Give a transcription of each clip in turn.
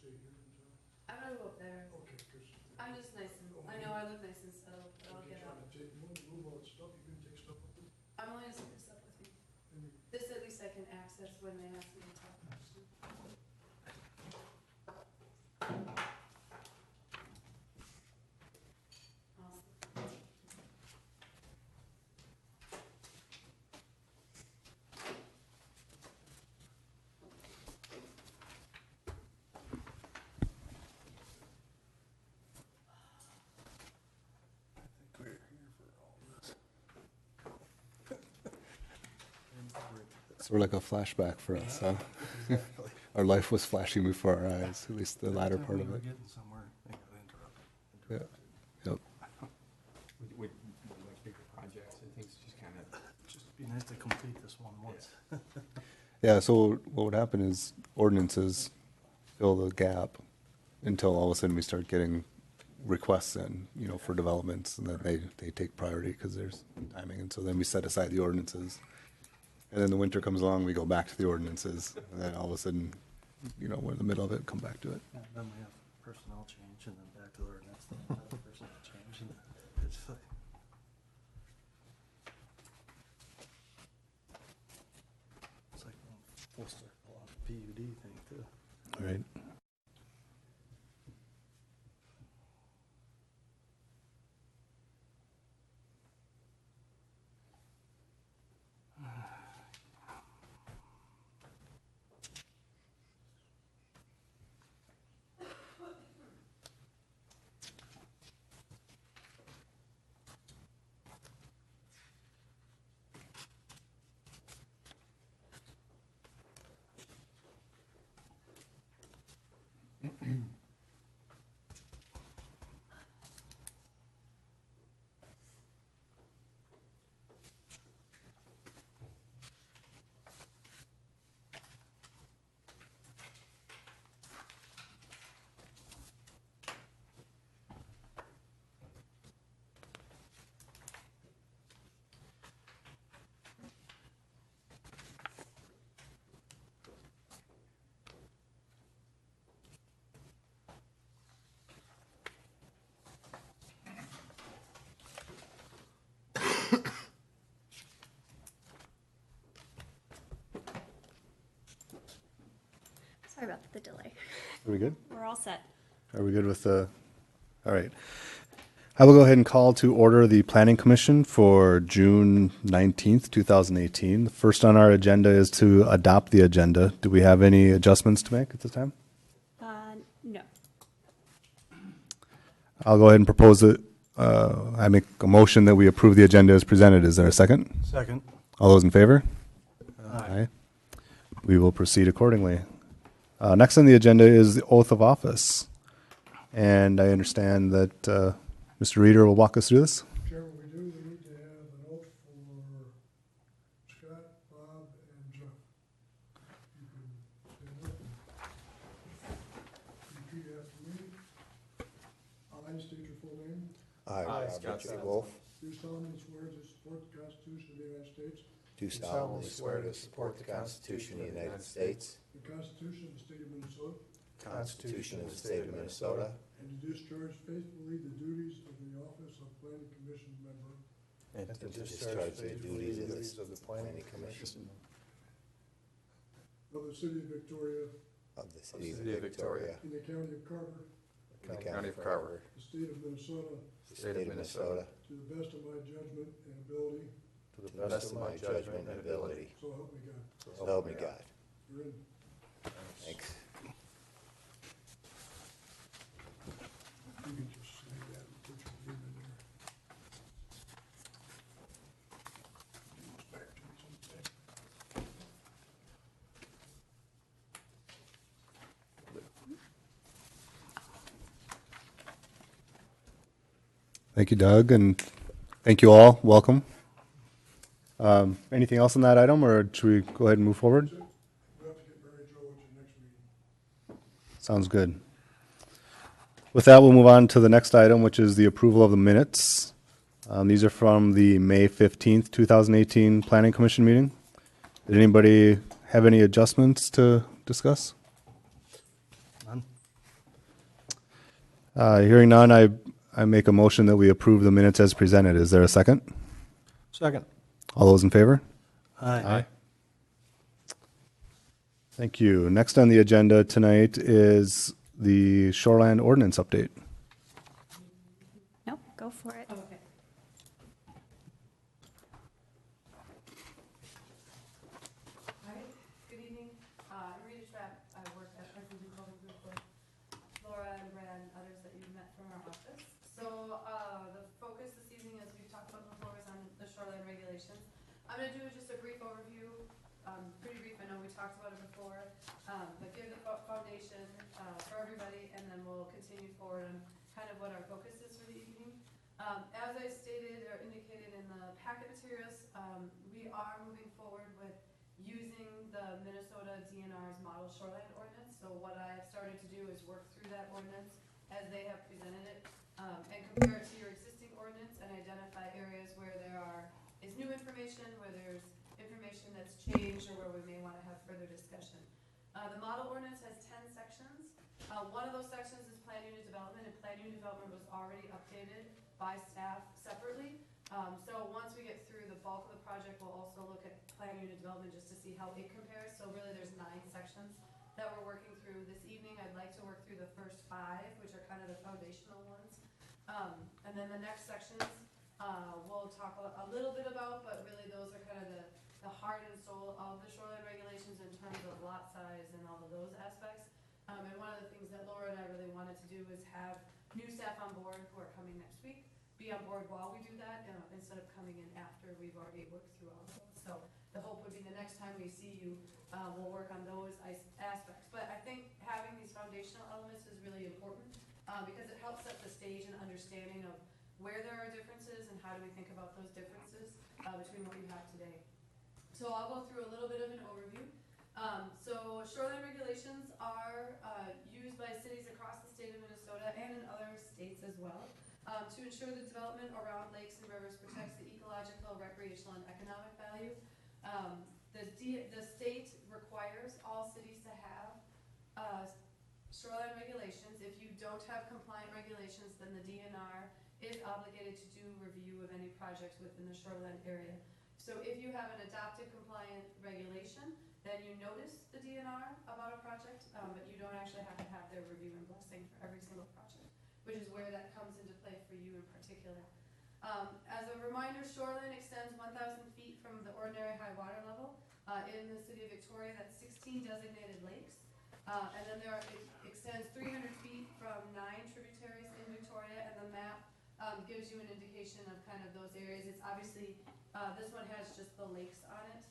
stay here in town? I'm gonna go up there. Okay, because. I'm just nice and, I know I look nice and settled, but I'll get up. You want to move all that stuff, you can take stuff with you? I'm only gonna take this up with me. And you This at least I can access when they ask me to talk. Awesome. We're here for all this. Sort of like a flashback for us, huh? Exactly. Our life was flashing before our eyes, at least the latter part of We were it. getting somewhere, they got interrupted. Yep. With like bigger projects and things, just kind of. Just be nice to complete this one once. Yeah, so what would happen is ordinances fill the gap until all of a sudden we start getting requests in, you know, for developments, and then they take priority because there's timing, and so then we set aside the ordinances. And then the winter comes along, we go back to the ordinances, and then all of a sudden, you know, we're in the middle of it, come back to it. And then we have personnel change and then back to the ordinance, then another personnel change, and it's like. It's like full circle on the PUD thing too. All right. Sorry about the delay. Are we good? We're all set. Are we good with the, all right. I will go ahead and call to order the Planning Commission for June 19th, 2018. The first on our agenda is to adopt the agenda. Do we have any adjustments to make at this time? No. I'll go ahead and propose that, I make a motion that we approve the agenda as presented. Is there a second? Second. All those in favor? Aye. We will proceed accordingly. Next on the agenda is the oath of office. And I understand that Mr. Reeder will walk us through this. Chairman, we do, we need to have an oath for Scott, Bob, and Jeff. You can stand up and repeat after me. I state your full name. I, Robert J. Wolf, Do solemnly swear to support the Constitution of the United States, do solemnly swear to support the Constitution of the United States, the Constitution of the State of Minnesota, the Constitution of the State of Minnesota, and to discharge faithfully the duties of the office of Planning Commission member and to discharge the duties of the Planning Commission of the City of Victoria of the City of Victoria, in the County of Carver, in the County of Carver, the State of Minnesota, the State of Minnesota, to the best of my judgment and ability, to the best of my judgment and ability. so help me God. So help me God. You're in. Thanks. You can just say that and put your name in there. Back to something. Thank you, Doug, and thank you all. Welcome. Anything else on that item, or should we go ahead and move forward? We'll have to get Mary Jo at your next meeting. Sounds good. With that, we'll move on to the next item, which is the approval of the minutes. These are from the May 15th, 2018 Planning Commission meeting. Did anybody have any adjustments to discuss? None? Hearing none, I make a motion that we approve the minutes as presented. Is there a second? Second. All those in favor? Aye. Thank you. Next on the agenda tonight is the shoreline ordinance update. Nope, go for it. Oh, okay. Alright, good evening. I'm Rita Trapp. I work at Parkland Consulting Group with Laura and Brad and others that you've met from our office. So, the focus this evening, as we've talked about before, is on the shoreline regulations. I'm gonna do just a brief overview, pretty brief, I know we talked about it before, but give the foundation, for everybody, and then we'll continue forward on kind of what our focus is for the evening. As I stated or indicated in the packet materials, we are moving forward with using the Minnesota DNR's model shoreline ordinance. So what I've started to do is work through that ordinance as they have presented it, and compare it to your existing ordinance and identify areas where is new information, where there's information that's changed, or where we may want to have further discussion. The model ordinance has 10 sections. One of those sections is plan unit development, and plan unit development was already updated by staff separately. So once we get through the bulk of the project, we'll also look at plan unit development just to see how it compares. So really there's 9 sections that we're working through this evening. I'd like to work through the first 5, which are kind of the foundational ones. And then the next sections we'll talk a little bit about, but really those are kind of the heart and soul of the shoreline regulations in terms of lot size and all of those aspects. And one of the things that Laura and I really wanted to do is have new staff on board who are coming next week be on board while we do that, instead of coming in after we've already worked through all of those. So the hope would be the next time we see you, we'll work on those aspects. But I think having these foundational elements is really important, because it helps set the stage and understanding of where there are differences and how do we think about those differences between what you have today. So I'll go through a little bit of an overview. So shoreline regulations are used by cities across the state of Minnesota and in other states as well, to ensure the development around lakes and rivers protects the ecological, recreational, and economic value. The state requires all cities to have shoreline regulations. If you don't have compliant regulations, then the DNR is obligated to do review of any projects within the shoreline area. So if you have an adopted compliant regulation, then you notice the DNR about a project, but you don't actually have to have their review and blessing for every single project, which is where that comes into play for you in particular. As a reminder, shoreline extends 1,000 feet from the ordinary high water level. In the city of Victoria, that's 16 designated lakes. And then it extends 300 feet from 9 tributaries in Victoria, and the map gives you an indication of kind of those areas. It's obviously, this one has just the lakes on it.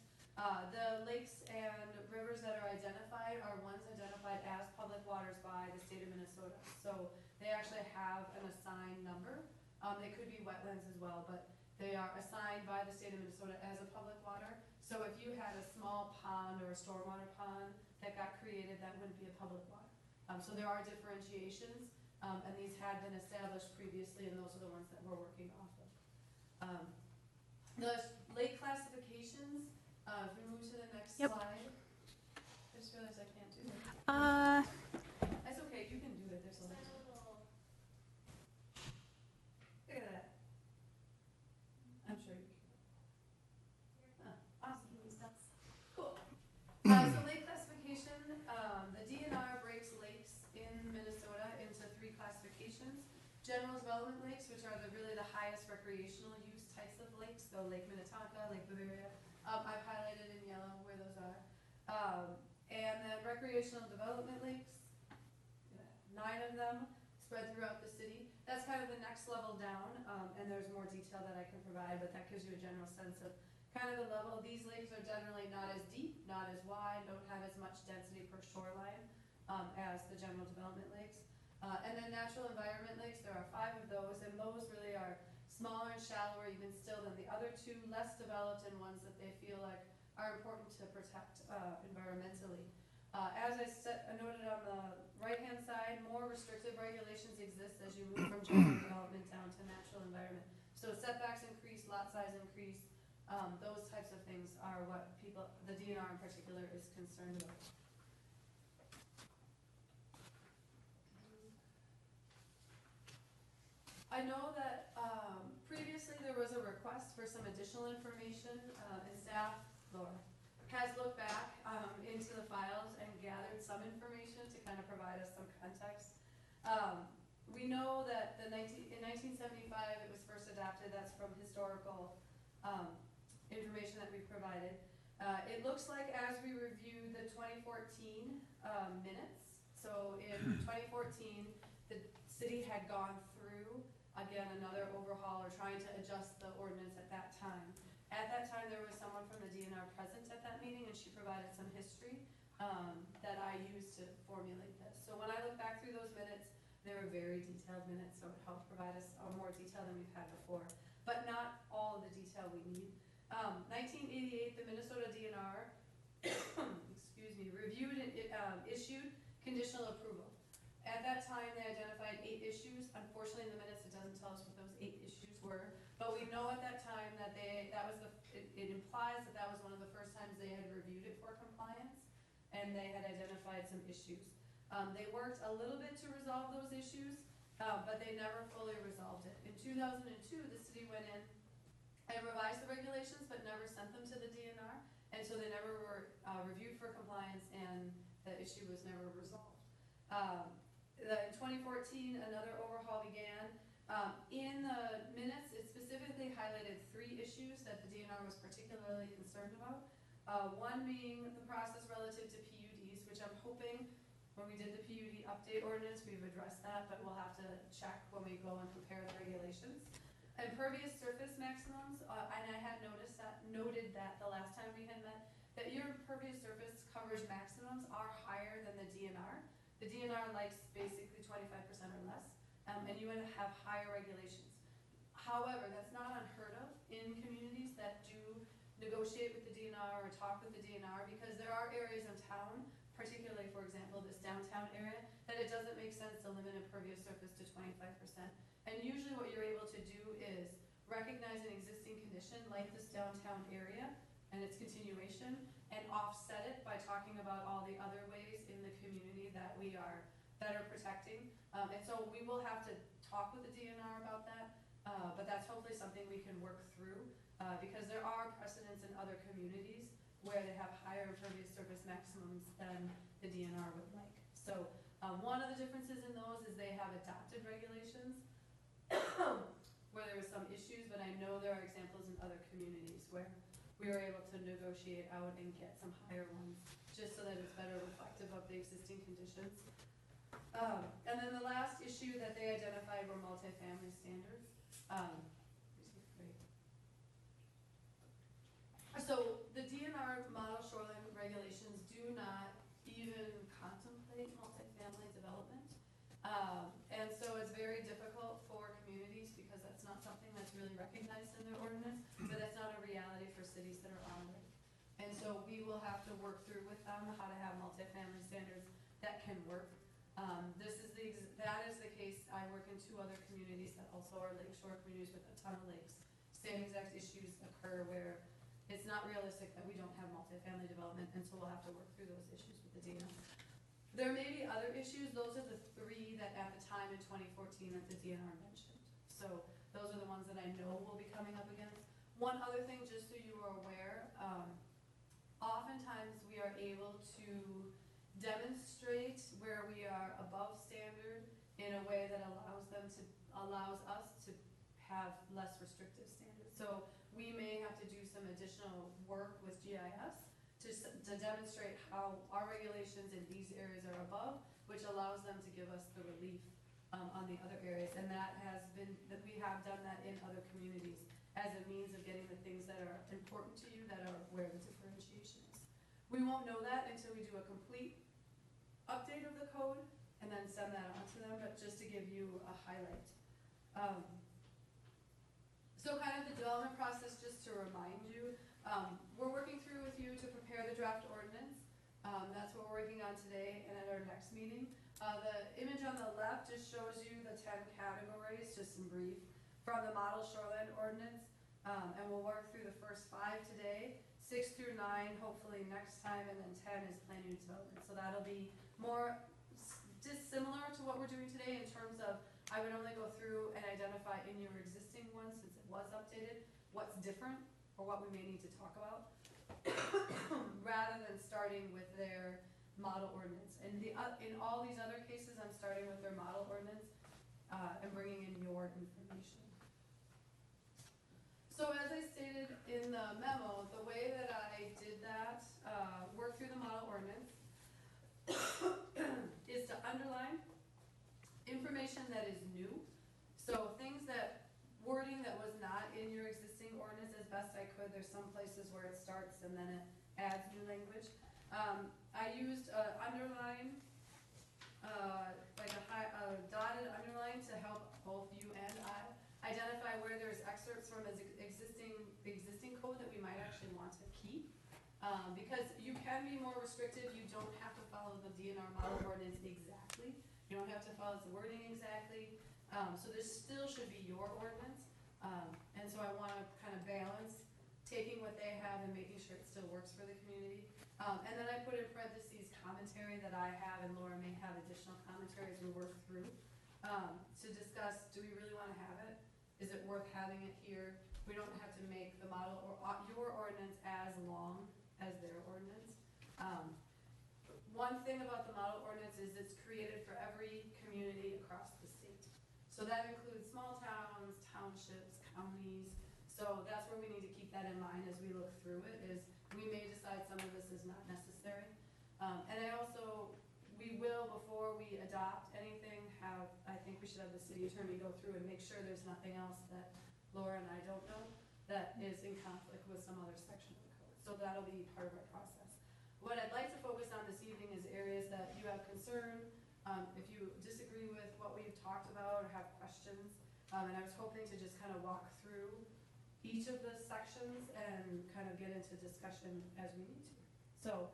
The lakes and rivers that are identified are ones identified as public waters by the state of Minnesota. So they actually have an assigned number. They could be wetlands as well, but they are assigned by the state of Minnesota as a public water. So if you had a small pond or a stormwater pond that got created, that wouldn't be a public water. So there are differentiations, and these had been established previously, and those are the ones that we're working off of. The lake classifications, if we move to the next Yep. slide. I just realized I can't do that. That's okay, you can do it, there's a link. Look at that. I'm sure you can. Awesome. Cool. So lake classification, the DNR breaks lakes in Minnesota into 3 classifications. General development lakes, which are really the highest recreational use types of lakes, so Lake Minnetonka, Lake Bavaria. I've highlighted in yellow where those are. And then recreational development lakes, 9 of them spread throughout the city. That's kind of the next level down, and there's more detail that I can provide, but that gives you a general sense of kind of the level. These lakes are generally not as deep, not as wide, don't have as much density per shoreline as the general development lakes. And then natural environment lakes, there are 5 of those, and those really are smaller and shallower even still than the other 2, less developed, and ones that they feel like are important to protect environmentally. As I noted on the right-hand side, more restrictive regulations exist as you move from general development down to natural environment. So setbacks increase, lot size increase, those types of things are what the DNR in particular is concerned about. I know that, previously there was a request for some additional information, and staff, Laura, has looked back, into the files and gathered some information to kind of provide us some context. We know that in 1975, it was first adopted, that's from historical, information that we've provided. It looks like as we review the 2014, minutes, so in 2014, the city had gone through, again, another overhaul or trying to adjust the ordinance at that time. At that time, there was someone from the DNR present at that meeting, and she provided some history that I used to formulate this. So when I look back through those minutes, they were very detailed minutes, so it helped provide us more detail than we've had before, but not all of the detail we need. 1988, the Minnesota DNR, excuse me, reviewed and issued conditional approval. At that time, they identified 8 issues. Unfortunately, in the minutes, it doesn't tell us what those 8 issues were, but we know at that time that it implies that that was one of the first times they had reviewed it for compliance, and they had identified some issues. They worked a little bit to resolve those issues, but they never fully resolved it. In 2002, the city went in and revised the regulations, but never sent them to the DNR, and so they never were reviewed for compliance, and the issue was never resolved. In 2014, another overhaul began. In the minutes, it specifically highlighted 3 issues that the DNR was particularly concerned about. One being the process relative to PUDs, which I'm hoping when we did the PUD update ordinance, we've addressed that, but we'll have to check when we go and compare the regulations. Impervious surface maximums, and I had noted that the last time we had met, that your impervious surface coverage maximums are higher than the DNR. The DNR likes basically 25% or less, and you want to have higher regulations. However, that's not unheard of in communities that do negotiate with the DNR or talk with the DNR, because there are areas in town, particularly, for example, this downtown area, that it doesn't make sense to limit impervious surface to 25%. And usually what you're able to do is recognize an existing condition like this downtown area and its continuation, and offset it by talking about all the other ways in the community that we are better protecting. And so we will have to talk with the DNR about that, but that's hopefully something we can work through, because there are precedents in other communities where they have higher impervious surface maximums than the DNR would like. So one of the differences in those is they have adopted regulations where there was some issues, but I know there are examples in other communities where we were able to negotiate out and get some higher ones, just so that it's better reflective of the existing conditions. And then the last issue that they identified were multifamily standards. So the DNR model shoreline regulations do not even contemplate multifamily development. And so it's very difficult for communities, because that's not something that's really recognized in their ordinance, but that's not a reality for cities that are on lake. And so we will have to work through with them how to have multifamily standards that can work. That is the case. I work in 2 other communities that also are lakeshore communities with a ton of lakes. Same exact issues occur where it's not realistic that we don't have multifamily development, and so we'll have to work through those issues with the DNR. There may be other issues. Those are the 3 that at the time in 2014 that the DNR mentioned. So those are the ones that I know will be coming up against. One other thing, just so you are aware, oftentimes we are able to demonstrate where we are above standard in a way that allows us to have less restrictive standards. So we may have to do some additional work with GIS to demonstrate how our regulations in these areas are above, which allows them to give us the relief on the other areas. And we have done that in other communities as a means of getting the things that are important to you, that are where the differentiation is. We won't know that until we do a complete update of the code and then send that on to them, but just to give you a highlight. So kind of the development process, just to remind you, we're working through with you to prepare the draft ordinance. That's what we're working on today and at our next meeting. The image on the left just shows you the 10 categories, just in brief, from the model shoreline ordinance. And we'll work through the first 5 today, 6 through 9 hopefully next time, and then 10 is plan unit development. So that'll be more dissimilar to what we're doing today in terms of I would only go through and identify in your existing one, since it was updated, what's different or what we may need to talk about, rather than starting with their model ordinance. And in all these other cases, I'm starting with their model ordinance and bringing in your information. So as I stated in the memo, the way that I did that, work through the model ordinance, is to underline information that is new. So things that, wording that was not in your existing ordinance as best I could. There's some places where it starts and then it adds new language. I used underline, like a dotted underline to help both you and I identify where there's excerpts from existing code that we might actually want to keep. Because you can be more restrictive. You don't have to follow the DNR model ordinance exactly. You don't have to follow the wording exactly. So there still should be your ordinance. And so I want to kind of balance taking what they have and making sure it still works for the community. And then I put in parentheses commentary that I have, and Laura may have additional commentary as we work through to discuss, do we really want to have it? Is it worth having it here? We don't have to make the model or your ordinance as long as their ordinance. One thing about the model ordinance is it's created for every community across the state. So that includes small towns, townships, counties. So that's where we need to keep that in mind as we look through it, is we may decide some of this is not necessary. And we will, before we adopt anything, I think we should have the city attorney go through and make sure there's nothing else that Laura and I don't know that is in conflict with some other section of the code. So that'll be part of our process. What I'd like to focus on this evening is areas that you have concern, if you disagree with what we've talked about or have questions. And I was hoping to just kind of walk through each of the sections and kind of get into discussion as we need to. So,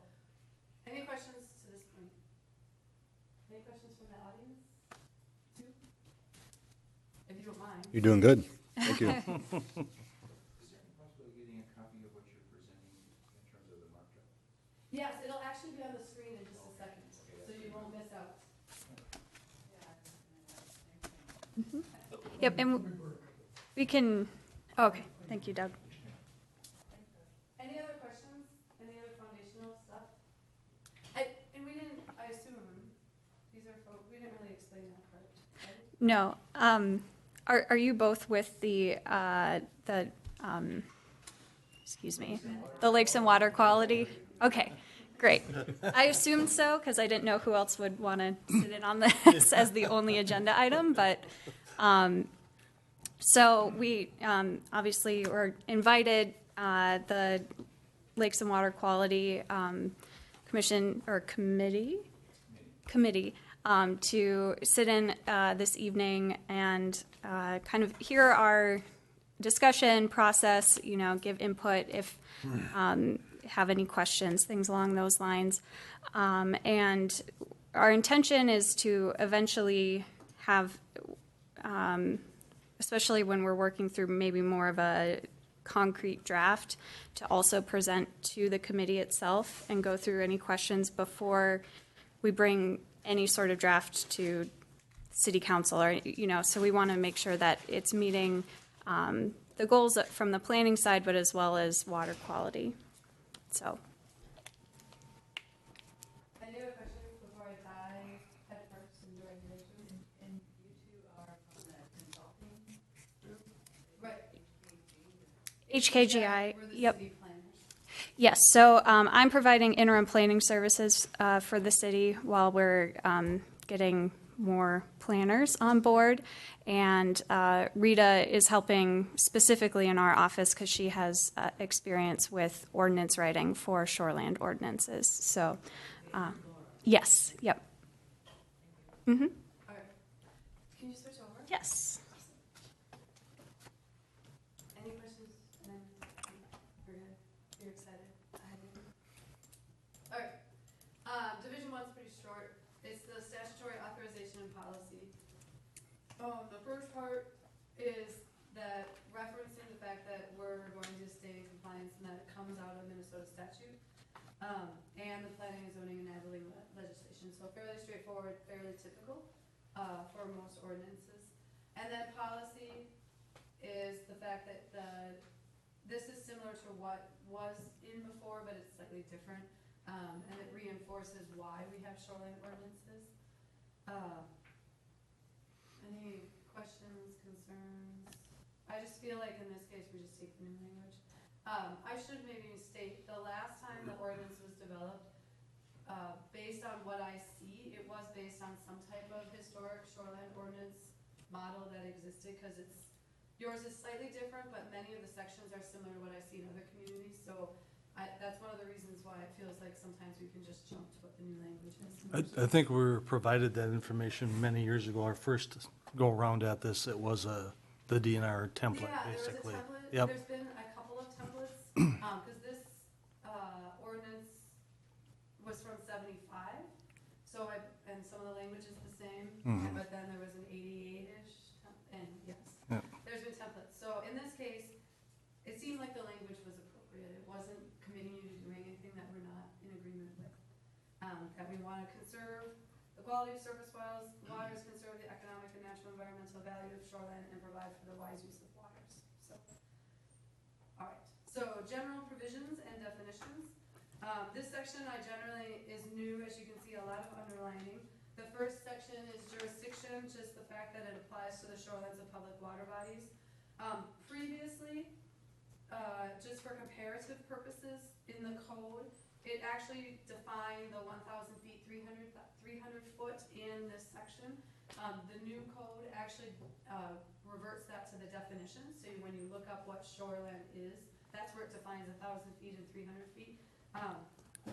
any questions to this point? Any questions from the audience? Two? If you don't mind. You're doing good. Thank you. Is there any possibility of getting a copy of what you're presenting in terms of the markup? Yes, it'll actually be on the screen in just a second, so you won't miss out. Yep, and we can, okay, thank you, Doug. Any other questions? Any other foundational stuff? And we didn't, I assume, we didn't really explain that part, right? No, are you both with the excuse me, the Lakes and Water Quality? Okay, great. I assumed so, because I didn't know who else would want to sit in on this as the only agenda item, but so we obviously were invited, the Lakes and Water Quality Commission or committee to sit in this evening and kind of hear our discussion process, give input if have any questions, things along those lines. And our intention is to eventually have, especially when we're working through maybe more of a concrete draft, to also present to the committee itself and go through any questions before we bring any sort of draft to city council, or so we want to make sure that it's meeting the goals from the planning side, but as well as water quality. So. Any other questions before I dive head first into regulations? And you two are from the consulting group? Right. HKGI, We're the yep. city planners. Yes, so I'm providing interim planning services for the city while we're getting more planners on board. And Rita is helping specifically in our office because she has experience with ordinance writing for shoreland ordinances. So, yes, yep. Mm-hmm. All right. Can you switch over? Yes. Any questions? No? We're good? You're excited? All right. Division 1's pretty short. It's the statutory authorization and policy. The first part is that referencing the fact that we're going to stay in compliance and that it comes out of Minnesota statute, and the planning and zoning enabling legislation. So fairly straightforward, fairly typical for most ordinances. And then policy is the fact that this is similar to what was in before, but it's slightly different. And it reinforces why we have shoreline ordinances. Any questions, concerns? I just feel like in this case, we just take the new language. I should maybe state, the last time the ordinance was developed, based on what I see, it was based on some type of historic shoreline ordinance model that existed, because yours is slightly different, but many of the sections are similar to what I see in other communities, so that's one of the reasons why it feels like sometimes we can just jump to what the new language is. I think we were provided that information many years ago. Our first go around at this, it was the DNR template, basically. Yeah, there was a template. Yep. There's been a couple of templates, because this ordinance was from 75, so and some of the language is the same, but then there was an 88-ish, and yes, Yep. there's been templates. So in this case, it seemed like the language was appropriate. It wasn't committing you to doing anything that we're not in agreement with. That we want to conserve the quality of surface waters, conserve the economic and natural environmental value of shoreline, and provide for the wise use of waters. So, all right. So general provisions and definitions. This section is new, as you can see, a lot of underlining. The first section is jurisdiction, just the fact that it applies to the shorelines of public water bodies. Previously, just for comparative purposes, in the code, it actually defined the 1,000 feet, 300 foot in this section. The new code actually reverts that to the definition. So when you look up what shoreline is, that's where it defines 1,000 feet and 300 feet.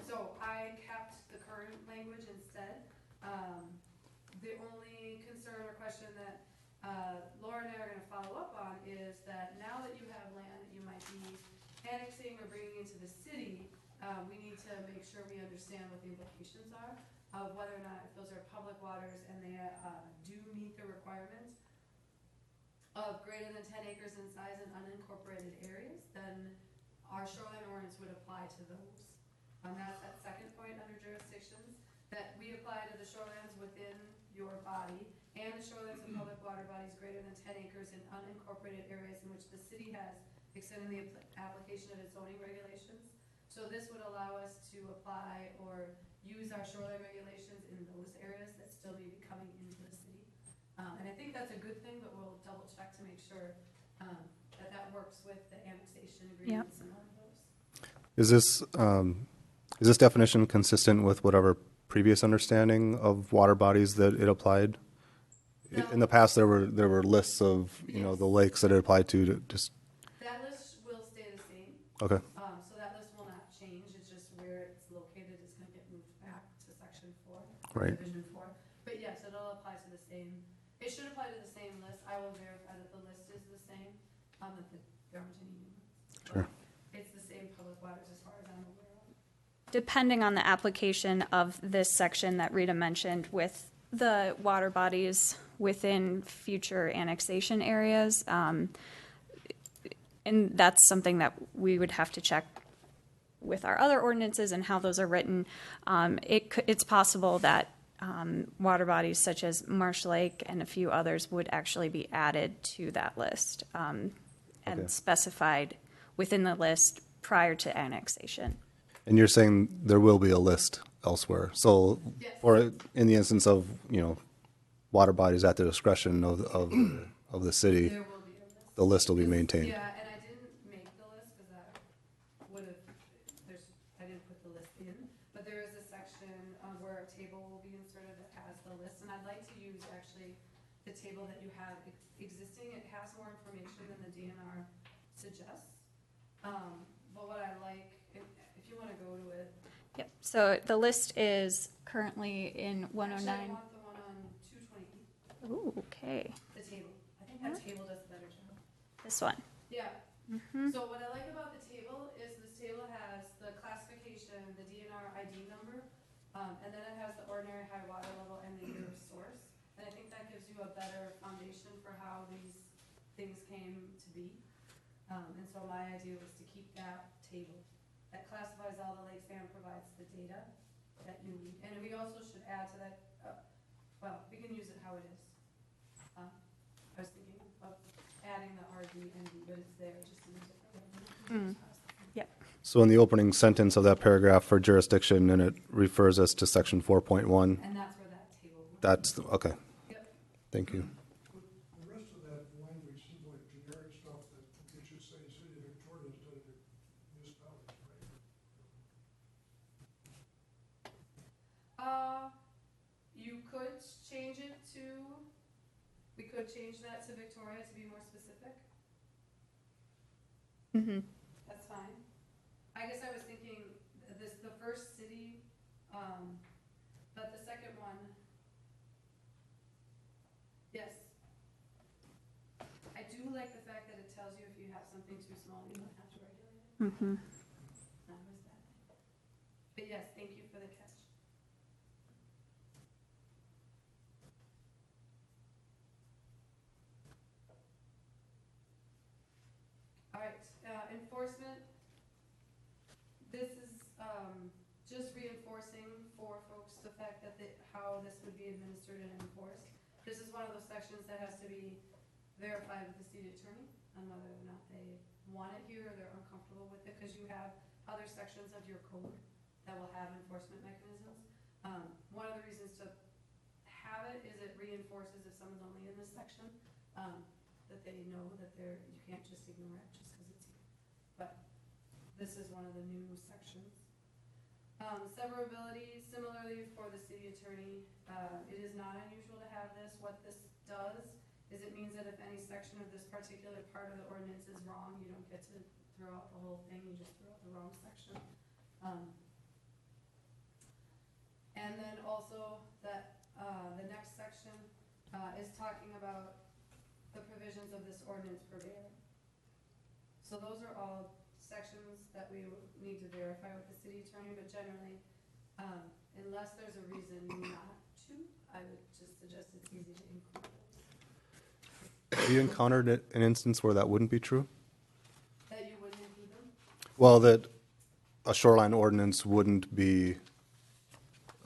So I kept the current language instead. The only concern or question that Laura and I are going to follow up on is that now that you have land that you might be annexing or bringing into the city, we need to make sure we understand what the implications are of whether or not if those are public waters and they do meet the requirement of greater than 10 acres in size in unincorporated areas, then our shoreline ordinance would apply to those. That's that second point under jurisdictions, that we apply to the shorelands within your body and the shorelands of public water bodies greater than 10 acres in unincorporated areas in which the city has extended the application of its zoning regulations. So this would allow us to apply or use our shoreline regulations in those areas that still may be coming into the city. And I think that's a good thing, but we'll double check to make sure that works with the annexation agreements and all of those. Is this definition consistent with whatever previous understanding of water bodies that it applied? No. In the past, there were lists of, the lakes that it applied to just, That list will stay the same. okay. So that list will not change. It's just where it's located is going to get moved back to section 4, Right. division 4. But yes, it'll apply to the same. It should apply to the same list. I will verify that the list is the same. That the Darlington Union. Sure. It's the same public waters as far as I'm aware of. Depending on the application of this section that Rita mentioned with the water bodies within future annexation areas, and that's something that we would have to check with our other ordinances and how those are written. It's possible that water bodies such as Marsh Lake and a few others would actually be added to that list and Okay. specified within the list prior to annexation. And you're saying there will be a list elsewhere. So, Yes. or in the instance of, water bodies at the discretion of the city, There will be a list. the list will be maintained. Yeah, and I didn't make the list because I didn't put the list in, but there is a section where a table will be inserted that has the list, and I'd like to use actually the table that you have existing. It has more information than the DNR suggests. But what I like, if you want to go to it. Yep, so the list is currently in Actually, I 109. want the one on 228, Ooh, okay, the table. I think that table does a better job. this one. Yeah. Mhm. So what I like about the table is this table has the classification, the DNR ID number, and then it has the ordinary high water level and the year of source. And I think that gives you a better foundation for how these things came to be. And so my idea was to keep that table that classifies all the lakes and provides the data that you need. And we also should add to that, well, we can use it how it is. I was thinking of adding the RD and D, but it's there, just in a different way. So in the opening sentence of that paragraph for jurisdiction, and it refers us to section 4.1, And that's where that table was. that's, okay, Yep. thank you. The rest of that language seems like generic stuff that it should say City of Victoria instead of municipalities, right? You could change it to, we could change that to Victoria to be more specific. Mm-hmm. That's fine. I guess I was thinking this, the first city, but the second one, yes. I do like the fact that it tells you if you have something too small, you don't have to regulate it. Mm-hmm. That was that. But yes, thank you for the catch. All right, enforcement. This is, just reinforcing for folks the fact that how this would be administered and enforced. This is one of those sections that has to be verified with the city attorney on whether or not they want it here or they're uncomfortable with it, because you have other sections of your code that will have enforcement mechanisms. One of the reasons to have it is it reinforces if someone's only in this section, that they know that you can't just ignore it just because it's here. But this is one of the new sections. Severability, similarly for the city attorney, it is not unusual to have this. What this does is it means that if any section of this particular part of the ordinance is wrong, you don't get to throw out the whole thing, you just throw out the wrong section. And then also that the next section is talking about the provisions of this ordinance prevailing. So those are all sections that we need to verify with the city attorney, but generally, unless there's a reason not to, I would just suggest it's easy to include. Have you encountered an instance where that wouldn't be true? That you wouldn't include them? Well, that a shoreline ordinance wouldn't be,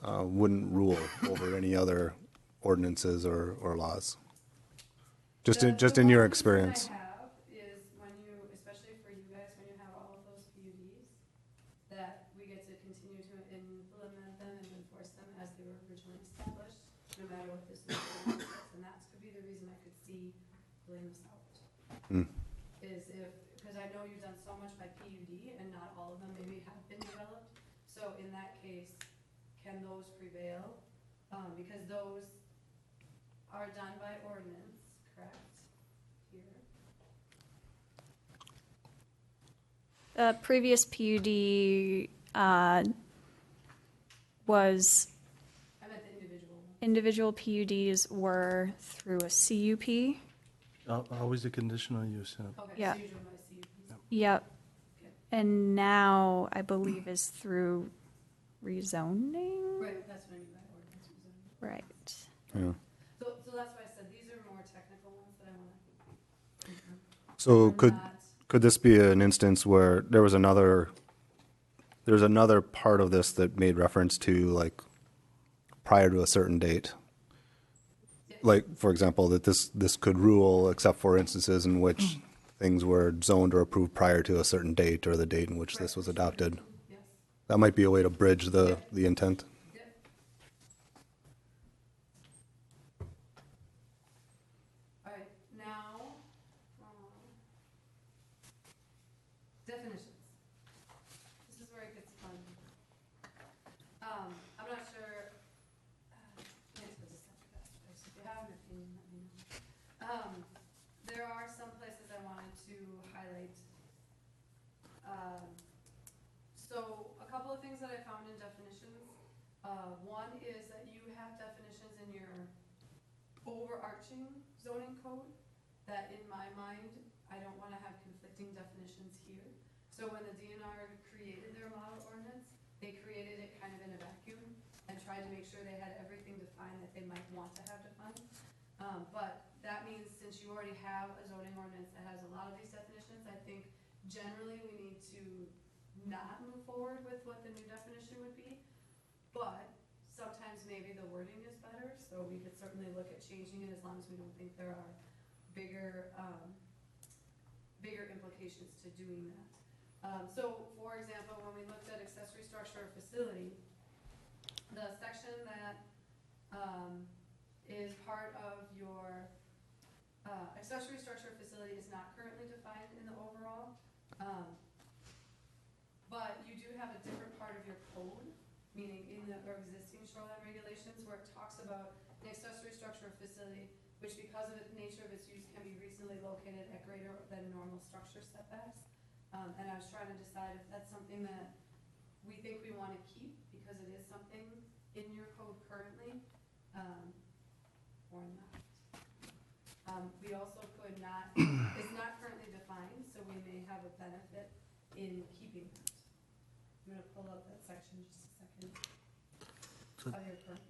wouldn't rule over any other ordinances or laws? Just in your experience. The one concern I have is when you, especially for you guys, when you have all of those PUDs, that we get to continue to implement them and enforce them as they were originally established, no matter what this new ordinance is. And that could be the reason I could see pulling this out. Is if, because I know you've done so much by PUD and not all of them maybe have been developed. So in that case, can those prevail? Because those are done by ordinance, correct? Here. Previous PUD was, I meant the individual one. individual PUDs were through a CUP. Always a conditional use, yeah. Okay, Yeah. so you're doing my CUPs. Yep. Okay. And now I believe is through rezoning. Right, that's what I mean by ordinance rezoning. Right. Yeah. So that's why I said these are more technical ones that I want to. So could this be an instance where there's another part of this that made reference to like prior to a certain date? Like, for example, that this could rule except for instances in which things were zoned or approved prior to a certain date or the date in which this was adopted. Yes. That might be a way to bridge the intent. Yep. All right, now, definitions. This is where it gets fun. I'm not sure, can't put this up fast, but if you have an opinion, let me know. There are some places I wanted to highlight. So a couple of things that I found in definitions. One is that you have definitions in your overarching zoning code that in my mind, I don't want to have conflicting definitions here. So when the DNR created their model ordinance, they created it kind of in a vacuum and tried to make sure they had everything defined that they might want to have defined. But that means since you already have a zoning ordinance that has a lot of these definitions, I think generally we need to not move forward with what the new definition would be. But sometimes maybe the wording is better, so we could certainly look at changing it as long as we don't think there are bigger, bigger implications to doing that. So, for example, when we looked at accessory structure or facility, the section that is part of your accessory structure or facility is not currently defined in the overall, but you do have a different part of your code, meaning in the existing shoreline regulations, where it talks about an accessory structure or facility, which because of the nature of its use can be reasonably located at greater than normal structure setbacks. And I was trying to decide if that's something that we think we want to keep because it is something in your code currently, or not. We also could not, it's not currently defined, so we may have a benefit in keeping that. I'm gonna pull up that section just a second. So- Of your current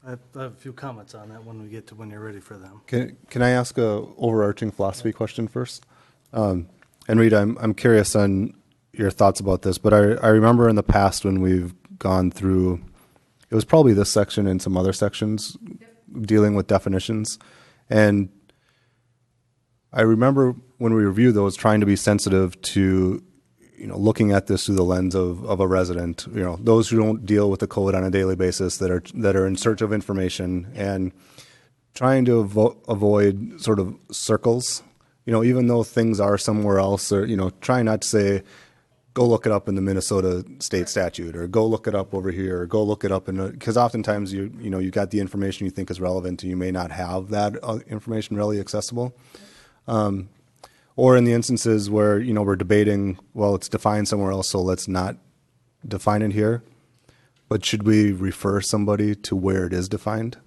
one. I have a few comments on that when we get to when you're ready for them. Can I ask a overarching philosophy question first? And Rita, I'm curious on your thoughts about this, but I remember in the past when we've gone through, it was probably this section and some other sections dealing with definitions. And I remember when we reviewed those, trying to be sensitive to, looking at this through the lens of a resident, those who don't deal with the code on a daily basis, that are in search of information, and trying to avoid sort of circles, even though things are somewhere else, or, trying not to say, go look it up in the Minnesota state statute, or go look it up over here, or go look it up because oftentimes you got the information you think is relevant and you may not have that information readily accessible. Or in the instances where, we're debating, well, it's defined somewhere else, so let's not define it here. But should we refer somebody to where it is defined?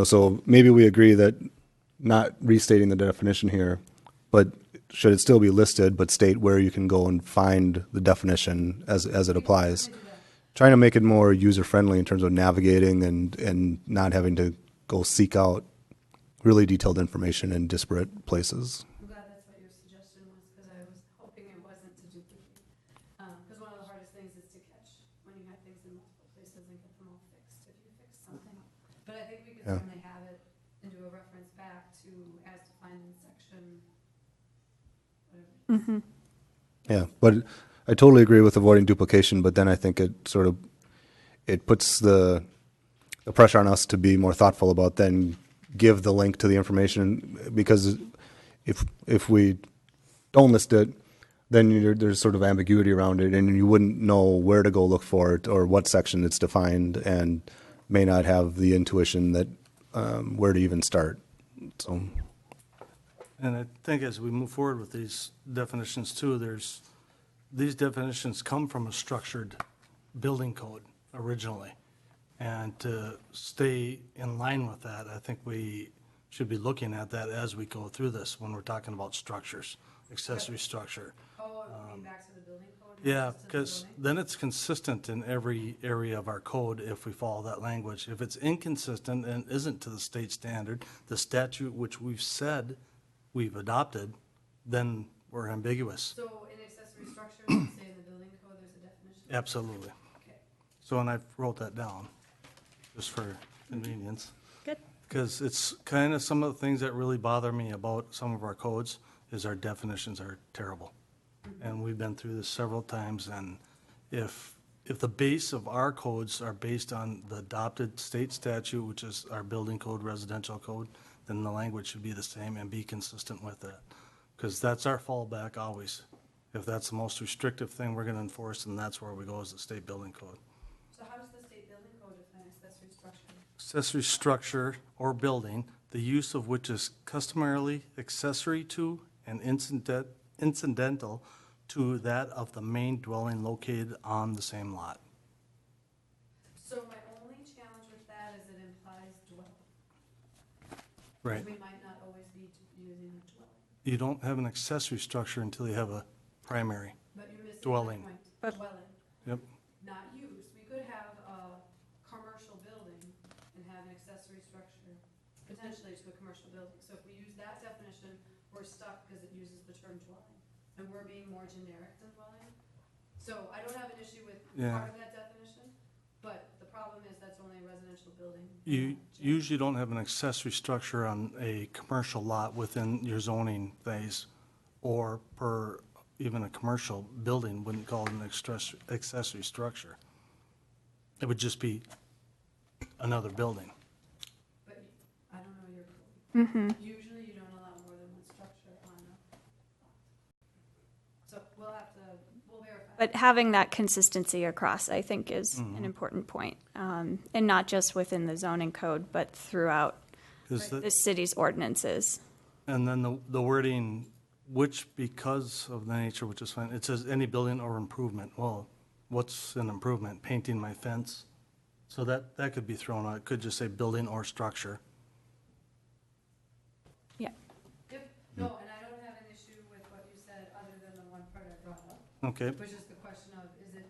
So maybe we agree that not restating the definition here, but should it still be listed, but state where you can go and find the definition as it applies? Trying to make it more user-friendly in terms of navigating and not having to go seek out really detailed information in disparate places. I'm glad that's what your suggestion was, because I was hoping it wasn't to duplicate. Because one of the hardest things is to catch when you have things in multiple places and get them all fixed if you fix something. But I think we could Yeah. certainly have it and do a reference back to as defined in section, whatever. Yeah, but I totally agree with avoiding duplication, but then I think it puts the pressure on us to be more thoughtful about then give the link to the information, because if we don't list it, then there's sort of ambiguity around it, and you wouldn't know where to go look for it or what section it's defined, and may not have the intuition that where to even start. So. And I think as we move forward with these definitions too, these definitions come from a structured building code originally. And to stay in line with that, I think we should be looking at that as we go through this when we're talking about structures, accessory structure. Oh, going back to the building code? not Yeah, just to the because building? then it's consistent in every area of our code if we follow that language. If it's inconsistent and isn't to the state standard, the statute which we've said we've adopted, then we're ambiguous. So in accessory structure, you say in the building code, there's a definition? Absolutely. Okay. So, and I wrote that down, just for convenience. Good. Because it's kind of some of the things that really bother me about some of our codes is our definitions are terrible. And we've been through this several times, and if the base of our codes are based on the adopted state statute, which is our building code, residential code, then the language should be the same and be consistent with that. Because that's our fallback always. If that's the most restrictive thing we're gonna enforce, then that's where we go as the state building code. So how does the state building code define accessory structure? Accessory structure or building, the use of which is customarily accessory to and incidental to that of the main dwelling located on the same lot. So my only challenge with that is it implies dwelling. Right. We might not always be using dwelling, You don't have an accessory structure until you have a primary. but you're missing Dwelling. my point. But- Dwelling, Yep. not used. We could have a commercial building and have an accessory structure potentially to a commercial building. So if we use that definition, we're stuck because it uses the term dwelling. And we're being more generic than dwelling. So I don't have an issue with Yeah. part of that definition, but the problem is that's only a residential building. You usually don't have an accessory structure on a commercial lot within your zoning phase, or per, even a commercial building wouldn't call it an accessory structure. It would just be another building. But I don't know your code. Mm-hmm. Usually you don't allow more than one structure on a. So we'll verify. But having that consistency across, I think, is an important point. And not just within the zoning code, but throughout 'Cause the- the city's ordinances. And then the wording, which because of the nature, which is fine, it says any building or improvement. Well, what's an improvement? Painting my fence? So that could be thrown out. It could just say building or structure. Yeah. Yep, no, and I don't have an issue with what you said, other than the one part I brought up, Okay, which is the question of, is it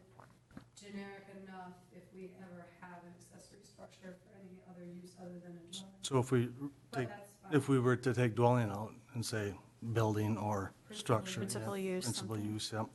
generic enough if we ever have an accessory structure for any other use other than a dwelling? so if we take, But that's fine. if we were to take dwelling out and say building or structure. Principal yeah, use, Principal something. use, yep.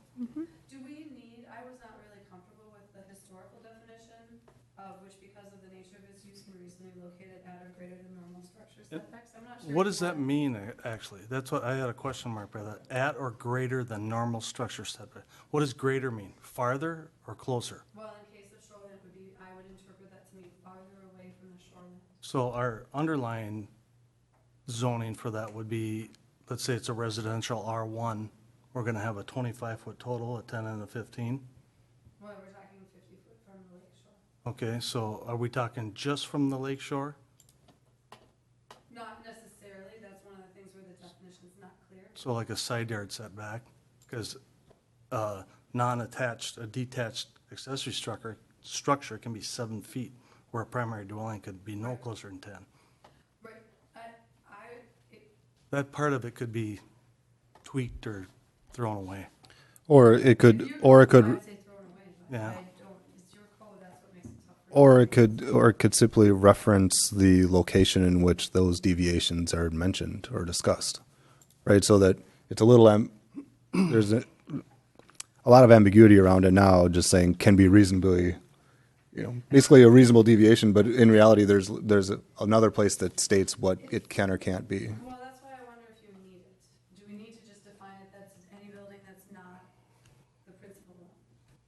Do we need, I was not really comfortable with the historical definition of which, because of the nature of its use, can reasonably located at or greater than normal structure Yep. setbacks. I'm not sure. What does that mean, actually? That's what, I had a question mark by that. At or greater than normal structure setback. What does greater mean? Farther or closer? Well, in case of shoreline, it would be, I would interpret that to mean farther away from the shoreline. So our underlying zoning for that would be, let's say it's a residential R1, we're gonna have a 25-foot total, a 10 and a 15. Well, we're talking 50 foot from the lake shore. Okay, so are we talking just from the lake shore? Not necessarily, that's one of the things where the definition's not clear. So like a side yard setback? Because non-attached, a detached accessory structure can be 7 feet, where a primary dwelling could be no closer than 10. Right, it, That part of it could be tweaked or thrown away. Or it could, if you're or it going could, to, I'd say throw it away, but Yeah. I don't, it's your code, that's what makes it tough. for me. or it could simply reference the location in which those deviations are mentioned or discussed, right? So that it's a little, there's a lot of ambiguity around it now, just saying can be reasonably, basically a reasonable deviation, but in reality, there's another place that states what it can or can't be. Well, that's why I wonder if you need it. Do we need to just define it that's any building that's not the principal one,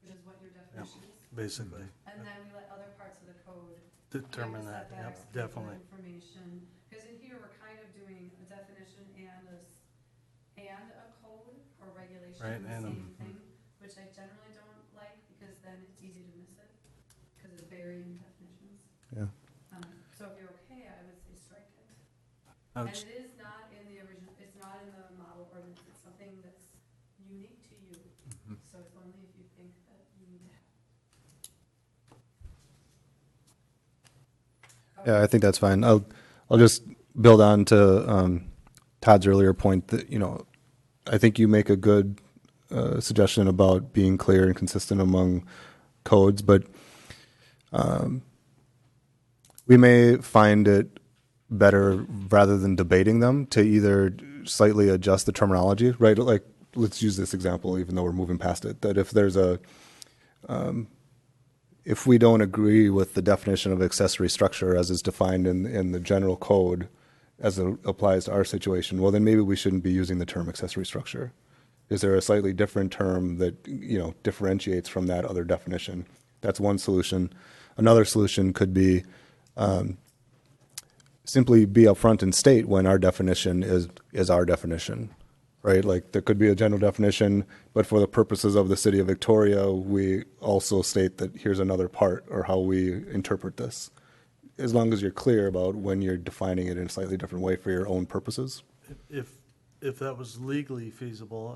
which is what your definition is? Basically, And then we let other parts of the code. determine give the that, yep, setbacks, give the definitely. Information, because in here, we're kind of doing a definition and a code or regulation, Right, the and a- same thing, which I generally don't like, because then it's easy to miss it, because it's varying definitions. Yeah. So if you're okay, I would say strike it. I And would- it is not in the original, it's not in the model ordinance, it's something that's unique to you. So it's only if you think that you need to have. Yeah, I think that's fine. I'll just build on to Todd's earlier point that, I think you make a good suggestion about being clear and consistent among codes, but we may find it better, rather than debating them, to either slightly adjust the terminology, right? Like, let's use this example, even though we're moving past it, that if there's if we don't agree with the definition of accessory structure as is defined in the general code as it applies to our situation, well, then maybe we shouldn't be using the term accessory structure. Is there a slightly different term that, differentiates from that other definition? That's one solution. Another solution could be simply be upfront and state when our definition is our definition, right? Like, there could be a general definition, but for the purposes of the city of Victoria, we also state that here's another part, or how we interpret this. As long as you're clear about when you're defining it in a slightly different way for your own purposes. If that was legally feasible,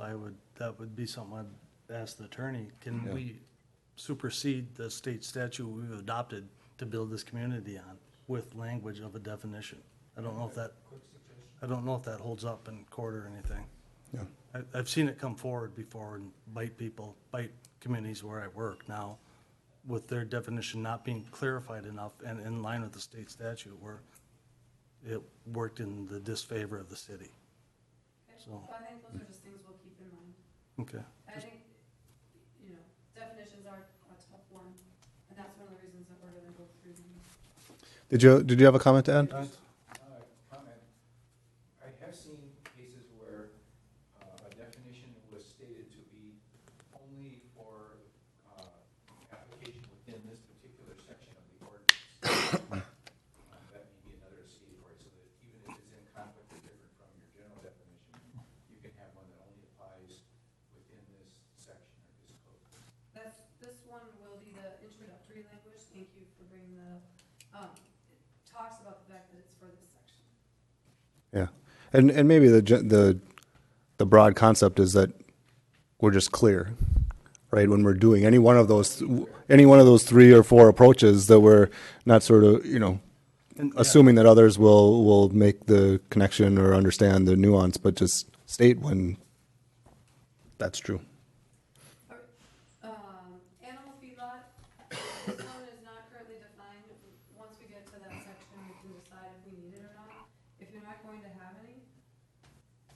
that would be something I'd ask the attorney. Can Yeah. we supersede the state statute we've adopted to build this community on with language of a definition? I don't know if that holds up in court or anything. Yeah. I've seen it come forward before and bite communities where I work now, with their definition not being clarified enough and in line with the state statute, where it worked in the disfavor of the city. Okay, So- so I think those are just things we'll keep in mind. Okay. I think, definitions are a tough one, and that's one of the reasons that we're gonna go Did you have a comment to add? Comment. I have seen cases where a definition was stated to be only for application within this particular section of the ordinance. That may be another escape for it, so that even if it's in conflict or different from your general definition, you can have one that only applies within this section or this code. This one will be the introductory language. Thank you for bringing that up. It talks about the fact that it's for this section. Yeah, and maybe the broad concept is that we're just clear, right? When we're doing any one of those 3 or 4 approaches, that we're not sort of, And, assuming that others will make the connection or understand the nuance, but just state when that's true. Animal feedlot, this one is not currently defined. Once we get to that section, we can decide if we need it or not. If you're not going to have any,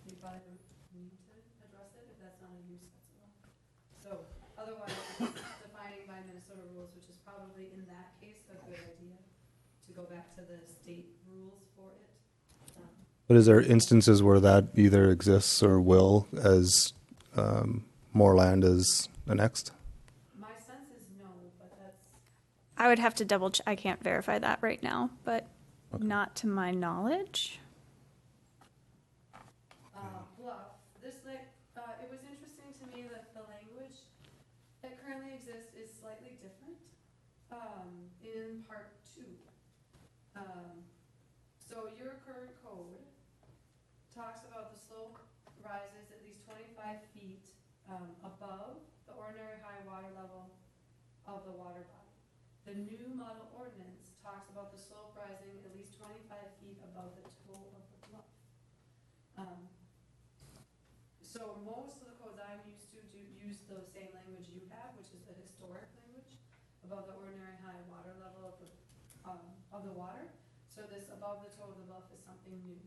you probably don't need to address it if that's not a use that's allowed. So otherwise, defining by Minnesota rules, which is probably in that case a good idea, to go back to the state rules for it. But is there instances where that either exists or will as more land is annexed? My sense is no, but that's, I would have to double check. I can't verify that right now, but not to my knowledge. bluff. It was interesting to me that the language that currently exists is slightly different, in part 2. So your current code talks about the slope rises at least 25 feet, above the ordinary high water level of the water body. The new model ordinance talks about the slope rising at least 25 feet above the toe of the bluff. So most of the codes I'm used to do use the same language you have, which is the historic language, above the ordinary high water level of the water. So this above the toe of the bluff is something new.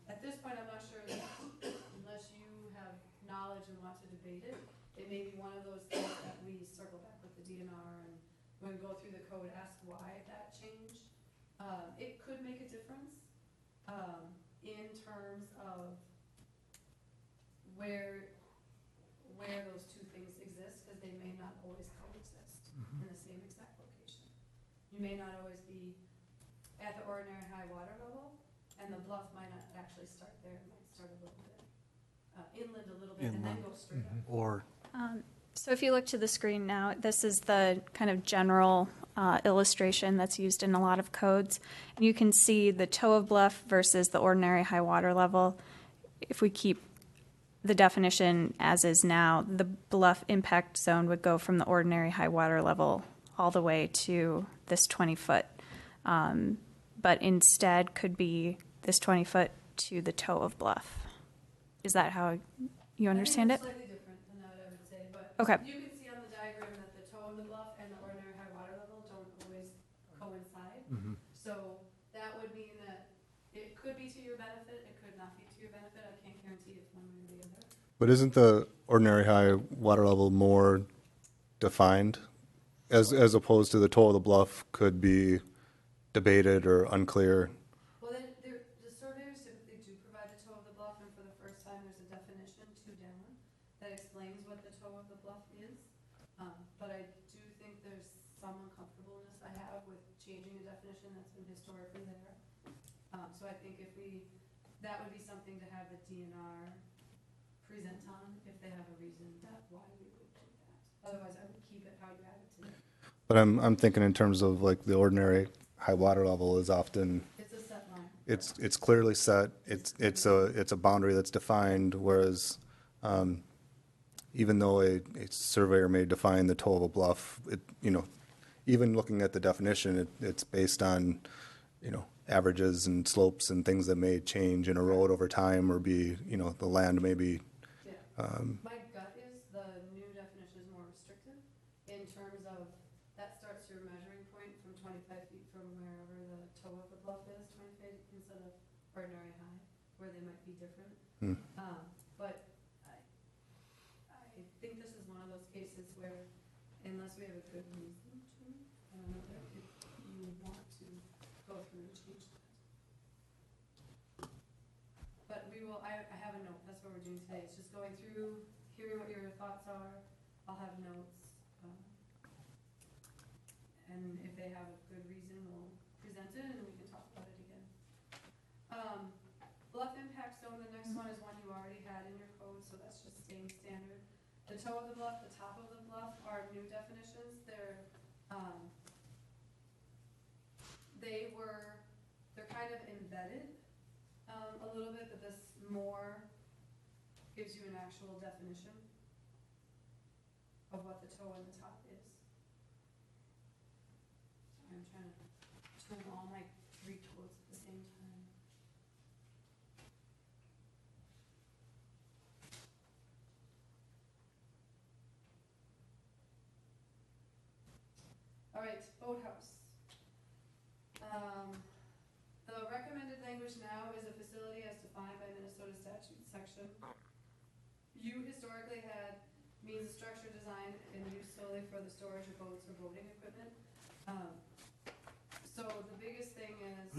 At this point, I'm not sure that unless you have knowledge and want to debate it, it may be one of those things that we circle back with the DNR and when we go through the code, ask why that changed. It could make a difference in terms of where those two things exist, because they may not always coexist in the same exact location. You may not always be at the ordinary high water level, and the bluff might not actually start there. It might start a little bit inland a little bit and then go straight up. Or So if you look to the screen now, this is the kind of general illustration that's used in a lot of codes. And you can see the toe of bluff versus the ordinary high water level. If we keep the definition as is now, the bluff impact zone would go from the ordinary high water level all the way to this 20-foot. But instead could be this 20-foot to the toe of bluff. Is that how you understand it? I think it's slightly different than that, I would say, but Okay. you can see on the diagram that the toe of the bluff and the ordinary high water level don't always coincide. So that would mean that it could be to your benefit, it could not be to your benefit. I can't guarantee it's one way or the other. But isn't the ordinary high water level more defined as opposed to the toe of the bluff could be debated or unclear? Well, then, the surveyors typically do provide the toe of the bluff, and for the first time, there's a definition, 2 down, that explains what the toe of the bluff is. But I do think there's some uncomfortableness I have with changing a definition that's been historically there. So I think that would be something to have the DNR present on, if they have a reason why we would do that. Otherwise, I would keep it how you have it today. But I'm thinking in terms of like the ordinary high water level is often, It's a set line. it's clearly set, it's a boundary that's defined, whereas even though a surveyor may define the toe of a bluff, even looking at the definition, it's based on, averages and slopes and things that may change in a road over time or be, the land may be, Yeah. My gut is the new definition is more restrictive in terms of that starts your measuring point from 25 feet from wherever the toe of the bluff is, 20 feet instead of ordinary high, where they might be different. But I think this is one of those cases where, unless we have a good reason to, I don't know that you would want to we will, I have a note, that's what we're doing today, it's just going through, hearing what your thoughts are, I'll have notes. And if they have a good reason, we'll present it and we can talk about it again. Bluff impact zone, the next one is one you already had in your code, so that's just staying standard. The toe of the bluff, the top of the bluff are new definitions, they're kind of embedded a little bit, but this more gives you an actual definition of what the toe and the top is. Sorry, I'm trying to turn all my 3 codes at the same time. All right, boathouse. The recommended language now is a facility as defined by Minnesota statute section. You historically had means of structure designed and used solely for the storage of boats or boating equipment. So the biggest thing is,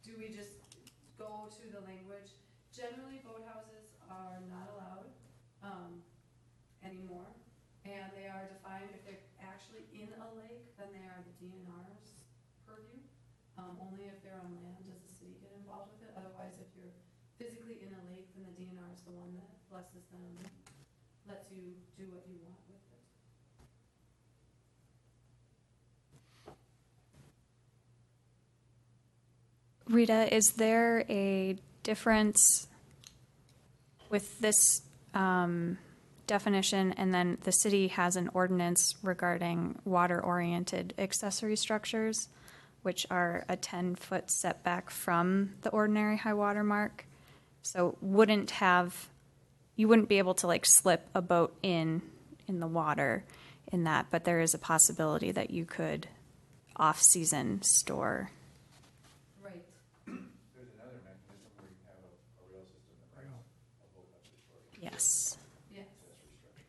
do we just go to the language? Generally, boathouses are not allowed anymore. And they are defined, if they're actually in a lake, then they are the DNR's purview. Only if they're on land does the city get involved with it. Otherwise, if you're physically in a lake, then the DNR is the one that blesses them, lets you do what you want with it. Rita, is there a difference with this definition, and then the city has an ordinance regarding water-oriented accessory structures, which are a 10-foot setback from the ordinary high water mark? So you wouldn't be able to like slip a boat in the water in that, but there is a possibility that you could off-season store. Right. There's another mechanism where you have a rail system that brings a boat up to shore. Yes. Yes. Accessory structure.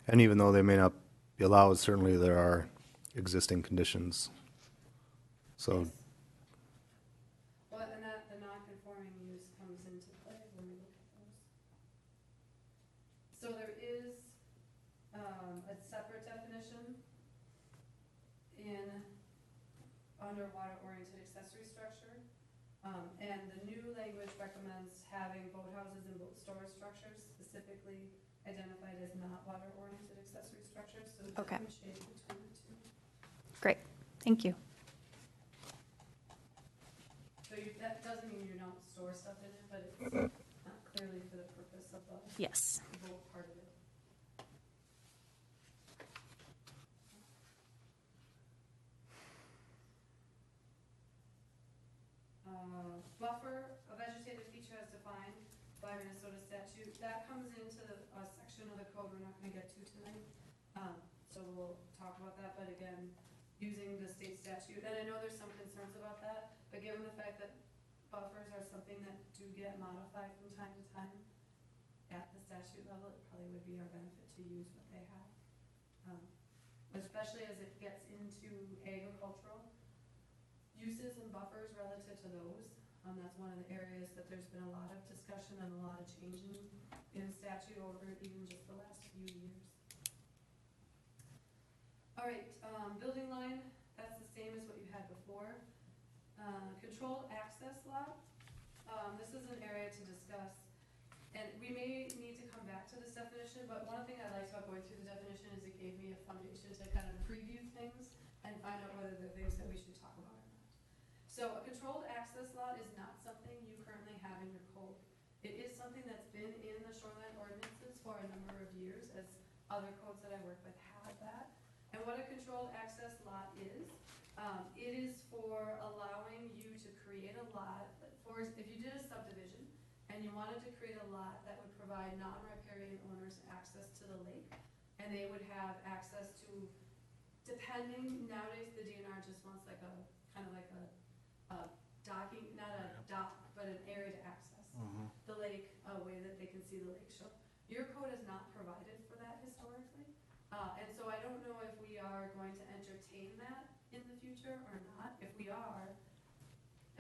And even though they may not be allowed, certainly there are existing conditions. So, Well, and that the non-conforming use comes into play when we look at those. So there is a separate definition in under water-oriented accessory structure. And the new language recommends having boathouses and boat storage structures specifically identified as not water-oriented accessory structures, so Okay. differentiate between the two. Great, thank you. So that doesn't mean you don't store stuff in it, but it's not clearly for the purpose of the Yes. boat part of it. Buffer, a vegetative feature as defined by Minnesota statute, that comes into a section of the code we're not gonna get to tonight. So we'll talk about that, but again, using the state statute, and I know there's some concerns about that, but given the fact that buffers are something that do get modified from time to time at the statute level, it probably would be our benefit to use what they have. Especially as it gets into agricultural uses and buffers relative to those. That's one of the areas that there's been a lot of discussion and a lot of change in statute over even just the last few years. All right, building line, that's the same as what you had before. Controlled access lot, this is an area to discuss. And we may need to come back to this definition, but one thing I liked about going through the definition is it gave me a foundation to kind of preview things and find out whether they're things that we should talk about or not. So a controlled access lot is not something you currently have in your code. It is something that's been in the shoreline ordinances for a number of years, as other codes that I work with have that. And what a controlled access lot is, it is for allowing you to create a lot, if you did a subdivision and you wanted to create a lot that would provide non-riparian owners access to the lake, and they would have access to, depending, nowadays the DNR just wants like a, kind of like a docking, not a dock, but an area to access the lake, a way that they can see the lake shore. Your code has not provided for that historically. And so I don't know if we are going to entertain that in the future or not. If we are,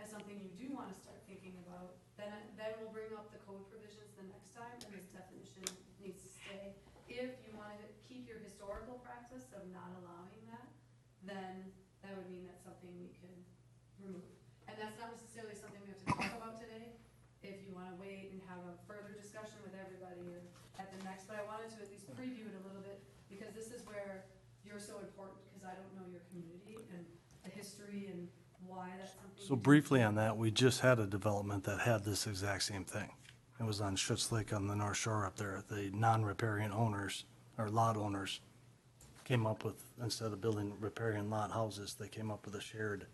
as something you do want to start thinking about, then we'll bring up the code provisions the next time, and this definition needs to stay. If you want to keep your historical practice of not allowing that, then that would mean that's something we can remove. And that's not necessarily something we have to talk about today. If you want to wait and have a further discussion with everybody or at the next, but I wanted to at least preview it a little bit, because this is where you're so important, because I don't know your community and the history and why that's something. So briefly on that, we just had a development that had this exact same thing. It was on Schutz Lake on the North Shore up there. The non-riparian owners, or lot owners, came up with, instead of building riparian lot houses, they came up with a shared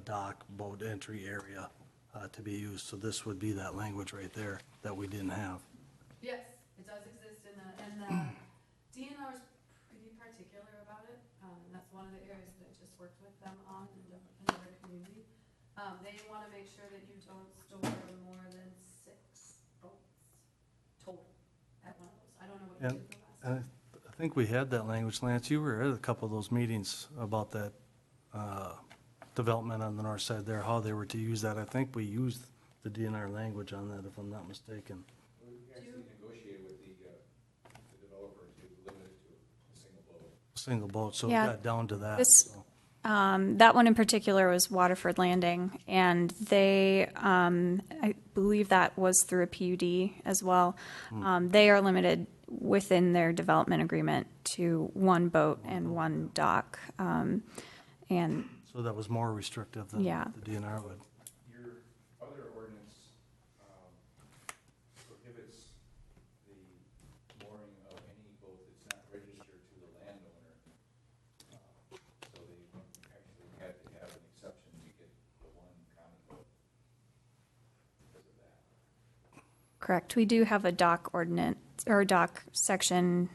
dock, boat entry area to be used. So this would be that language right there that we didn't have. Yes, it does exist in the, and the DNR is pretty particular about it. That's one of the areas that I just worked with them on in another community. They want to make sure that you don't store more than 6 boats total at one of those. I don't know what you did the last time. I think we had that language, Lance. You were at a couple of those meetings about that development on the north side there, how they were to use that. I think we used the DNR language on that, if I'm not mistaken. We actually negotiated with the developer to limit it to a single boat. Single boat, so it Yeah. got down to that. This- so. That one in particular was Waterford Landing, and they, I believe that was through a PUD as well. They are limited within their development agreement to 1 boat and 1 dock. And So that was more restrictive than Yeah. the DNR would. Your other ordinance prohibits the mooring of any boat that's not registered to the landowner. So they actually had to have an exception to get the 1 common boat because of that. correct, we do have a dock ordinance, or dock section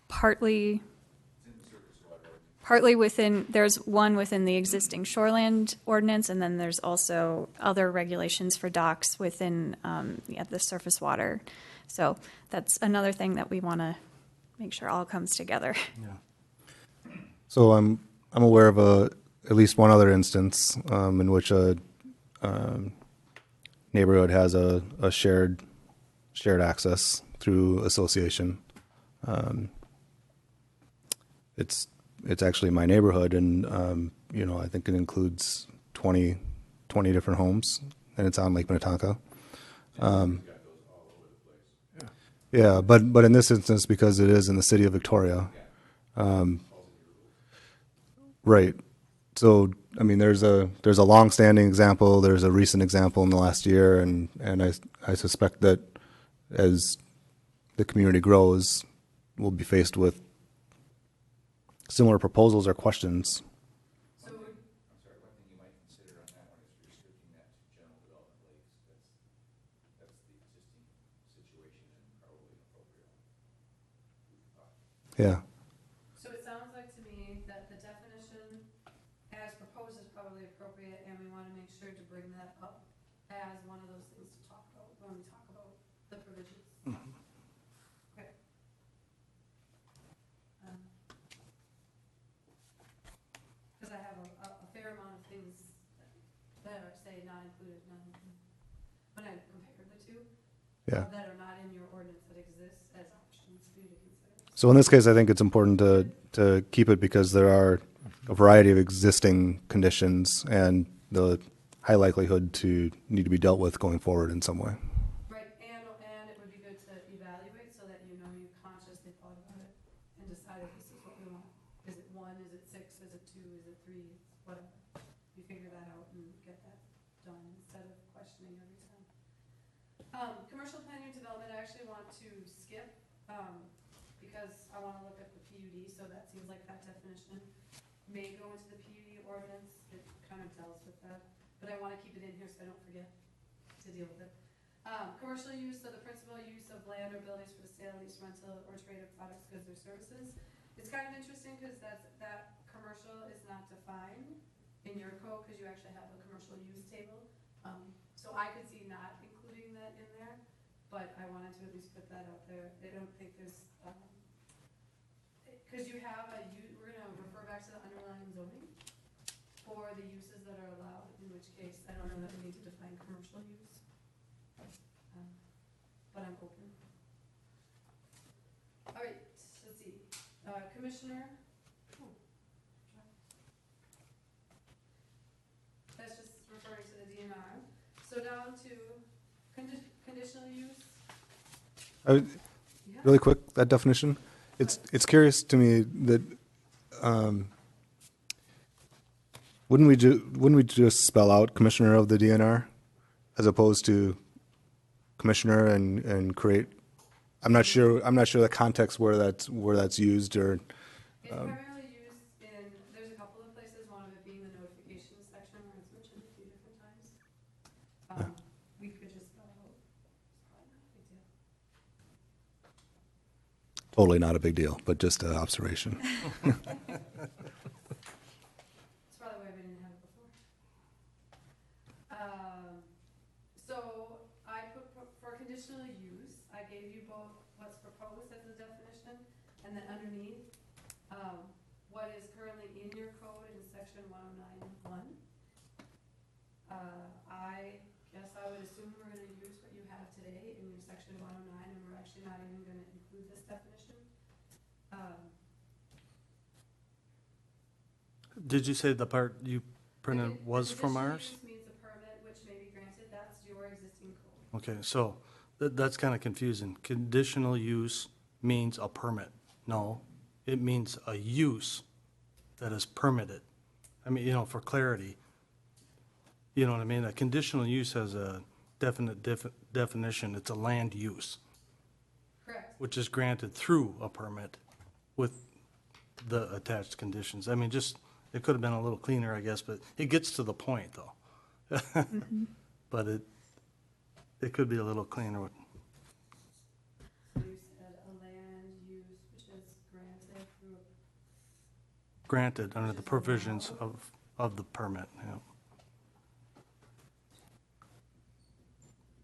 partly within, there's one within the existing shoreland ordinance, and then there's also other regulations for docks within the surface water. So that's another thing that we want to make sure all comes together. Yeah. So I'm aware of at least one other instance in which a neighborhood has a shared access through association. It's actually my neighborhood, and I think it includes 20 different homes, and it's on Lake Minnetonka. Yeah, but in this instance, because it is in the city of Victoria, right. So I mean, there's a long-standing example. There's a recent example in the last year, and I suspect that as the community grows, we'll be faced with similar proposals or questions. So, I'm sorry, one thing you might consider on that one is restricting that to general development lakes. That's the existing situation and probably inappropriate. Yeah. so it sounds like to me that the definition as proposed is probably appropriate, and we want to make sure to bring that up as one of those things to talk about when we talk about the provisions. Okay. Because I have a fair amount of things that are, say, not included, when I compare the two, Yeah. that are not in your ordinance that exist as options for you to consider. So in this case, I think it's important to keep it because there are a variety of existing conditions and the high likelihood to need to be dealt with going forward in some way. Right, and it would be good to evaluate so that you know you consciously thought about it and decided this is what we want. Is it 1, is it 6, is it 2, is it 3, whatever. You figure that out and get that done instead of questioning every time. Commercial planning and development, I actually want to skip, because I wanna look at the PUD, so that seems like that definition may go into the PUD ordinance, it kind of deals with that. But I wanna keep it in here so I don't forget to deal with it. Commercial use, so the principal use of land or buildings for the sale, lease, rental, or trade of products, goods, or services. It's kind of interesting because that commercial is not defined in your code because you actually have a commercial use table. So I could see not including that in there, but I wanted to at least put that out there. I don't think there's because you have we're gonna refer back to the underlying zoning for the uses that are allowed, in which case, I don't know that we need to define commercial use. But I'm open. All right, let's see, Commissioner. oh, That's just referring to the DNR. So down to conditional use. Yeah. Really quick, that definition, it's curious to me that, wouldn't we just spell out commissioner of the DNR as opposed to commissioner and create? I'm not sure the context where that's used or. It's primarily used in, there's a couple of places, one of it being the notifications section where it's mentioned a few different times. We could just spell out, it's probably not a big deal. Totally not a big deal, but just an observation. It's probably why we didn't have it before. So I put, for conditional use, I gave you both what's proposed as a definition, and then underneath, what is currently in your code in section 109.1. I guess I would assume we're gonna use what you have today in your section 109, and we're actually not even gonna include this definition. Did you say the part you printed was from ours? Conditional use means a permit which may be granted, that's your existing code. Okay, so that's kind of confusing. Conditional use means a permit. No, it means a use that is permitted. I mean, for clarity, you know what I mean? A conditional use has a definite definition. It's a land use, Correct. which is granted through a permit with the attached conditions. I mean, it could have been a little cleaner, I guess, but it gets to the point, though. But it could be a little cleaner. So you said a land use which is granted through Granted under the provisions of the permit, yeah.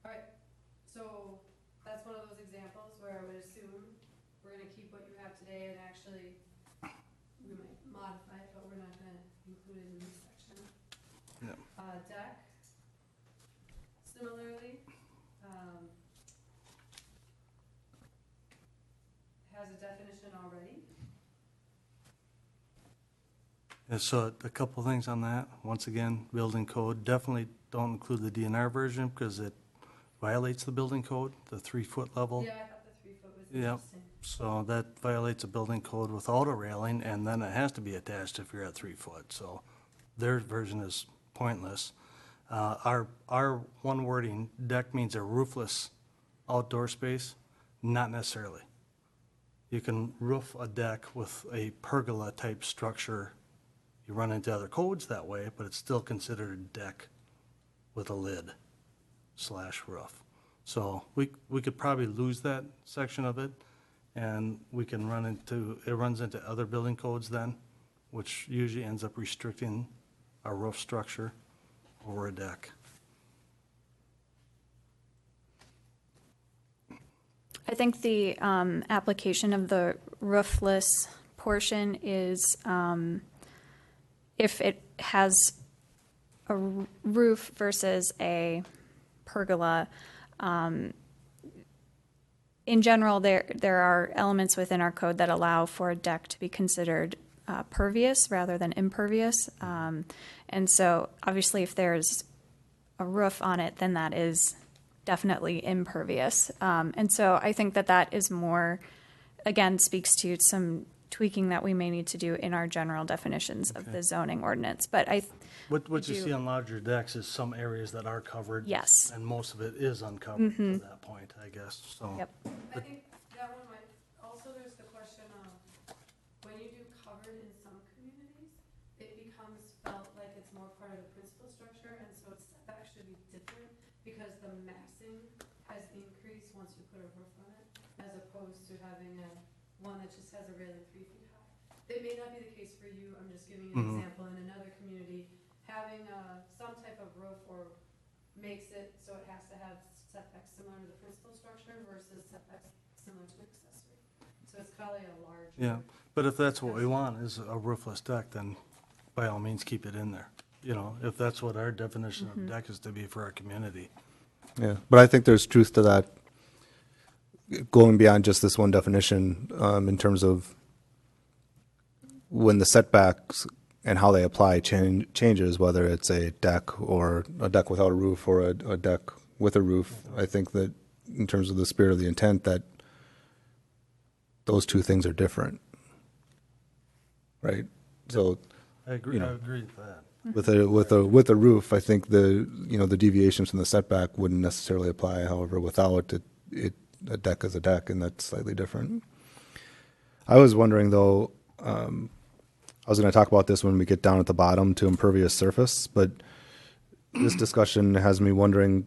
All right, so that's one of those examples where I would assume we're gonna keep what you have today and actually we might modify it, but we're not gonna include it in this section. Yeah. Deck, similarly, has a definition already. And so a couple things on that. Once again, building code, definitely don't include the DNR version because it violates the building code, the 3-foot level. Yeah, I thought the 3 foot was Yep. interesting. So that violates a building code without a railing, and then it has to be attached if you're at 3 foot. So their version is pointless. Our one wording, deck means a roofless outdoor space, not necessarily. You can roof a deck with a pergola type structure. You run into other codes that way, but it's still considered a deck with a lid / roof. So we could probably lose that section of it, and it runs into other building codes then, which usually ends up restricting a roof structure over a deck. I think the application of the roofless portion is if it has a roof versus a pergola. In general, there are elements within our code that allow for a deck to be considered pervious rather than impervious. And so obviously if there's a roof on it, then that is definitely impervious. And so I think that is more, again, speaks to some tweaking that we may need to do in our general definitions of the zoning ordinance. But What you see on larger decks is some areas that are covered. Yes. And most of it is uncovered to that point, I guess, so. Yep. I think that one might, also there's the question of, when you do covered in some communities, it becomes felt like it's more part of the principal structure, and so its setback should be different, because the massing has increased once you put a roof on it, as opposed to having one that just has a railing 3 feet high. It may not be the case for you, I'm just giving you an example, in another community, having some type of roof or makes it so it has to have setbacks similar to the principal structure versus setbacks similar to accessory. So it's probably a large. Yeah, But if that's what we want, is a roofless deck, then by all means, keep it in there. You know, if that's what our definition of deck is to be for our community. Yeah, but I think there's truth to that, going beyond just this one definition, in terms of when the setbacks and how they apply changes, whether it's a deck or a deck without a roof or a deck with a roof. I think that in terms of the spirit of the intent, that those two things are different, right? So I agree, You know. I agree with that. with a roof, I think the deviations from the setback wouldn't necessarily apply. However, without it a deck is a deck, and that's slightly different. I was wondering though, I was going to talk about this when we get down at the bottom to impervious surface, but this discussion has me wondering,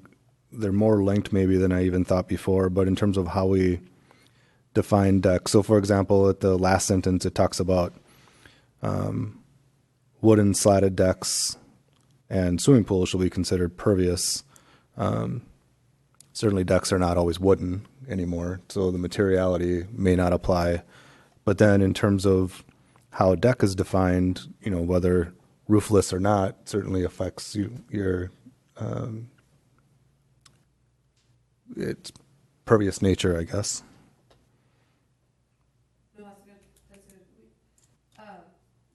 they're more linked maybe than I even thought before, but in terms of how we define deck. So for example, at the last sentence, it talks about wooden slatted decks and swimming pools shall be considered pervious. Certainly decks are not always wooden anymore, so the materiality may not apply. But then in terms of how a deck is defined, whether roofless or not, certainly affects your its pervious nature, I guess. No, that's good, that's good.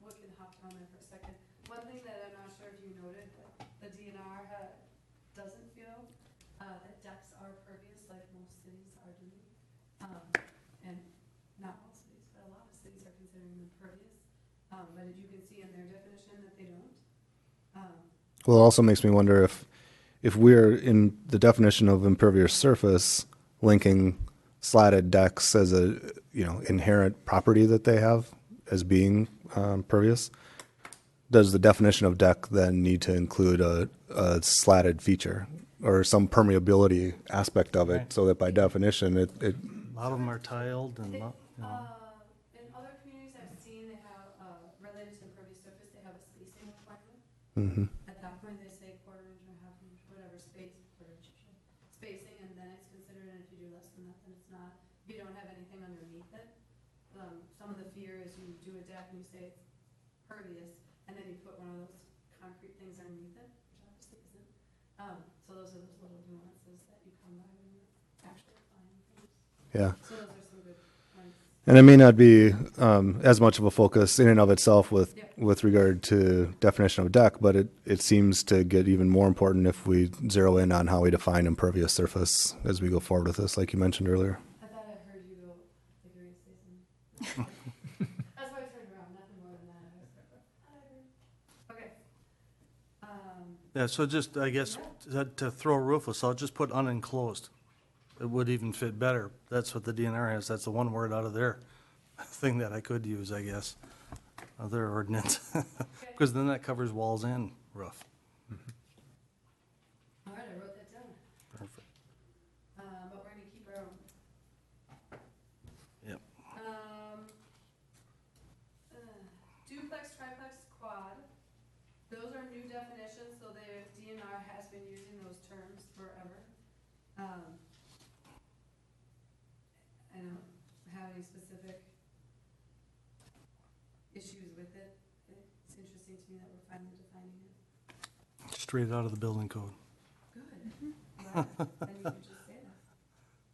We can hop on there for a second. One thing that I'm not sure if you noted, but the DNR doesn't feel, that decks are pervious like most cities are doing. And not all cities, but a lot of cities are considering them pervious. But as you can see in their definition that they don't. Well, it also makes me wonder if we're in the definition of impervious surface linking slatted decks as a inherent property that they have as being pervious, does the definition of deck then need to include a slatted feature or some permeability aspect of it, Right. so that by definition it A lot of them are tiled and, In other communities I've seen, they have, related to impervious surface, they have a spacing requirement. Mhm. At that point, they say quarter inch or half inch, whatever spacing, and then it's considered, and if you do less than that, then it's not. If you don't have anything underneath it, some of the fear is you do a deck and you say it's pervious, and then you put one of those concrete things underneath it, which obviously isn't. So those are those little nuances that you come by when you're actually applying things. Yeah. So those are some good points. And it may not be as much of a focus in and of itself with Yep. with regard to definition of deck, but it seems to get even more important if we zero in on how we define impervious surface as we go forward with this, like you mentioned earlier. I thought I heard you go, like you were gonna say something. That's why I turned around, nothing more than that. I was like, I heard. Okay. yeah, so just, I guess, to throw roofless, I'll just put unenclosed. It would even fit better. That's what the DNR has. That's the one word out of their thing that I could use, I guess, of their ordinance. Because then that covers walls and roof. All right, I wrote that down. Perfect. But we're gonna keep our own. Yep. Duplex, triplex, quad, those are new definitions, so the DNR has been using those terms forever. I don't have any specific issues with it. It's interesting to me that we're finally defining it. Straight out of the building code. Good. Glad. Then you can just say that.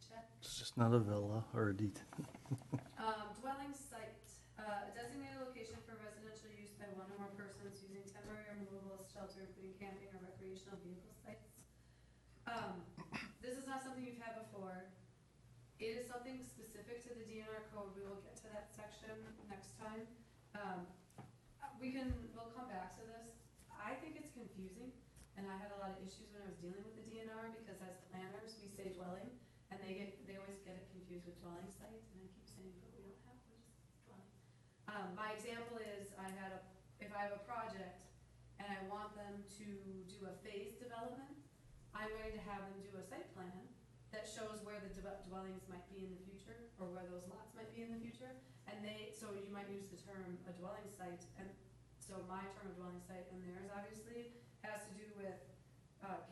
Check. It's just not a villa or a det. Dwelling site, a designated location for residential use by one or more persons using temporary or movable shelter, including camping or recreational vehicle sites. This is not something you've had before. It is something specific to the DNR code. We will get to that section next time. We'll come back to this. I think it's confusing, and I had a lot of issues when I was dealing with the DNR, because as planners, we say dwelling, and they always get it confused with dwelling site, and I keep saying, but we don't have one, just dwelling. My example is, if I have a project, and I want them to do a phased development, I'm going to have them do a site plan that shows where the dwellings might be in the future, or where those lots might be in the future, and so you might use the term a dwelling site, and so my term of dwelling site and theirs obviously has to do with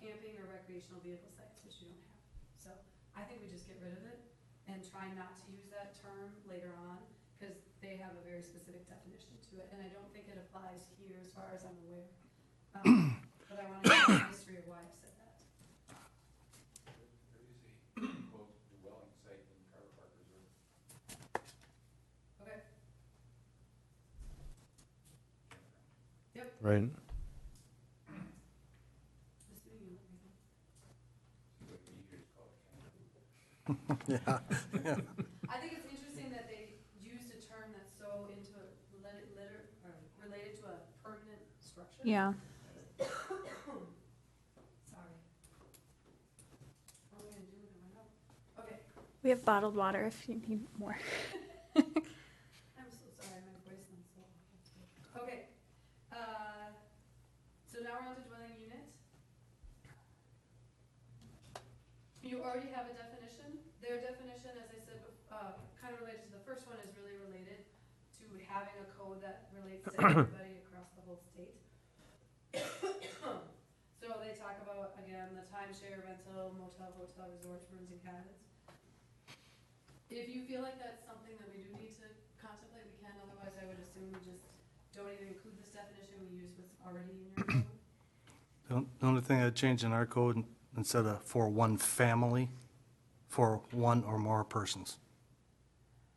camping or recreational vehicle sites, which you don't have. So I think we just get rid of it and try not to use that term later on, because they have a very specific definition to it, and I don't think it applies here as far as I'm aware. But I want to know the history of why I said that. There is a quote dwelling site in Carver Park Reserve. Okay. Yep. Right. Just doing it. Seems like we usually call it campground. I think it's interesting that they used a term that's so related to a permanent structure. Yeah. Sorry. What are we gonna do when I run out? Okay, We have bottled water if you need more. I'm so sorry, my voice is so awful. Okay, so now we're on to dwelling unit. You already have a definition. Their definition, as I said, kind of related to the first one, is really related to having a code that relates to everybody across the whole state. So they talk about, again, the timeshare, rental, motel, hotel, resorts, rooms and cabins. If you feel like that's something that we do need to contemplate, we can, otherwise I would assume we just don't even include this definition, we use what's already in your code. The only thing I'd change in our code, instead of for one family, for one or more persons.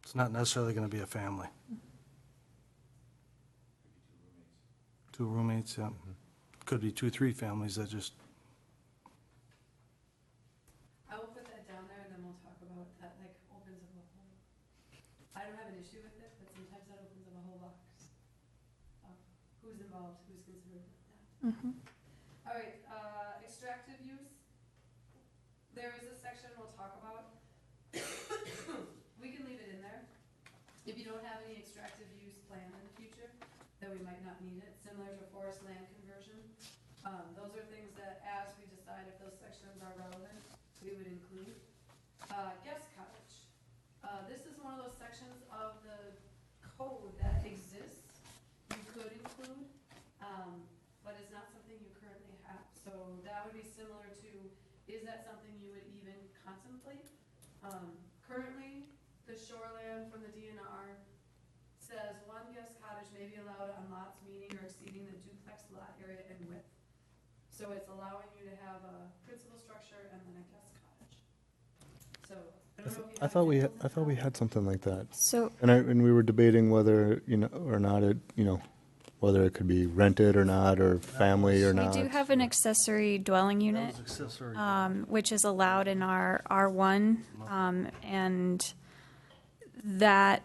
It's not necessarily going to be a family. Two roommates, yeah. Could be 2, 3 families that just, I will put that down there and then we'll talk about that, like, opens up a whole, I don't have an issue with it, but sometimes that opens up a whole box of who's involved, who's considered that. All right, extractive use. There is a section we'll talk about. We can leave it in there. If you don't have any extractive use planned in the future, then we might not need it, similar to forest land conversion. Those are things that, as we decide if those sections are relevant, we would include. Guest cottage. This is one of those sections of the code that exists, you could include, but it's not something you currently have. So that would be similar to, is that something you would even contemplate? Currently, the shoreland from the DNR says one guest cottage may be allowed on lots meeting or exceeding the duplex lot area and width. So it's allowing you to have a principal structure and then a guest cottage. So I don't know if you I have thought we examples of that. had something like that. So And we were debating whether, or not it, whether it could be rented or not, or family or we not. do have an accessory dwelling that unit, was accessory. which is allowed in our R1, and that,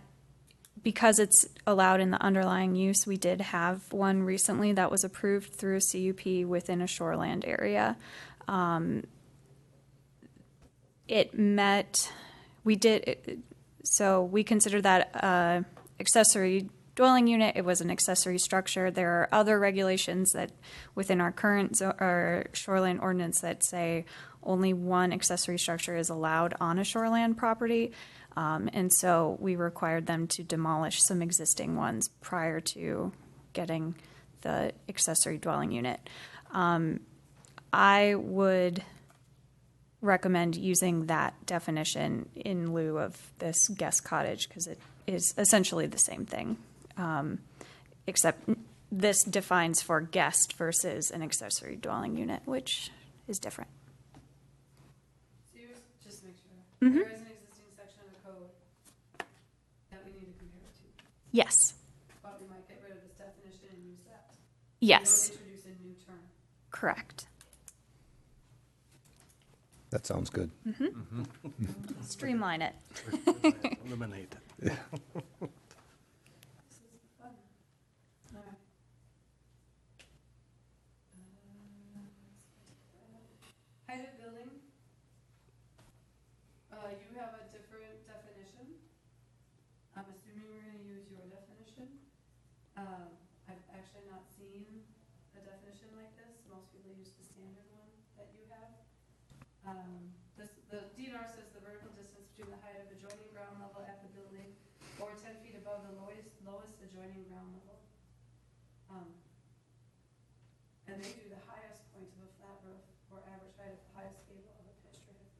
because it's allowed in the underlying use, we did have one recently that was approved through a CUP within a shoreland area. It met, so we consider that accessory dwelling unit. It was an accessory structure. There are other regulations that within our current our shoreline ordinance that say only one accessory structure is allowed on a shoreland property. And so we required them to demolish some existing ones prior to getting the accessory dwelling unit. I would recommend using that definition in lieu of this guest cottage because it is essentially the same thing, except this defines for guest versus an accessory dwelling unit, which is different. So yours, just to make sure, Mhm. there is an existing section of the code that we need to compare it to, Yes. but we might get rid of this definition and use that. Yes. We don't introduce a new term. Correct. That sounds good. Streamline it. Eliminate it. This is fun. All right. Height of building. You have a different definition. I'm assuming we're gonna use your definition. I've actually not seen a definition like this. Most people use the standard one that you have. The DNR says the vertical distance between the height of adjoining ground level at the building or 10 feet above the lowest adjoining ground level. And they do the highest point of a flat roof or average height of the highest gable of a pitched roof.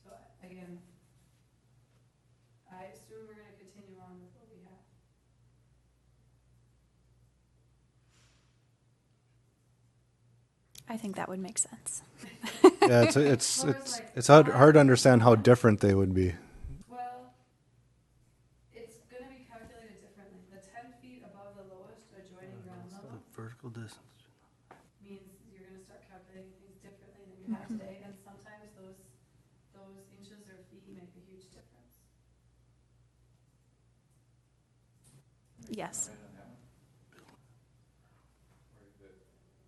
So I again, I assume we're gonna continue on with what we have. I think that would make sense. Yeah, it's hard to understand how different they would be. Well, it's gonna be calculated differently. The 10 feet above the lowest adjoining ground level Vertical distance. means you're gonna start calculating things differently than you have today, and sometimes those inches or feet make a huge difference. Yes. Comment on that one? Or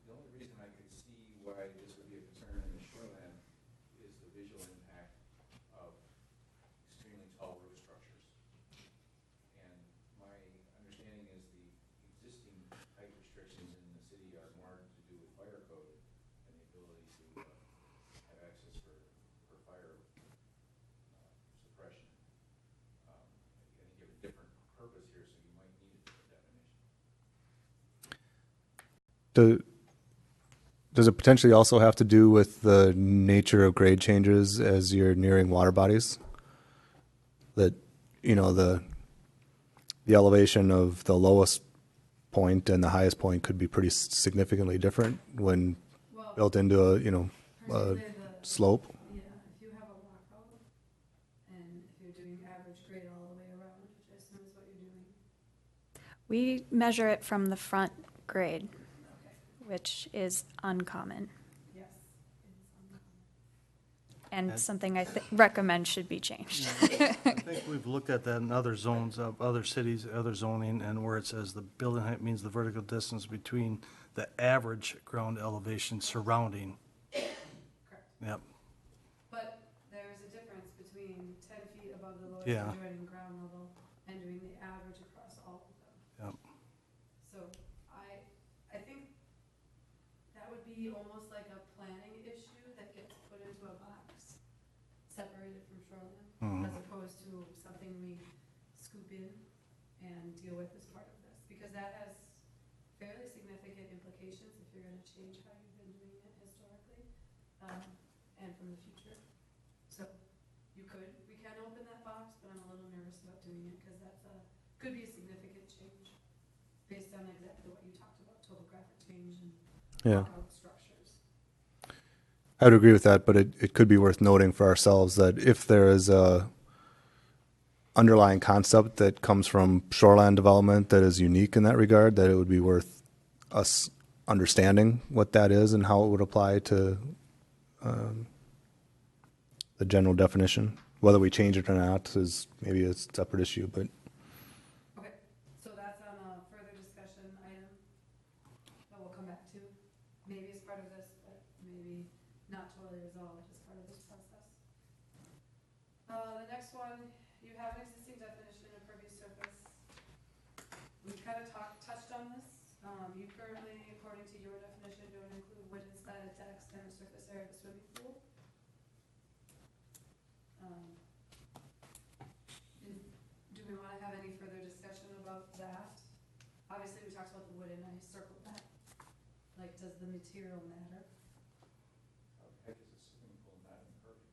the only reason I could see why this would be a concern in the shoreline is the visual impact of extremely tall roof structures. And my understanding is the existing height restrictions in the city are more to do with fire code and the ability to have access for fire suppression. I think you have a different purpose here, so you might need a different definition. Does it potentially also have to do with the nature of grade changes as you're nearing water bodies? That, the elevation of the lowest point and the highest point could be pretty significantly different when Well, built into a particularly slope. yeah, if you have a walkout and if you're doing average grade all the way around, which I assume is what you're doing. We measure it from the front grade, Okay. which is uncommon Yes. It's uncommon. and something I recommend should be changed. I think we've looked at that in other zones of other cities, other zoning, and where it says the building height means the vertical distance between the average ground elevation surrounding. Correct. Yep. But there's a difference between 10 feet above the lowest Yeah. adjoining ground level and doing the average across all of them. Yep. So I think that would be almost like a planning issue that gets put into a box, separated from shoreline, as opposed to something we scoop in and deal with as part of this. Because that has fairly significant implications if you're gonna change how you've been doing it historically, and from the future. So we can open that box, but I'm a little nervous about doing it, because could be a significant change based on exactly what you talked about, topographic change and Yeah. walkout structures. I would agree with that, but it could be worth noting for ourselves that if there is a underlying concept that comes from shoreline development that is unique in that regard, that it would be worth us understanding what that is and how it would apply to the general definition. Whether we change it or not is maybe a separate issue, but Okay, so that's on a further discussion item that we'll come back to, maybe as part of this, but maybe not totally resolved as part of this process. The next one, you have an existing definition of pervious surface. We kind of touched on this. You currently, according to your definition, don't include wooden slatted decks and a surface area of a swimming pool. Do we want to have any further discussion about that? Obviously, we talked about the wood and I circled that. Like, does the material matter? How the heck is a swimming pool not impervious?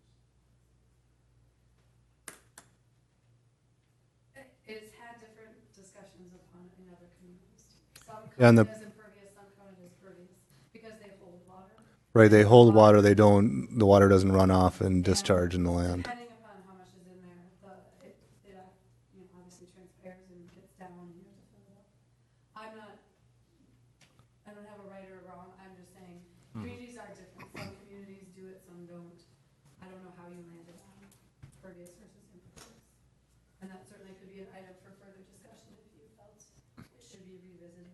It's had different discussions upon it in other communities. Some Yeah, and count it as impervious, some count it as pervious, because they hold water. right, they hold water, the water doesn't run off and discharge in the land. Depending upon how much is in there, it obviously transpires and gets down and you have to fill it up. I don't have a right or a wrong, I'm just saying, communities are different. Some communities do it, some don't. I don't know how you landed on pervious versus impervious. And that certainly could be an item for further discussion if you felt it should be revisited.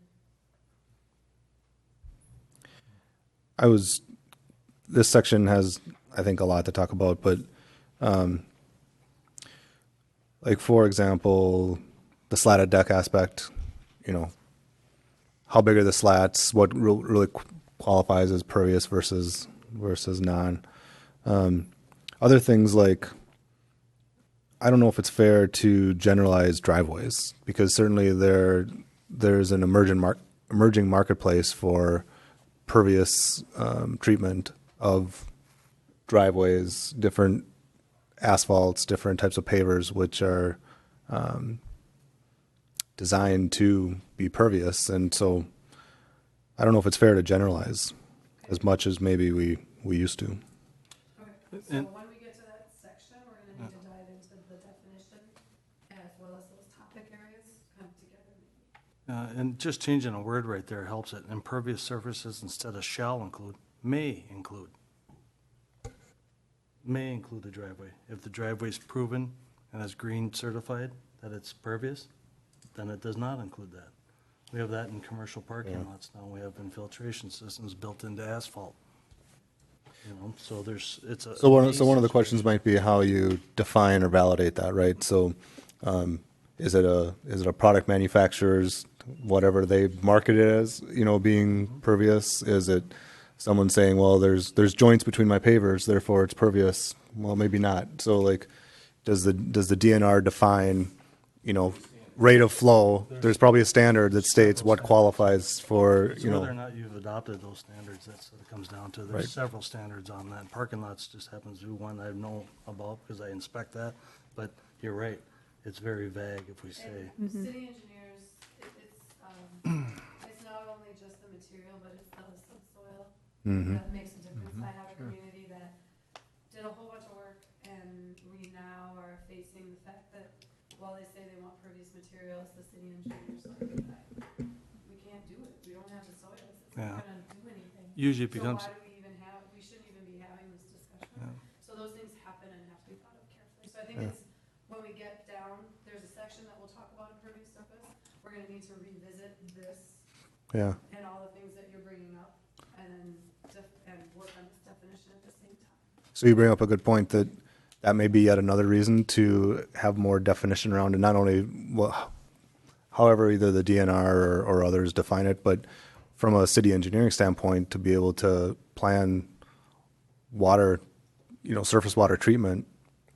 This section has, I think, a lot to talk about, but like, for example, the slatted deck aspect, how big are the slats, what really qualifies as pervious versus non. Other things like, I don't know if it's fair to generalize driveways, because certainly there's an emerging marketplace for pervious treatment of driveways, different asphalts, different types of pavers, which are designed to be pervious. And so I don't know if it's fair to generalize as much as maybe we used to. Okay, so And- when we get to that section, we're gonna need to dive into the definition as well as those topic areas come together. And just changing a word right there helps it. Impervious surfaces instead of shall include, may include. May include the driveway. If the driveway's proven and is green certified that it's pervious, then it does not include that. We have that in commercial parking lots now. We have infiltration systems built into asphalt. You know, so it's a. So one of the questions might be how you define or validate that, right? So, is it a product manufacturer's, whatever they market it as, you know, being pervious? Is it someone saying, well, there's joints between my pavers, therefore it's pervious? Well, maybe not. So like, does the DNR define, you know, rate of flow? There's probably a standard that states what qualifies for, It's you whether or know. not you've adopted those standards, that's what it comes down to. Right. There's several standards on that. Parking lots just happens to be one I know about because I inspect that. But you're right, it's very vague if we say. And city engineers, it's not only just the material, but it's the subsoil that makes a difference. I have a community that did a whole bunch of work, and we now are facing the fact that while they say they want pervious materials, the city engineers like, we can't do it. We don't have the soils. It's Yeah. not gonna do anything. Usually it becomes, So why do we even have, we shouldn't even be having this discussion. So those things happen and have to be thought of carefully. So I think it's, when we get down, there's a section that we'll talk about impervious surface. We're gonna need to revisit this Yeah. and all the things that you're bringing up, and then, and work on this definition at the same time. So you bring up a good point that may be yet another reason to have more definition around it, not only however either the DNR or others define it, but from a city engineering standpoint, to be able to plan water, you know, surface water treatment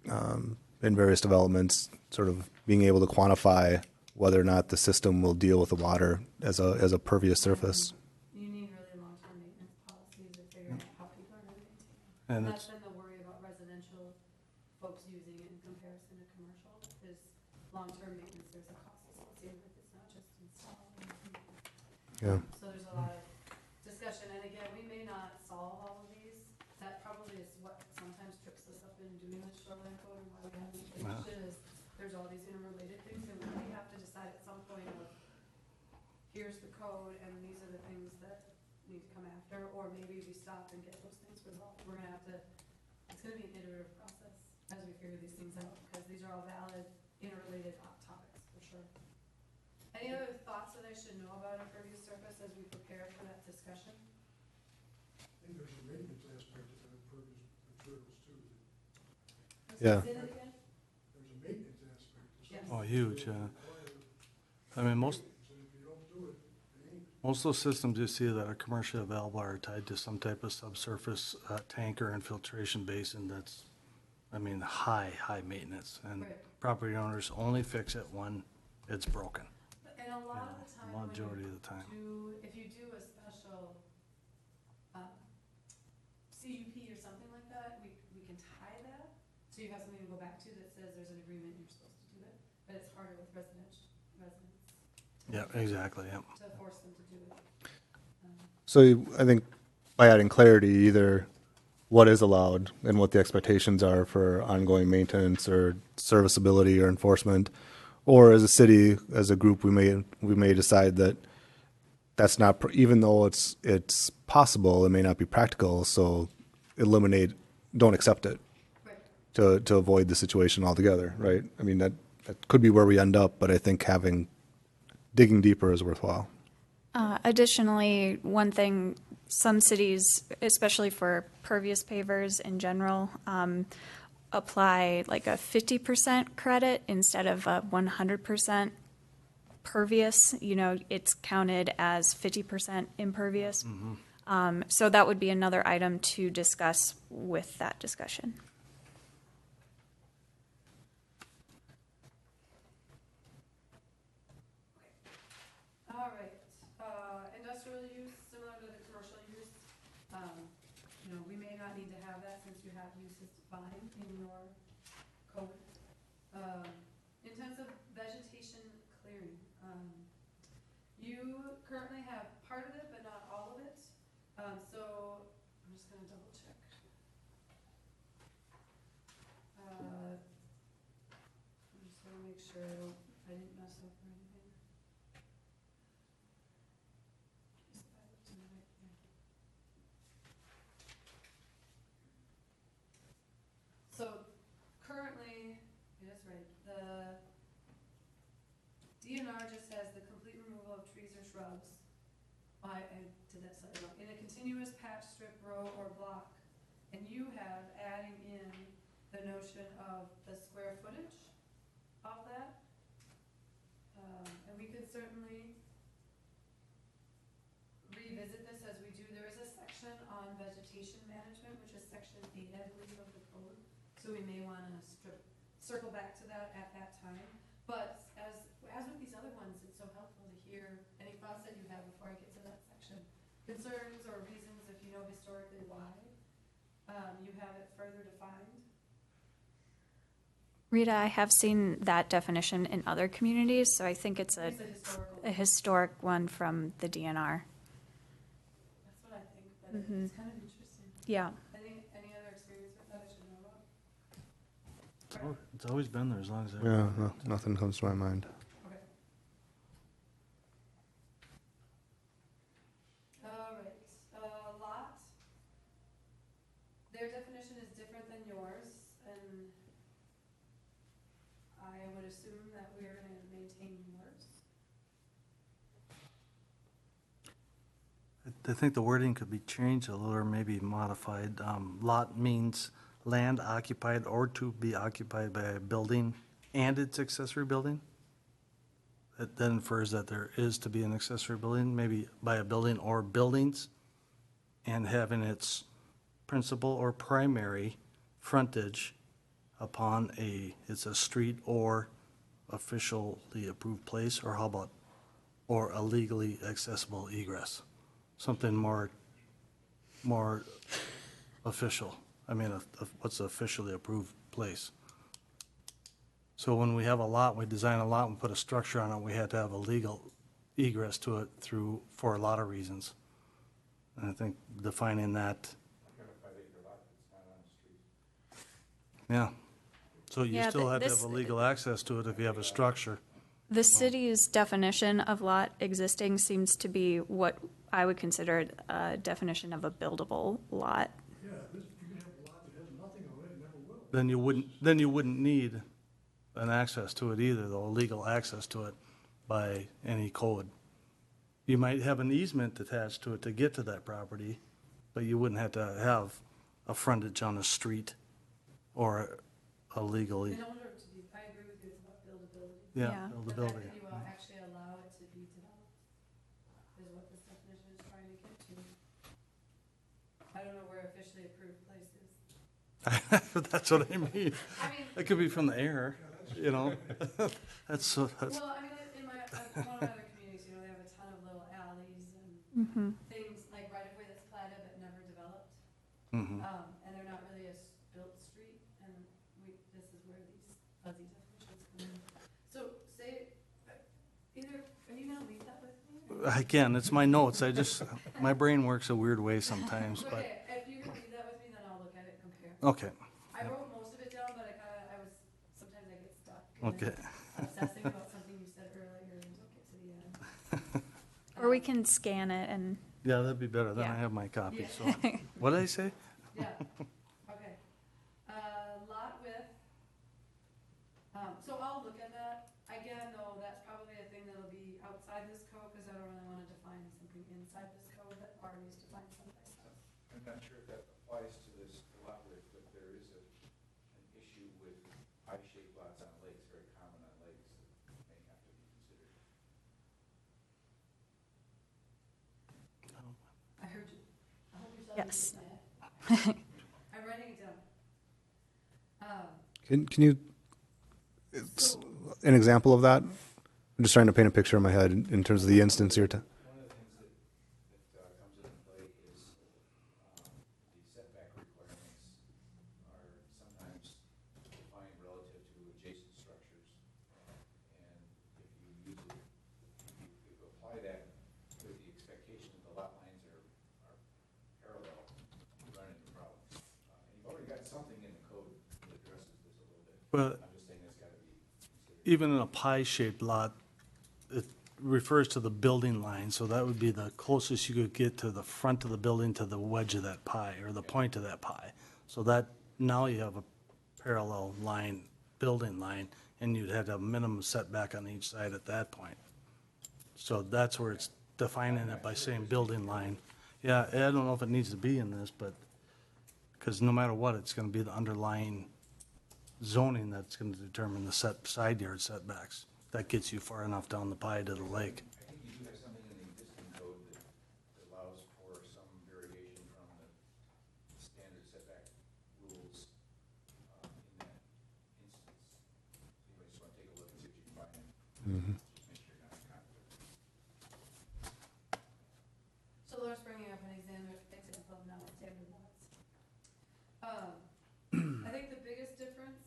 in various developments, sort of being able to quantify whether or not the system will deal with the water as a pervious surface. You need really long-term maintenance policies to figure out how people are gonna maintain it. and And it's, that's been the worry about residential folks using it in comparison to commercial, is long-term maintenance, there's a cost associated with it, it's not just installing. Yeah. So there's a lot of discussion, and again, we may not solve all of these, that probably is what sometimes trips us up in doing the shoreline code and why we haven't changed it, is there's all these interrelated things, and we may have to decide at some point of, here's the code, and these are the things that need to come after, or maybe we stop and get those things resolved. We're gonna have to, it's gonna be an iterative process as we figure these things out, because these are all valid, interrelated topics, for sure. Any other thoughts that I should know about impervious surface as we prepare for that discussion? I think there's a maintenance aspect to that impervious materials too. Yeah. Say that again? There's a maintenance aspect to Yes. something. oh, huge, yeah. I mean, most And if you don't do it, it ain't. of those systems you see that are commercially available are tied to some type of subsurface tank or infiltration basin that's, I mean, high maintenance. And Right. property owners only fix it when it's broken, And a lot of the time, when majority you of the time. if you do a special, CUP or something like that, we can tie that, so you have something to go back to that says there's an agreement, you're supposed to do it, but it's harder with residents Yeah, exactly, yeah. to force them to do it. So I think by adding clarity, either what is allowed and what the expectations are for ongoing maintenance or serviceability or enforcement, or as a city, as a group, we may decide that that's not, even though it's possible, it may not be practical, so don't accept it Right. to avoid the situation altogether, right? I mean, that could be where we end up, but I think digging deeper is worthwhile. Additionally, one thing, some cities, especially for pervious pavers in general, apply like a 50% credit instead of a 100% pervious. You know, it's counted as 50% impervious. So that would be another item to discuss with that discussion. All right, industrial use, similar to the commercial use, you know, we may not need to have that since you have uses defined in your code. Intensive vegetation clearing. You currently have part of it, but not all of it. So I'm just gonna double check. I just wanna make sure I didn't mess up or anything. Just if I look to the right here. So currently, it is right, the DNR just has the complete removal of trees or shrubs. I did that slightly wrong, in a continuous patch, strip, row, or block. And you have adding in the notion of the square footage of that. And we could certainly revisit this as we do. There is a section on vegetation management, which is section 8, I believe, of the code. So we may wanna circle back to that at that time. But as with these other ones, it's so helpful to hear any thoughts that you have before I get to that section. Concerns or reasons, if you know historically why, you have it further defined. Rita, I have seen that definition in other communities, so I think it's It's a historical. a historic one from the DNR. That's what I think, but Mhm. it's kind of interesting. Yeah. Any other experience with that I should know about? It's always been there as long as I. Yeah, no, nothing comes to my mind. Okay. All right, lot. Their definition is different than yours, and I would assume that we are gonna maintain yours. I think the wording could be changed a little or maybe modified. Lot means land occupied or to be occupied by a building and its accessory building. That then infers that there is to be an accessory building, maybe by a building or buildings, and having its principal or primary frontage upon it's a street or officially approved place, or how about, or a legally accessible egress? Something more official. I mean, what's the officially approved place? So when we have a lot, we design a lot and put a structure on it, we had to have a legal egress to it for a lot of reasons. And I think defining that, I got a 5-acre lot that's not on the street. yeah. So you Yeah, still have to this- have a legal access to it if you have a structure. The city's definition of lot existing seems to be what I would consider a definition of a buildable lot. Yeah, this, you can have a lot that has nothing on it, and never will. Then you wouldn't need an access to it either, though, legal access to it by any code. You might have an easement attached to it to get to that property, but you wouldn't have to have a frontage on a street or a legally, In order to be, I agree with you, it's about buildability. Yeah. yeah, The fact buildability. that you will actually allow it to be developed is what this definition is trying to get to. I don't know where officially approved place is. That's what I mean. I mean, It could be from the air, you know? That's, well, I mean, in my, one of my other communities, you know, they have a ton of little alleys and things like right of way that's platted but never developed. mhm. And they're not really a built street, and this is where these fuzzy definitions come in. So say, are you gonna leave that with me? Again, it's my notes. My brain works a weird way sometimes, but, Okay, if you can leave that with me, then I'll look at it, compare. okay, I wrote most of it down, but sometimes I get stuck. and okay. Obsessing about something you said earlier and don't get to the end. Or we can scan it and, Yeah, that'd be better. Then I Yeah. have my copy, Yeah. so. What did I say? Yeah, okay. Lot width. So I'll look at that. Again, though, that's probably a thing that'll be outside this code, because I don't really wanna define something inside this code that already is defined someplace else. I'm not sure if that applies to this lot width, but there is an issue with eye-shaped lots on lakes, very common on lakes, that may have to be considered. I heard you. I hope you're Yes. I'm writing it down. Can you, it's an example of that? I'm just trying to paint a picture in my head in terms of the instance you're. One of the things that comes into play is the setback requirements are sometimes defined relative code addresses this a little bit. But I'm just saying that's gotta be considered. even in a pie-shaped lot, it refers to the building line, so that would be the closest you could get to the front of the building to the wedge of that pie, or the point of that pie. So that, now you have a parallel line, building line, and you'd have a minimum setback on each side at that point. So that's where it's defining it by saying building line. Yeah, I don't know if it needs to be in this, but, because no matter what, it's gonna be the underlying zoning that's gonna determine the side yard setbacks. That gets you far enough down the pie to the lake. I think you do have something in the existing code that allows for some variation from the standard setback rules in that instance. So you might just want to take a look and see what you can find and just make sure you're not in conflict. So Laura's bringing up an example, example of non-standard lots. I think the biggest difference,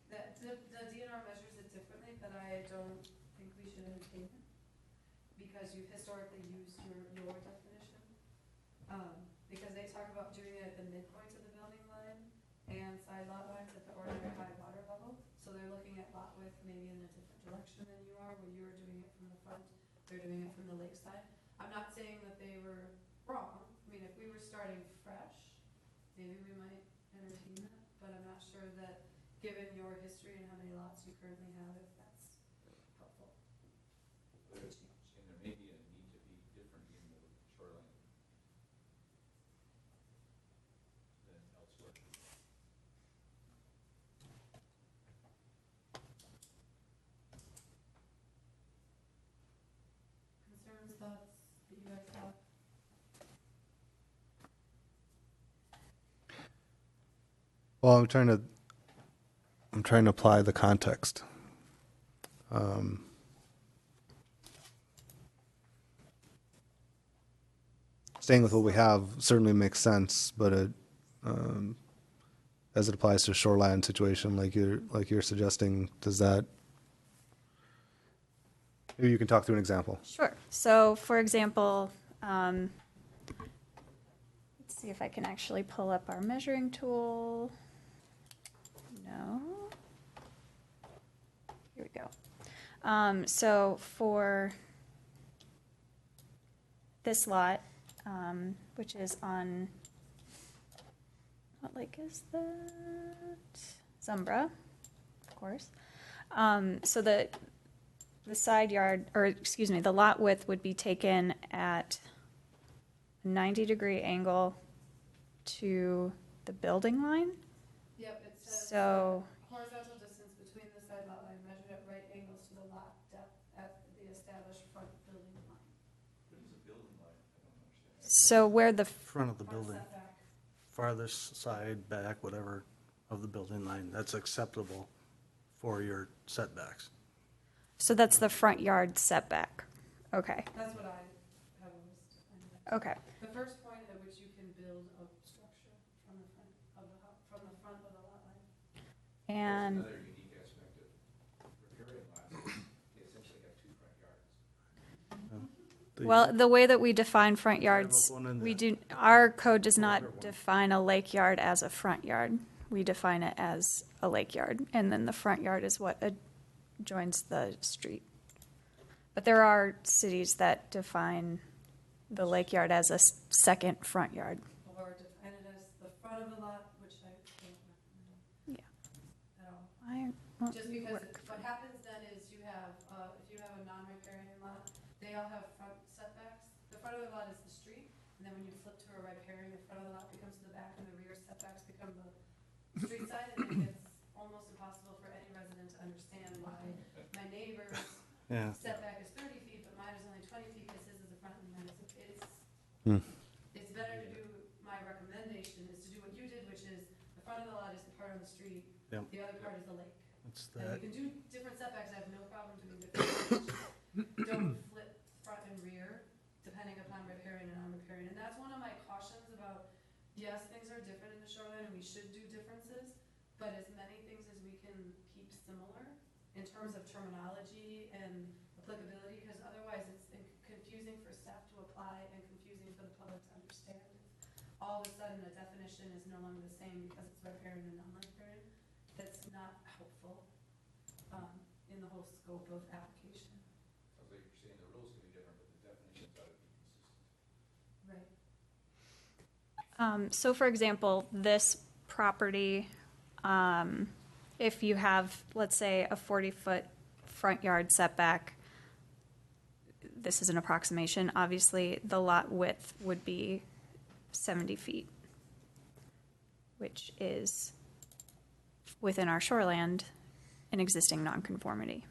that the DNR measures it differently, but I don't think we should entertain it, because you've historically used your definition. Because they talk about doing it at the midpoint of the building line and side lot lines at the ordinary high water level. So they're looking at lot width maybe in a different direction than you are, where you're doing it from the front, they're doing it from the lakeside. I'm not saying that they were wrong. I mean, if we were starting fresh, maybe we might entertain that, but I'm not sure that, given your history and how many lots you currently have, if that's helpful. And there may be a need to be different in the shoreline than elsewhere. Concerns, thoughts that you guys have? Well, I'm trying to apply the context. Staying with what we have certainly makes sense, but as it applies to a shoreline situation like you're suggesting, does that? Maybe you can talk through an example. Sure. So, for example, let's see if I can actually pull up our measuring tool. No. Here we go. So for this lot, which is on, what lake is that? Zumbra, of course. So the side yard, or excuse me, the lot width would be taken at a 90-degree angle to the building line. Yep, it says So, horizontal distance between the side lot line measured at right angles to the lot depth at the established front building line. What is a building line? I don't understand. so where the, Front of the Front building, setback. farthest side, back, whatever, of the building line, that's acceptable for your setbacks. so that's the front yard setback. Okay, That's what I have always defined. okay. The first point at which you can build a structure from the front of the from the front of the lot line. And, Another unique aspect of riparian lots, they essentially have two front yards. well, the way that we define front yards, one in we there. do, our code does Another not one. define a lake yard as a front yard. We define it as a lake yard, and then the front yard is what adjoins the street. But there are cities that define the lake yard as a second front yard. Or define it as the front of the lot, which I don't recommend Yeah. at all. I won't Just because work. what happens then is you have, if you have a non-riparian lot, they all have front setbacks. The front of the lot is the street, and then when you flip to a riparian, the front of the lot becomes the back, and the rear setbacks become the street side, and it gets almost impossible for any resident to understand why my neighbor's Yeah. setback is 30 feet, but mine is only 20 feet, because his is the front and mine is, it's better to do, my recommendation is to do what you did, which is, the front of the lot is the part on the street, Yep. the other part is the lake. It's Now, that, you can do different setbacks, I have no problem doing different setbacks. Don't flip front and rear, depending upon riparian and non-riparian, and that's one of my cautions about, yes, things are different in the shoreline, and we should do differences, but as many things as we can keep similar, in terms of terminology and applicability, because otherwise it's confusing for staff to apply and confusing for the public to understand. all of a sudden a definition is no longer the same because it's riparian and non-riparian, that's not helpful, in the whole scope of application. Sounds like you're saying the rules can be different, but the definitions ought to be consistent. Right. So for example, this property, if you have, let's say, a 40-foot front yard setback, this is an approximation, obviously the lot width would be 70 feet, which is within our shoreland, an existing nonconformity.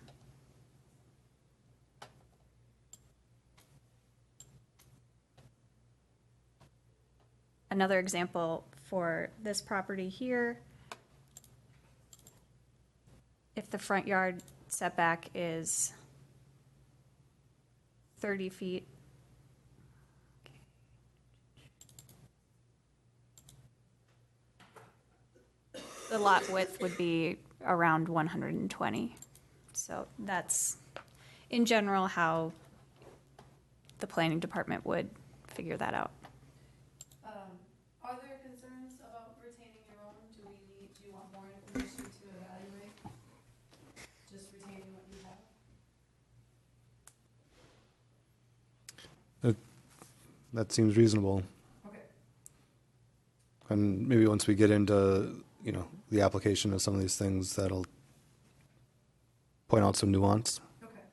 Another example for this property here, if the front yard setback is 30 feet, the lot width would be around 120. So that's, in general, how the planning department would figure that out. Are there concerns about retaining your own? Do you want more information to evaluate? Just retaining what you have? That seems reasonable. Okay. And maybe once we get into, you know, the application of some of these things, that'll point out some nuance. Okay.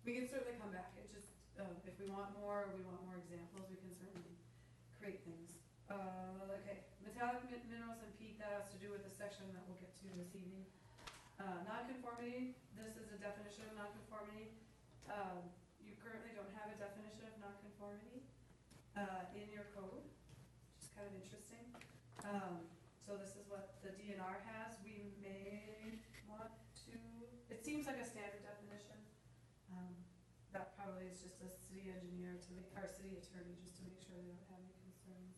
We can certainly come back. It just, if we want more examples, we can certainly create things. Okay, metallic minerals and peat, that has to do with the section that we'll get to this evening. Nonconformity, this is a definition of nonconformity. You currently don't have a definition of nonconformity, in your code, which is kind of interesting. So this is what the DNR has. We may want to, it seems like a standard definition. That probably is just a city engineer to make, our city attorney, just to make sure they don't have any concerns.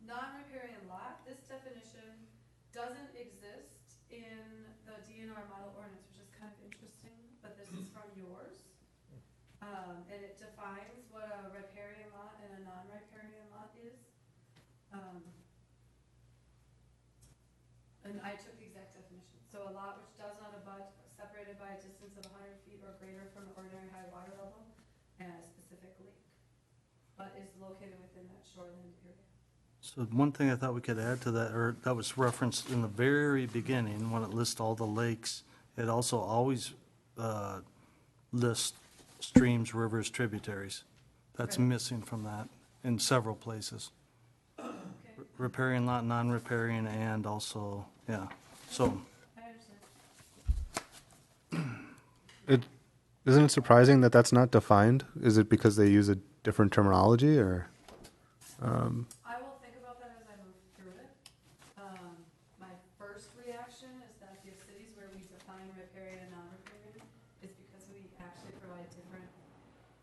Non-riparian lot, this definition doesn't exist in the DNR model ordinance, which is kind of interesting, but this is from yours. And it defines what a riparian lot and a non-riparian lot is. And I took the exact definition. So a lot which does not abut, separated by a distance of 100 feet or greater from the ordinary high water level and a specific lake, but is located within that shoreland area. So one thing I thought we could add to that, or that was referenced in the very beginning, when it lists all the lakes, it also always lists streams, rivers, tributaries. That's Right. missing from that in several places. Okay, Riparian lot, non-riparian, and also, yeah. So, I understand. Isn't it surprising that that's not defined? Is it because they use a different terminology, or? I will think about that as I move through it. My first reaction is that the cities where we define riparian and non-riparian is because we actually provide different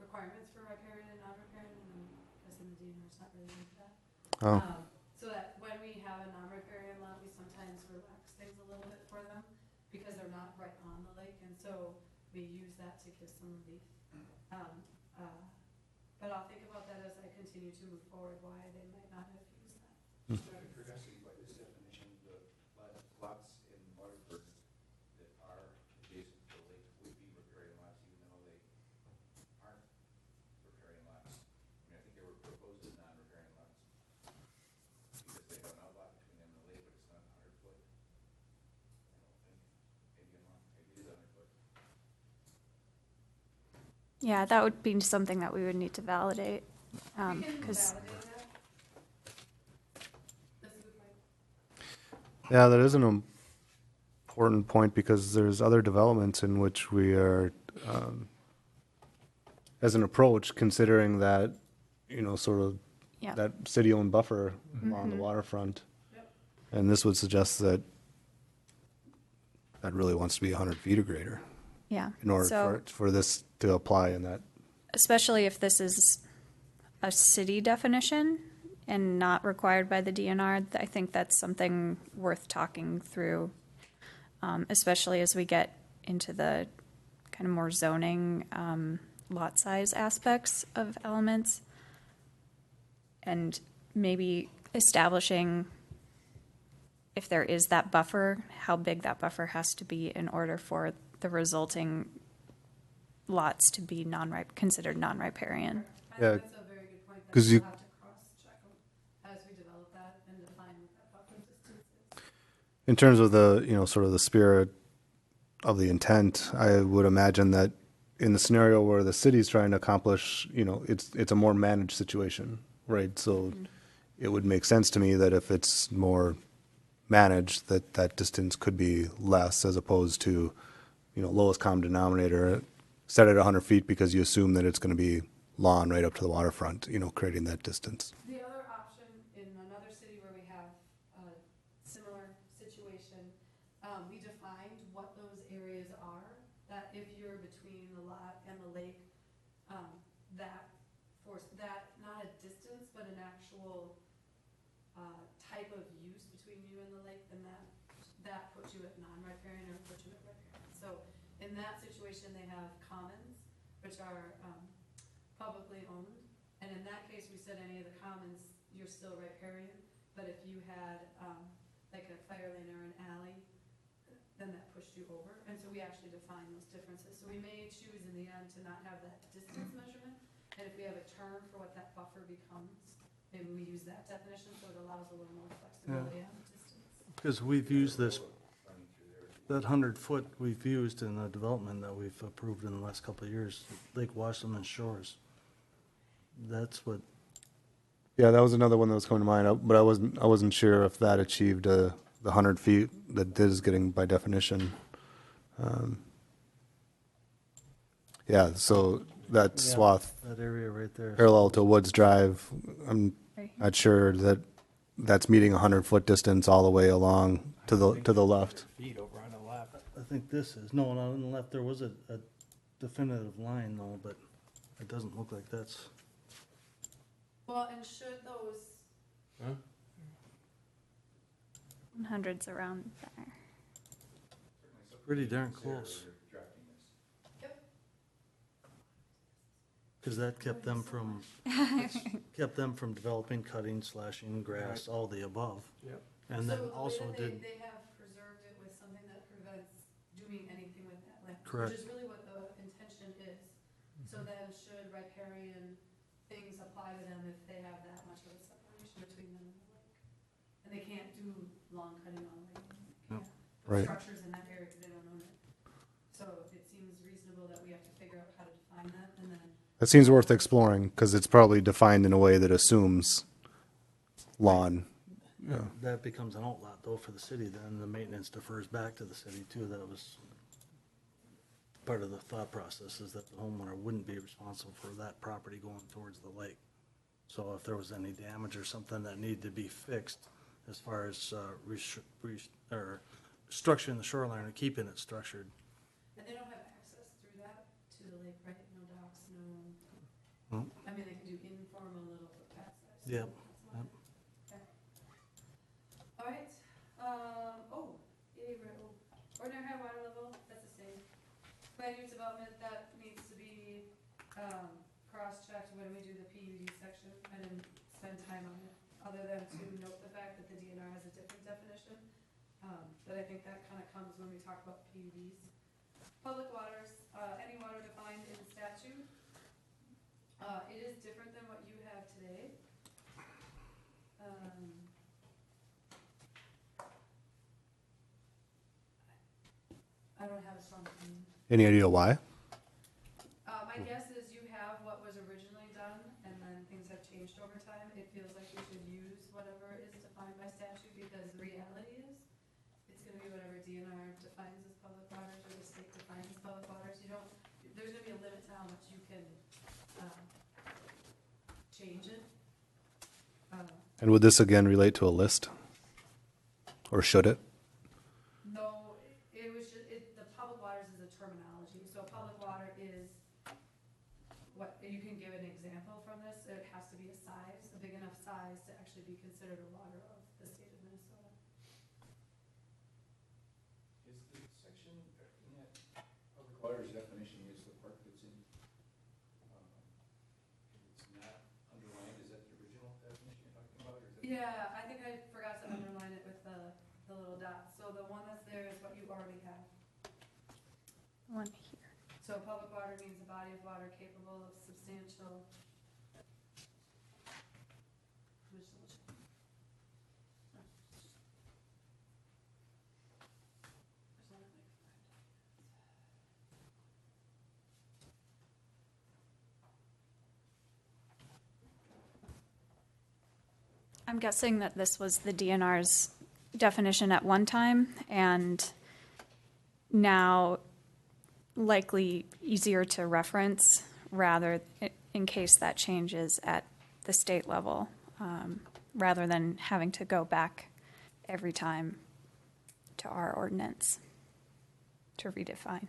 requirements for riparian and non-riparian, and because in the DNR it's not really into that. Oh, So that when we have a non-riparian lot, we sometimes relax things a little bit for them because they're not right on the lake, and so we use that to give some relief. But I'll think about that as I continue to move forward, why they might not have used that. Just out of curiosity, by this definition, the lots in Waterford that are adjacent to the lake would be riparian lots, even though they aren't riparian lots. I mean, I think they were proposed as non-riparian lots, because they have an outlet between them and the lake, but it's not 100 foot. I don't think, maybe I'm wrong, maybe it is 100 foot. Yeah, that would be something that we would need to validate, We can because, validate that. That's a good point. yeah, that is an important point, because there's other developments in which we are, as an approach, considering that, you know, sort of yeah, that city-owned buffer along the waterfront. Yep. And this would suggest that that really wants to be 100 feet or greater yeah. in order So, for this to apply in that. especially if this is a city definition and not required by the DNR, I think that's something worth talking through, especially as we get into the kind of more zoning lot size aspects of elements. And maybe establishing, if there is that buffer, how big that buffer has to be in order for the resulting lots to be considered non-riparian. I Yeah. think that's a very good point, that 'Cause we'll you- have to cross-check them as we develop that and define what that buffer distance is. In terms of the, sort of the spirit of the intent, I would imagine that in the scenario where the city's trying to accomplish, it's a more managed situation, right? So it would make sense to me that if it's more managed, that distance could be less as opposed to, lowest common denominator, set it 100 feet because you assume that it's going to be lawn right up to the waterfront, creating that distance. The other option in another city where we have a similar situation, we defined what those areas are, that if you're between the lot and the lake, that not a distance, but an actual type of use between you and the lake, then that puts you at non-riparian or puts you at riparian. So in that situation, they have commons, which are publicly owned. And in that case, we said any of the commons, you're still riparian, but if you had, like a fire lane or an alley, then that pushed you over. And so we actually define those differences. So we may choose in the end to not have that distance measurement. And if we have a term for what that buffer becomes, maybe we use that definition, so it allows a little more flexibility on the distance. Because we've used this, that 100-foot we've used in the development that we've approved in the last couple of years, Lake Wasserman Shores. That's what, Yeah, that was another one that was coming to mind, but I wasn't sure if that achieved the 100 feet that is getting by definition. Yeah, so that Yeah. swath that area right there. parallel to Woods Drive, I'm Right. not sure that that's meeting 100-foot distance all the way along to the left. Feet over on the left. I think this is, no, on the left, there was a definitive line though, but it doesn't look like that's, Well, and should those, 100's around there. pretty darn close. yep, Because that kept them from, developing, cutting, slashing, grass, all the above. Yep. And then so the way also that did, they have preserved it with something that prevents doing anything with that land. Correct. Which is really what the intention is. So then should riparian things apply to them if they have that much of a separation between them and the lake? And they can't do lawn cutting on the lake. No. Put Right. structures in that area because they don't own it. So it seems reasonable that we have to figure out how to define that and then. That seems worth exploring because it's probably defined in a way that assumes lawn. Yeah. that becomes an outlot though for the city, then the maintenance defers back to the city too. That was part of the thought process, is that the homeowner wouldn't be responsible for that property going towards the lake. So if there was any damage or something that needed to be fixed as far as structuring the shoreline or keeping it structured. And they don't have access through that to the lake, right? No docks, Hmm. I mean, they can do informal little paths. Yep. Okay. All right, ordinary high water level, that's the same. Land use development, that needs to be, cross-checked when we do the PUD section. I didn't spend time on it, other than to note the fact that the DNR has a different definition. But I think that kind of comes when we talk about PUDs. Public waters, any water defined in statute. It is different than what you have today. I don't have a strong opinion. Any idea why? My guess is you have what was originally done, and then things have changed over time. It feels like we should use whatever is defined by statute, because the reality is, it's gonna be whatever DNR defines as public waters, or the state defines as public waters. There's gonna be a limit to how much you can, change it. And would this again relate to a list? Or should it? No, it was just, the public waters is a terminology, so public water is, what, you can give an example from this, it has to be a size, a big enough size to actually be considered a water of the state of Minnesota. Is the section in that public waters definition is the part that's in Yeah, I think I forgot to underline it with the little dots. So the one that's there is what you already have. One here. So public water means a body of water capable of substantial. Which double check. There's only like 5. I'm guessing that this was the DNR's definition at one time, and now likely easier to reference rather in case that changes at the state level, rather than having to go back every time to our ordinance to redefine.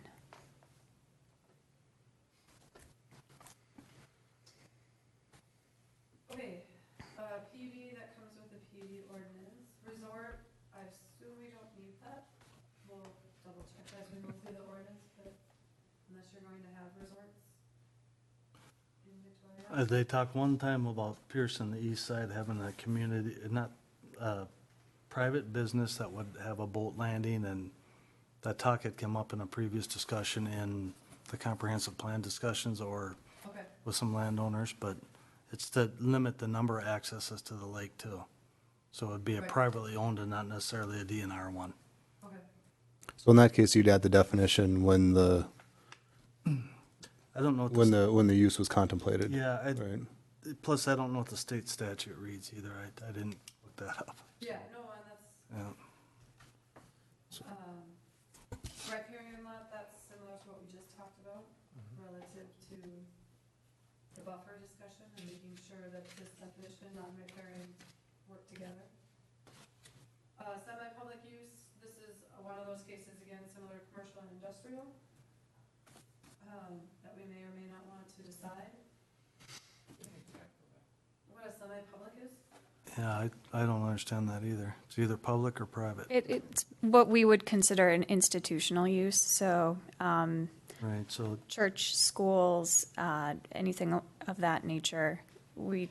Okay, PUD that comes with the PUD ordinance. Resort, I assume we don't need that. We'll double check as we move through the ordinance, but unless you're going to have resorts in Victoria. They talked one time about Pearson, the east side, having a community, not a private business that would have a boat landing, and that talk had come up in a previous discussion in the comprehensive plan discussions or Okay, with some landowners, but it's to limit the number of accesses to the lake too. So it'd be a Right. privately owned and not necessarily a DNR one. okay. So in that case, you'd add the definition when the, I don't know what when the use was contemplated. yeah, Right. plus I don't know what the state statute reads either. I didn't look that up. Yeah, no, and that's, Yeah. riparian lot, that's similar to what we just talked about, relative to the buffer discussion and making sure that this definition and riparian work together. Semi-public use, this is one of those cases, again, similar to commercial and industrial, that we may or may not want to decide. What a semi-public is? Yeah, I don't understand that either. It's either public or private. It's what we would consider an institutional use, so Right, so church, schools, anything of that nature. We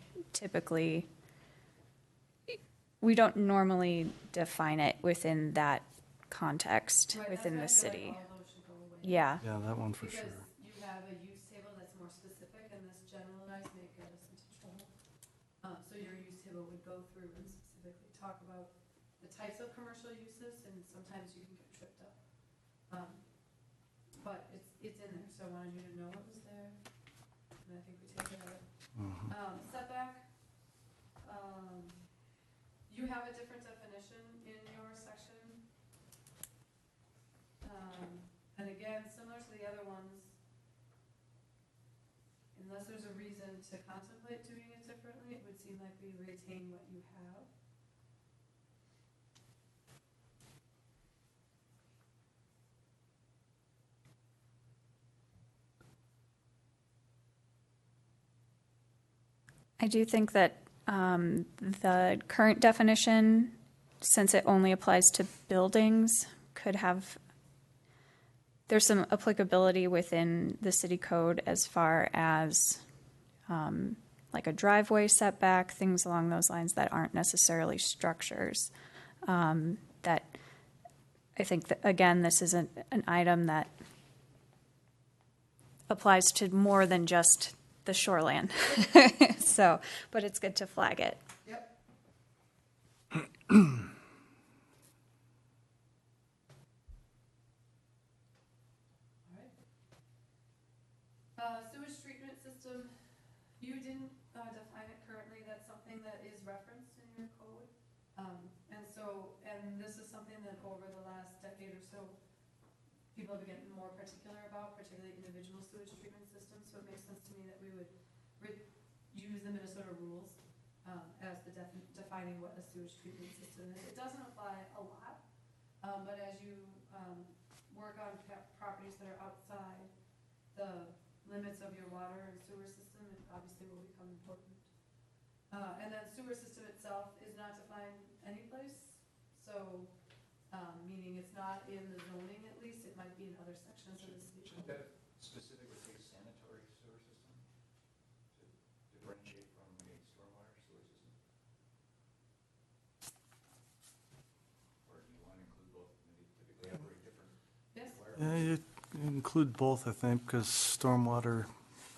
don't normally define it within that context, Right, within the that's why I feel city. like all those should go away. Yeah, yeah, that one for Because sure. you have a use table that's more specific, and this generalized may get us into trouble. So your use table would go through and specifically talk about the types of commercial uses, and sometimes you can get tripped up. But it's in there, so I wanted you to know it was there, and I think we take it out. Mhm. Setback, you have a different definition in your section. And again, similar to the other ones, unless there's a reason to contemplate doing it differently, it would seem like we retain what you have. I do think that the current definition, since it only applies to buildings, could have, there's some applicability within the city code as far as like a driveway setback, things along those lines that aren't necessarily structures. That I think that, again, this is an item that applies to more than just the shoreland. So, but it's good to flag it. Yep. Sewage treatment system, you didn't define it currently, that's something that is referenced in your code. And this is something that over the last decade or so, people have been getting more particular about, particularly individual sewage treatment systems, so it makes sense to me that we would use the Minnesota rules as the defining what a sewage treatment system is. It doesn't apply a lot, but as you work on properties that are outside the limits of your water and sewer system, it obviously will become important. And then sewer system itself is not defined any place, so meaning it's not in the zoning at least, it might be in other sections of the city. Shouldn't that specifically say sanitary sewer system to differentiate from a stormwater sewer system? Yeah, you include both, I think, because stormwater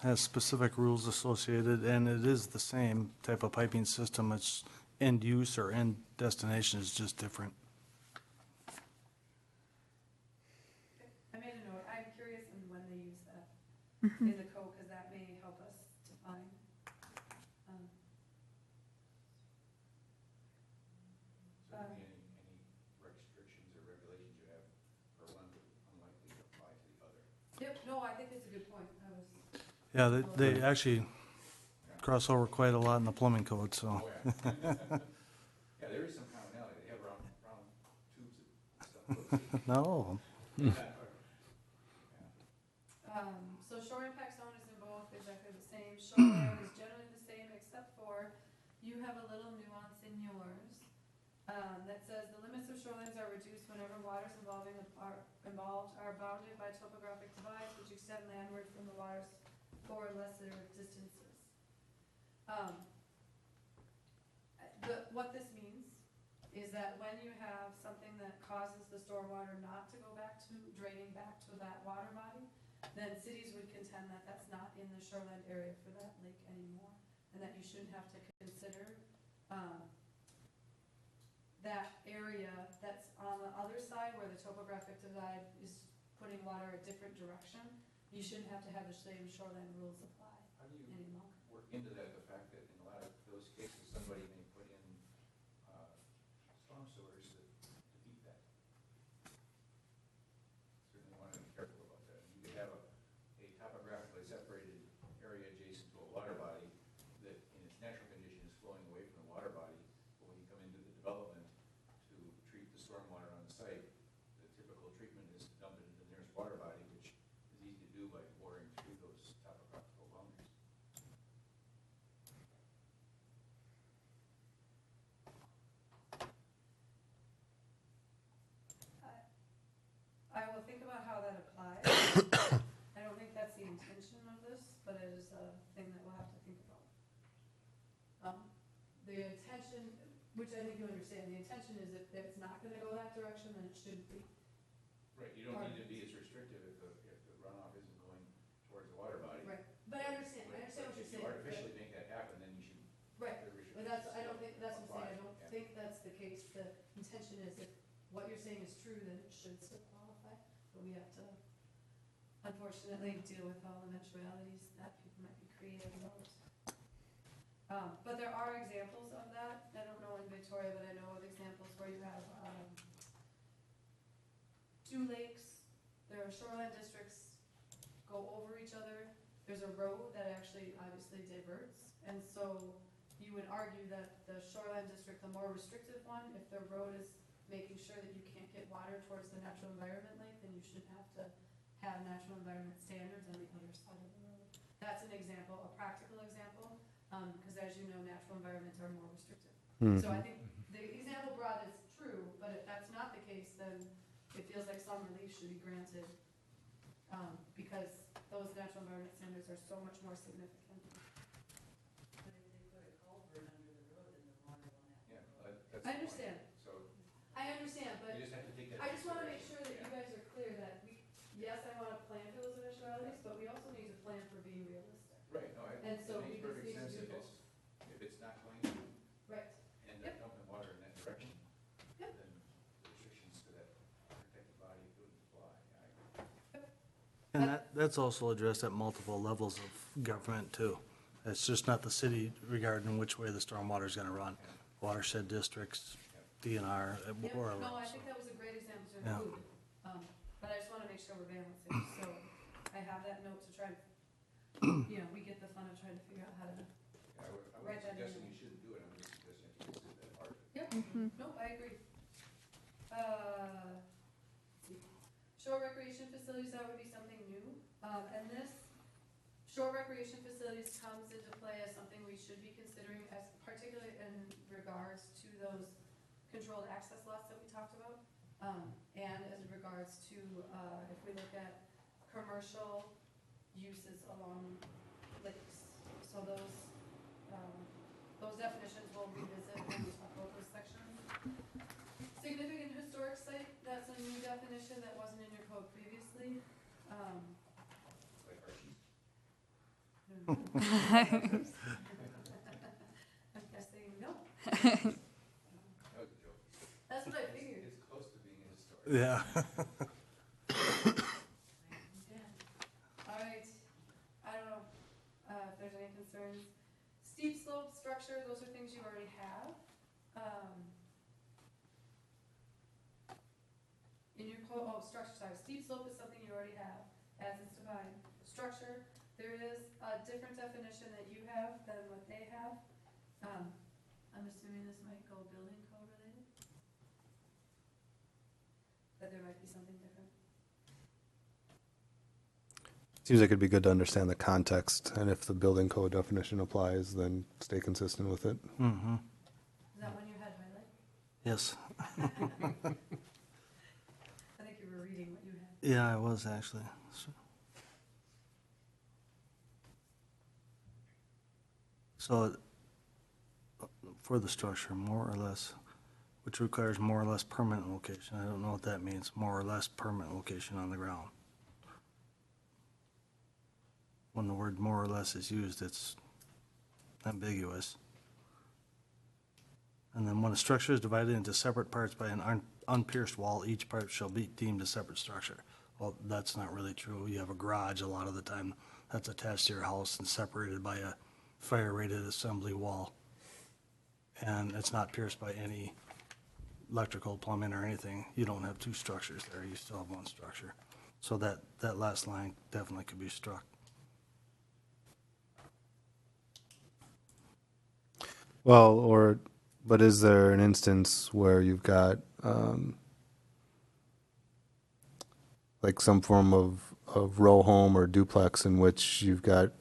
has specific rules associated, and it is the same type of piping system. It's end use or end destination is just different. I made a note, I'm curious in when they use that in the code, because that may help us define. um, Certainly any restrictions or regulations you have for one would unlikely to apply to the other. Yep, no, I think it's a good point, I was, Yeah, they actually cross over quite a lot in the plumbing code, so. Oh, yeah. Yeah, there is some commonality, they have round tubes and stuff. No, so shore impact zone is in both exactly the same, shoreline is generally the same, except for you have a little nuance in yours, that says the limits of shorelines are reduced whenever waters involved are bounded by topographic divides which extend landward from the waters for lesser distances. What this means is that when you have something that causes the stormwater not to go back to, draining back to that water body, then cities would contend that that's not in the shoreline area for that lake anymore, and that you shouldn't have to consider, that area that's on the other side where the topographic divide is putting water a different direction, you shouldn't have to have the same shoreline rules apply How do you any longer. work into that, the fact that in a lot of those cases, somebody may put in, storm sewers that defeat that? Certainly want to be careful about that. You could have a topographically separated area adjacent to a water body that in its natural condition is flowing away from the water body, but when you come into the development to treat the stormwater on the site, the typical treatment is to dump it into the nearest water body, which is easy to do by boring through those topographical boundaries. I will think about how that applies. I don't think that's the intention of this, but it is a thing that we'll have to think about. The intention, which I think you understand, the intention is if it's not gonna go that direction, then it shouldn't be. Right, you don't need to be as restrictive if the runoff isn't going towards the water body. Right, but I understand what you're saying. If you artificially make that happen, then you should. Right, the but restrictions that's, I don't still think, that's what I'm saying, I apply. don't Yeah. think that's the case. The intention is if what you're saying is true, then it should still qualify, but we have to unfortunately deal with all the eventualities that people might be creative about. But there are examples of that, I don't know in Victoria, but I know of examples where you have, two lakes, their shoreline districts go over each other, there's a road that actually obviously diverts, and so you would argue that the shoreline district, the more restrictive one, if the road is making sure that you can't get water towards the natural environment lake, then you shouldn't have to have natural environment standards on the other side of the road. That's an example, a practical example, because as you know, natural environments are more restrictive. So I think the example brought is true, but if that's not the case, then it feels like some relief should be granted, because those natural environment standards are so much more significant. But if they put a culvert under the road, then the water won't have to Yeah, go. that's the I point. understand. So I understand, but you just have to take that. I into just wanna make consideration. sure that you guys are clear that yes, I wanna plan for those eventualities, but we also need to plan for being realistic. Right, no, And it so makes we just perfect need to sense do if both. it's not going to Right, end up dumping water in that direction, then the restrictions to that protected body wouldn't apply. I agree. and that's also addressed at multiple levels of government too. It's just not the city regarding which way the stormwater is gonna run. Watershed districts, DNR, yep, or. no, I think that was a great example to Yeah. include, but I just wanna make sure we're balancing, so I have that note to try, we get the fun of trying to figure out how to. I wasn't Write that in. suggesting you shouldn't do it, I'm just suggesting you consider that part of it. Yep, nope, I agree. Let's see. Shore recreation facilities, that would be something new, and this, shore recreation facilities comes into play as something we should be considering as particularly in regards to those controlled access lots that we talked about. And as regards to, if we look at commercial uses along lakes. So those definitions we'll revisit when we talk about those sections. Significant historic site, that's a new definition that wasn't in your code previously. Like Archie's. I'm guessing no. That was a joke. That's what I figured. It's close to being historic. Yeah. All right, I don't know, if there's any concerns. Steep slope structure, those are things you already have. In your code, structure, sorry, steep slope is something you already have, as it's defined. Structure, there is a different definition that you have than what they have. I'm assuming this might go building code related. That there might be something different. Seems like it'd be good to understand the context, and if the building code definition applies, then stay consistent with it. Mm-hmm. Is that one you had highlighted? Yes. I think you were reading what you had. Yeah, I was actually. So, for the structure, more or less, which requires more or less permanent location. I don't know what that means, more or less permanent location on the ground. When the word more or less is used, it's ambiguous. And then when a structure is divided into separate parts by an unpierced wall, each part shall be deemed a separate structure. Well, that's not really true. You have a garage a lot of the time that's attached to your house and separated by a fire-rated assembly wall. And it's not pierced by any electrical, plumbing, or anything. You don't have two structures there. You still have one structure. So that last line definitely could be struck. Well, but is there an instance where you've got, like some form of row home or duplex in which you've got,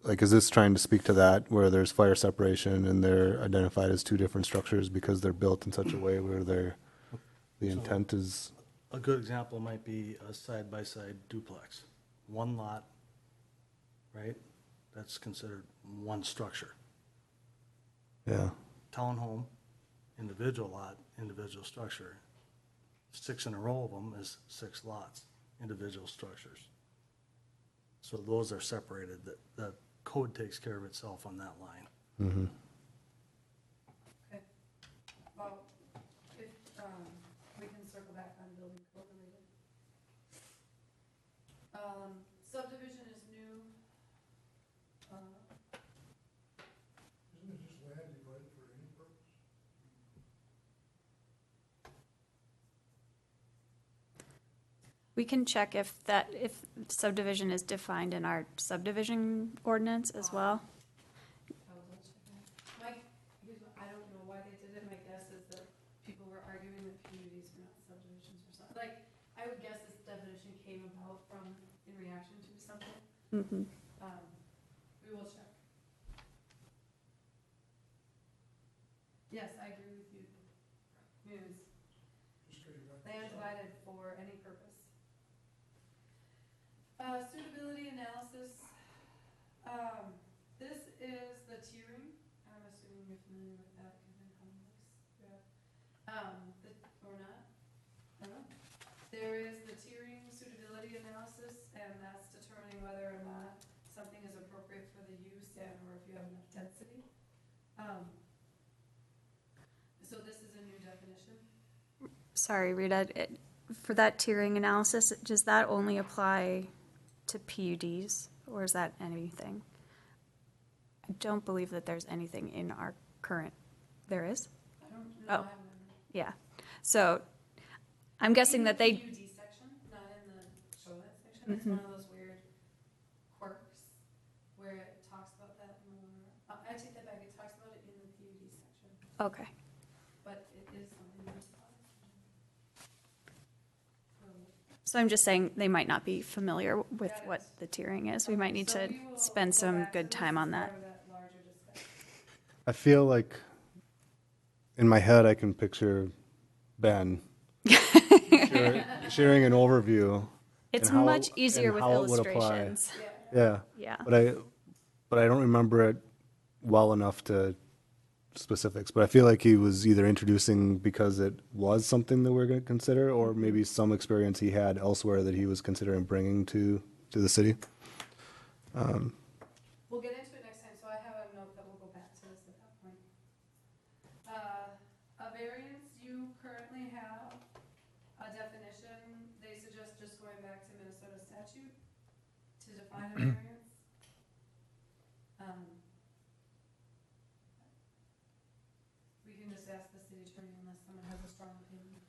like, is this trying to speak to that, where there's fire separation and they're identified as two different structures because they're built in such a way where the intent is, A good example might be a side-by-side duplex. One lot, right? That's considered one structure. yeah. Townhome, individual lot, individual structure. 6 in a row of them is 6 lots, individual structures. So those are separated. The code takes care of itself on that line. Mm-hmm. Okay. Well, if, we can circle back on building code related. Subdivision is new. Isn't it just land divided for any purpose? We can check if subdivision is defined in our subdivision ordinance as well. I will double check that. Mike, I don't know why they did it. My guess is that people were arguing that communities were not subdivisions or something. Like, I would guess this definition came about from, in reaction to something. Mm-hmm. We will check. Yes, I agree with you. News. Just 'cause you got Land divided for any purpose. Suitability analysis. This is the tiering. I'm assuming you're familiar with that, given complex. Yeah. Or not. I don't know. There is the tiering suitability analysis, and that's determining whether or not something is appropriate for the use and or if you have enough density. So this is a new definition. Sorry, Rita, for that tiering analysis, does that only apply to PUDs, or is that anything? I don't believe that there's anything in our current, there is? I don't know. Oh. I haven't read it. Yeah. So I'm guessing that In they, the PUD section, not in the shoreline section. It's one of those weird quirks where it talks about that more. I take that back. It talks about it in the PUD section, okay. but it is something that's So I'm just saying they might not be familiar with Got it. what the tiering is. We might need So to we will spend go some back. So good this time is on that. part of that larger discussion. I feel like in my head I can picture Ben sharing an overview. It's and how- much easier and with how it would apply. illustrations. Yeah, Yeah. but I don't remember it well enough to specifics, but I feel like he was either introducing because it was something that we're going to consider, or maybe some experience he had elsewhere that he was considering bringing to the city. We'll get into it next time, so I have a note that we'll go back to this at that point. A variance, you currently have a definition, they suggest just going back to Minnesota statute to define a variance. We can just ask the city attorney unless someone has a strong opinion.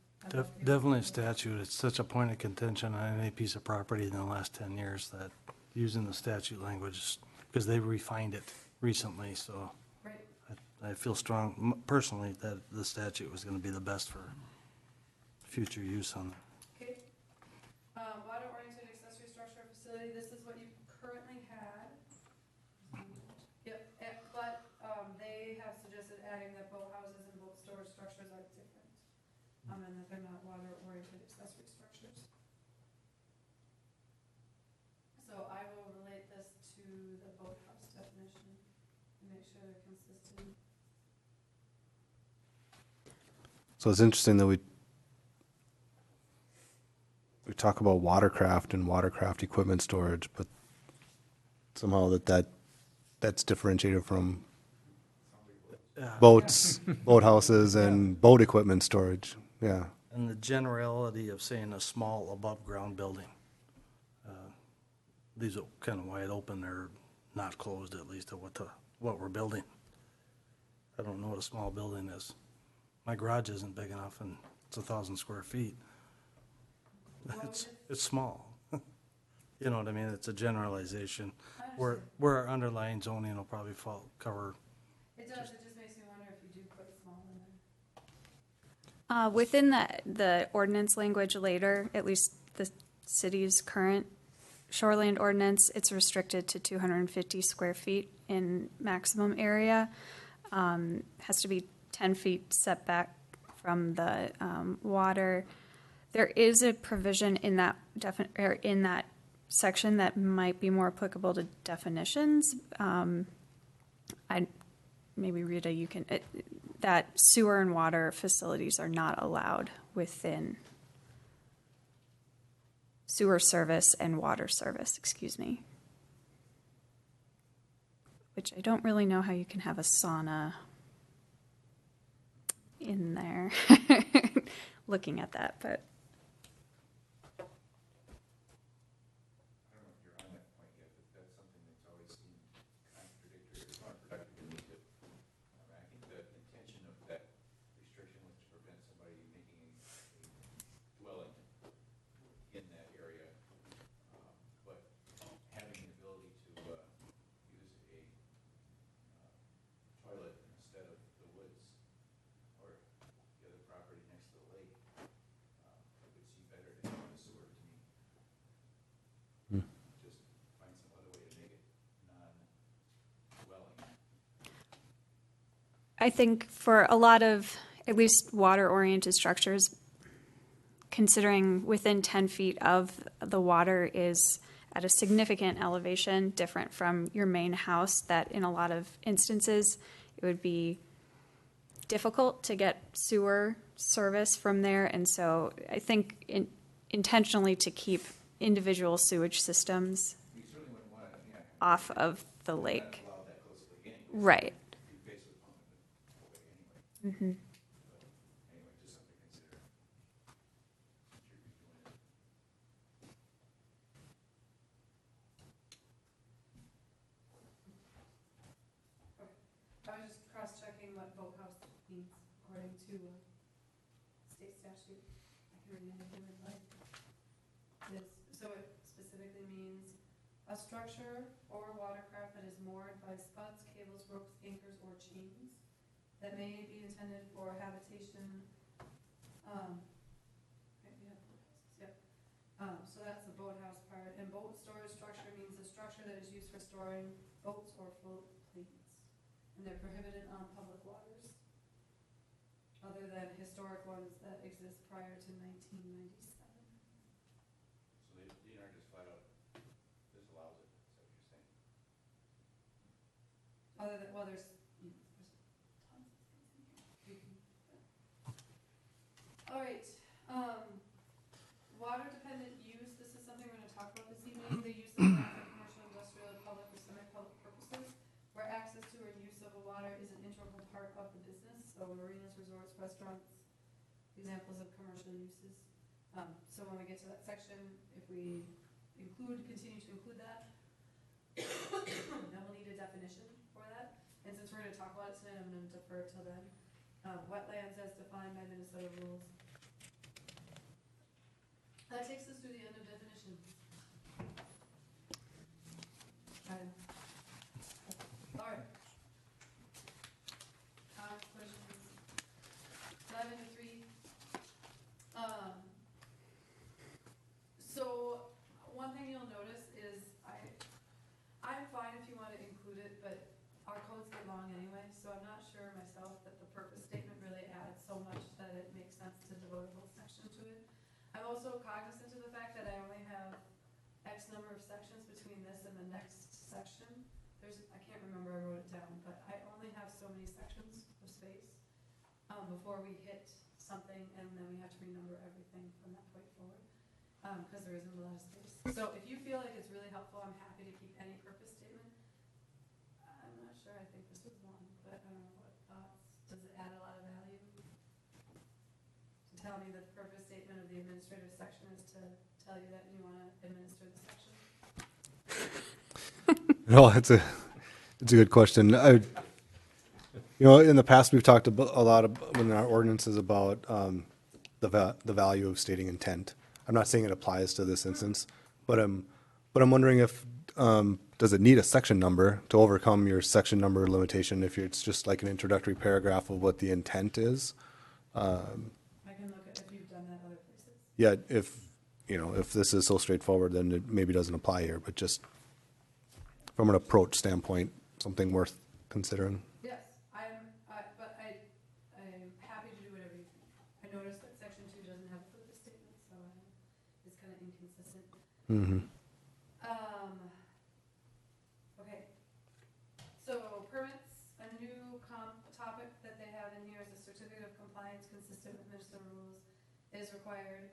Definitely a statute. It's such a point of contention on any piece of property in the last 10 years that using the statute language, because they refined it recently, so Right. I feel strong personally that the statute was going to be the best for future use on that. Okay. Water-oriented accessory structure or facility, this is what you currently had. Yep, but, they have suggested adding that boathouses and boat storage structures are different, and that they're not water-oriented accessory structures. So I will relate this to the boathouse definition and make sure they're consistent. So it's interesting that we talk about watercraft and watercraft equipment storage, but somehow that's differentiated from boats, boathouses, and boat equipment storage. Yeah. And the generality of saying a small above-ground building. These are kind of wide open, they're not closed at least to what we're building. I don't know what a small building is. My garage isn't big enough and it's 1,000 square feet. It's small. You know what I mean? It's a generalization. Where our underlying zoning will probably cover. It does, it just makes me wonder if you do put small in there. Within the ordinance language later, at least the city's current shoreland ordinance, it's restricted to 250 square feet in maximum area. Has to be 10 feet setback from the water. There is a provision in that in that section that might be more applicable to definitions. Maybe Rita, you can, that sewer and water facilities are not allowed within sewer service and water service, excuse me. Which I don't really know how you can have a sauna in there, looking at that, but. I don't know if you're on that point yet, but that's something that's always seemed contradictory or counterproductive to me too. I think the intention of that restriction was to prevent somebody making a dwelling in that area, but having the ability to use a toilet instead of the woods or the other property next to the lake, it would seem better to have the sewer to me. Just find some other way to make it non-dwelling. I think for a lot of, at least water-oriented structures, considering within 10 feet of the water is at a significant elevation, different from your main house, that in a lot of instances, it would be difficult to get sewer service from there. And so I think intentionally to keep individual sewage systems You certainly wouldn't want to, yeah, off of the not lake. allow that closely anyway. Right. You'd basically pump it away anyway. Anyway, just something to consider. I'm sure you're doing it. I was just cross-checking what boathouse means according to state statute. I can read it if you would like. So it specifically means a structure or watercraft that is moored by spuds, cables, ropes, anchors, or chains that may be intended for habitation. Right, we have boathouses, yep. So that's the boathouse part. And boat storage structure means a structure that is used for storing boats or float planes. And they're prohibited on public waters, other than historic ones that exist prior to 1997. So the DNR just flat out disallows it, is that what you're saying? Other than, well, there's tons of marinas, resorts, restaurants, examples of commercial uses. So when we get to that section, if we continue to include that, then we'll need a definition for that. And since we're gonna talk about it tonight, I'm gonna defer till then. Wetlands as defined by Minnesota rules. That takes us to the end of definition. All right. Questions? 11 to 3. So one thing you'll notice is I'm fine if you want to include it, but our codes get long anyway, so I'm not sure myself that the purpose statement really adds so much that it makes sense to devote a whole section to it. I'm also cognizant of the fact that I only have X number of sections between this and the next section. I can't remember, I wrote it down, but I only have so many sections of space before we hit something, and then we have to renumber everything from that point forward, because there isn't a lot of space. So if you feel like it's really helpful, I'm happy to keep any purpose statement. I'm not sure, I think this was one, but I don't know what thoughts. Does it add a lot of value? To tell me that the purpose statement of the administrative section is to tell you that you want to administer the section? No, it's a good question. In the past, we've talked about a lot in our ordinances about the value of stating intent. I'm not saying it applies to this instance, but I'm wondering if does it need a section number to overcome your section number limitation if it's just like an introductory paragraph of what the intent is? I can look at if you've done that other places. Yeah, if this is so straightforward, then it maybe doesn't apply here, but just from an approach standpoint, something worth considering. Yes, but I'm happy to do whatever you think. I noticed that section 2 doesn't have a purpose statement, so it's kind of inconsistent. Mm-hmm. Okay. So permits, a new topic that they have in here is a certificate of compliance consistent with Minnesota rules is required.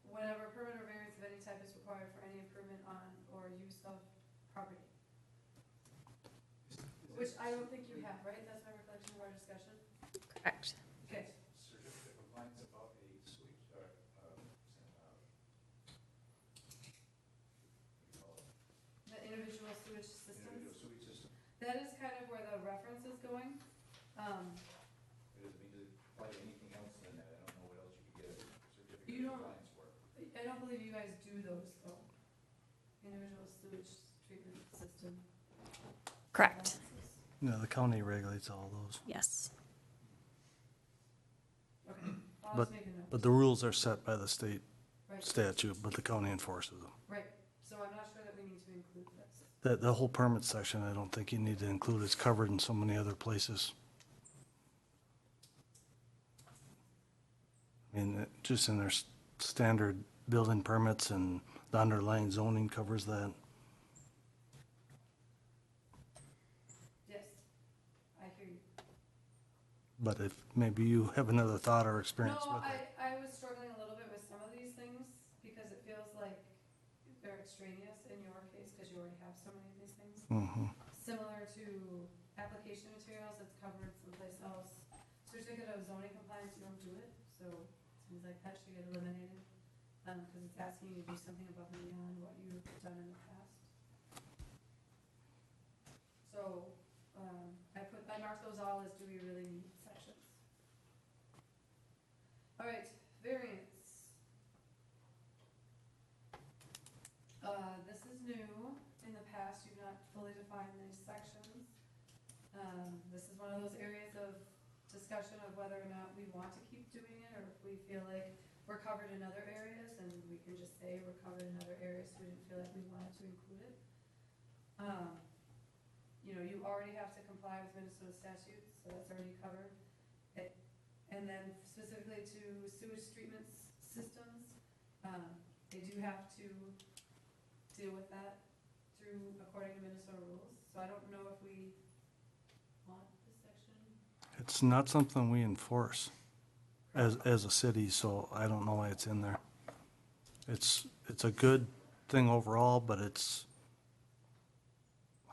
Whenever a permit or variance of any type is required for any improvement on or use of property. Which I don't think you have, right? That's my recollection of our discussion. Correct. Okay. Certificate of compliance about a sewage, The individual sewage systems. individual sewage system. That is kind of where the reference is going. It doesn't mean to apply to anything else than that. I don't know what else you could get a certificate You of don't- compliance for. I don't believe you guys do those though. Individual sewage treatment system. Correct. Yeah, the county regulates all those. Yes. Okay. I'll But, just make a note. but the rules are set by the state Right. statute, but the county enforces them. Right. So I'm not sure that we need to include this. The whole permit section, I don't think you need to include. It's covered in so many other places. I mean, just in their standard building permits, and the underlying zoning covers that. Yes. I hear you. But if maybe you have another thought or experience No, with it. I was struggling a little bit with some of these things because it feels like they're extraneous in your case because you already have so many of these things. Mhm. Similar to application materials, that's covered someplace else. Certificate of zoning compliance, you don't do it, so it seems like that should get eliminated. Because it's asking you to do something above and beyond what you've done in the past. So, I marked those all as do we really need sections. All right, variance. This is new. In the past, you've not fully defined these sections. This is one of those areas of discussion of whether or not we want to keep doing it, or if we feel like we're covered in other areas, and we can just say we're covered in other areas, so we didn't feel like we wanted to include it. You already have to comply with Minnesota statutes, so that's already covered. And then specifically to sewage treatment systems, they do have to deal with that according to Minnesota rules. So I don't know if we want this section. It's not something we enforce as a city, so I don't know why it's in there. It's a good thing overall, but it's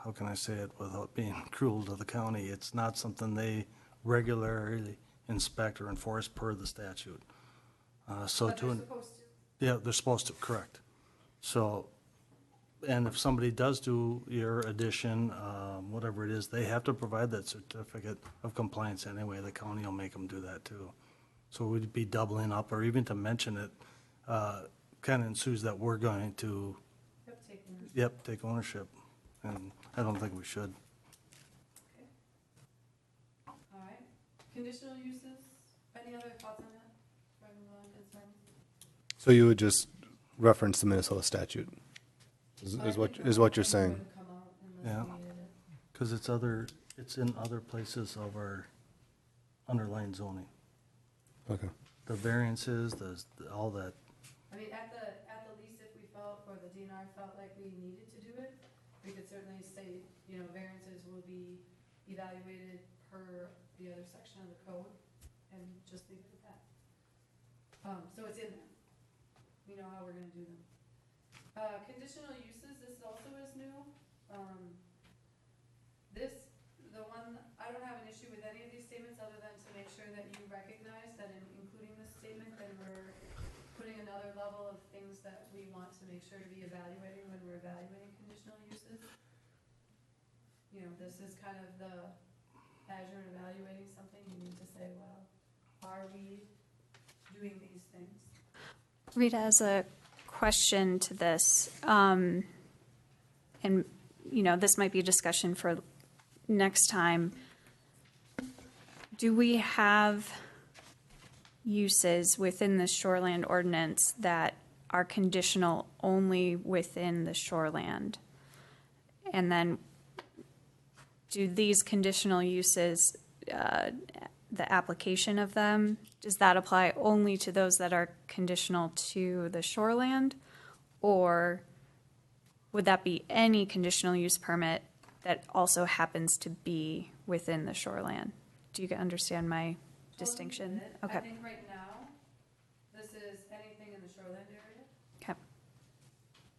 how can I say it without being cruel to the county? It's not something they regularly inspect or enforce per the statute. So But to. they're supposed to. Yeah, they're supposed to, correct. So, and if somebody does do your addition, whatever it is, they have to provide that certificate of compliance anyway. The county will make them do that too. So we'd be doubling up, or even to mention it, kind of ensues that we're going to, Yep, taking it. yep, take ownership. And I don't think we should. Okay. All right. Conditional uses, any other thoughts on that from concerns? So you would just reference the Minnesota statute, is what you're saying? Wouldn't come out unless Yeah. we needed it. Because it's in other places of our underlying zoning. Okay. The variances, all that. I mean, at the least, if we felt, or the DNR felt like we needed to do it, we could certainly say, you know, variances will be evaluated per the other section of the code, and just leave it at that. So it's in there. We know how we're gonna do them. Conditional uses, this also is new. The one, I don't have an issue with any of these statements, other than to make sure that you recognize that in including this statement, then we're putting another level of things that we want to make sure to be evaluating when we're evaluating conditional uses. You know, this is kind of as you're evaluating something, you need to say, well, are we doing these things? Rita has a question to this, and, you know, this might be a discussion for next time. Do we have uses within the shoreland ordinance that are conditional only within the shoreland? And then do these conditional uses, the application of them, does that apply only to those that are conditional to the shoreland? Or would that be any conditional use permit that also happens to be within the shoreland? Do you understand my distinction? Totally get it. Okay. I think right now, this is anything in the shoreland area. Okay.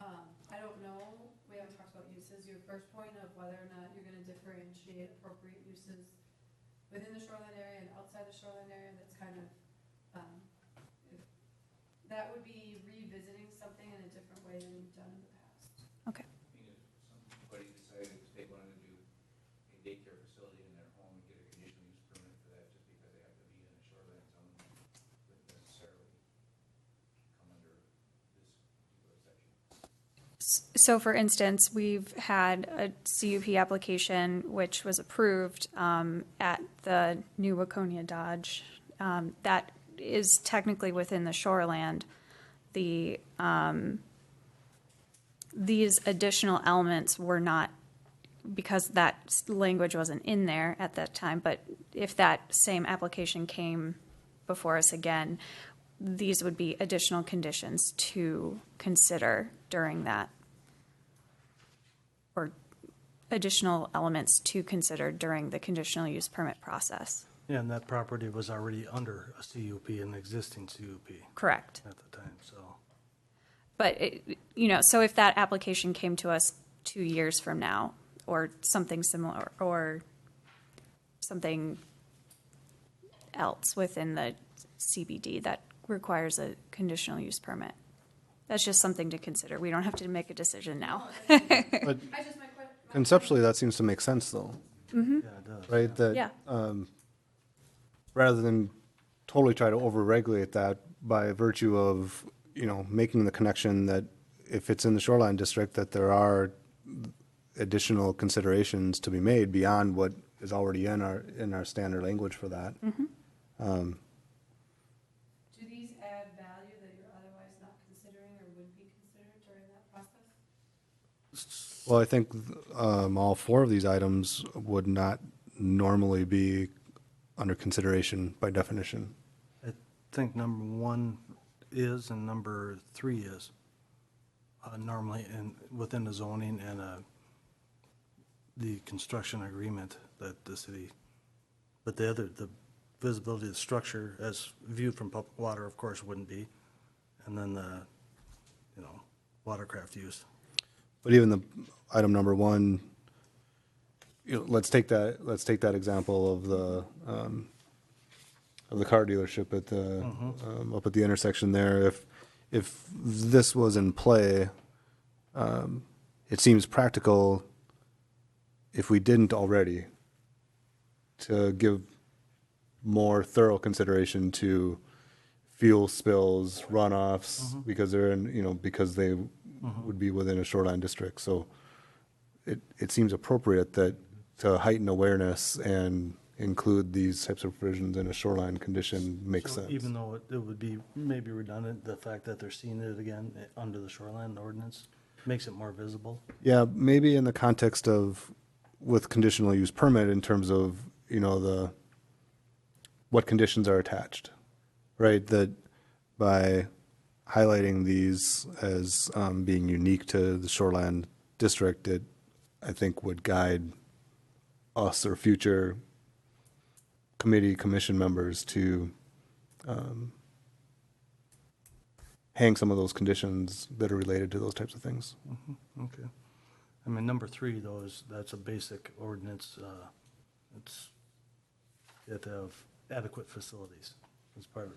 I don't know, we haven't talked about uses, your first point of whether or not you're gonna differentiate appropriate uses within the shoreline area and outside the shoreline area, that's kind of, that would be revisiting something in a different way than you've done in the past. Okay. I mean, if somebody decided they wanted to do a daycare facility in their home and get a conditional use permit for that just because they happen to be in a shoreline zone, wouldn't necessarily come under this particular section. So for instance, we've had a CUP application which was approved at the new Waconia Dodge. That is technically within the shoreland. These additional elements were not, because that language wasn't in there at that time, but if that same application came before us again, these would be additional conditions to consider during that, or additional elements to consider during the conditional use permit process. Yeah, and that property was already under a CUP, an existing CUP Correct. at the time, so. But, you know, so if that application came to us 2 years from now, or something similar, or something else within the CBD that requires a conditional use permit, that's just something to consider. We don't have to make a decision now. But I just, my conceptually, that seems to make sense, though, Yeah, it does. right? That, Yeah. rather than totally try to over-regulate that by virtue of, you know, making the connection that if it's in the shoreline district, that there are additional considerations to be made beyond what is already in our standard language for that. Do these add value that you're otherwise not considering or would be considered during that process? Well, I think all four of these items would not normally be under consideration by definition. I think number 1 is and number 3 is normally within the zoning and the construction agreement that the city, but the visibility of the structure as viewed from public water, of course, wouldn't be. And then the, watercraft use. But even the item number 1, let's take that example of the car dealership at the, up at the intersection there. If this was in play, it seems practical, if we didn't already, to give more thorough consideration to fuel spills, runoffs, because they're in, because they would be within a shoreline district. So it seems appropriate that to heighten awareness and include these types of provisions in a shoreline condition makes So sense. even though it would be maybe redundant, the fact that they're seeing it again under the shoreline ordinance makes it more visible. Yeah, maybe in the context of, with conditional use permit, in terms of, what conditions are attached, right? That by highlighting these as being unique to the shoreline district, it, I think, would guide us or future commission members to hang some of those conditions that are related to those types of things. Okay. I mean, number 3, though, that's a basic ordinance. It's, you have to have adequate facilities. It's part of,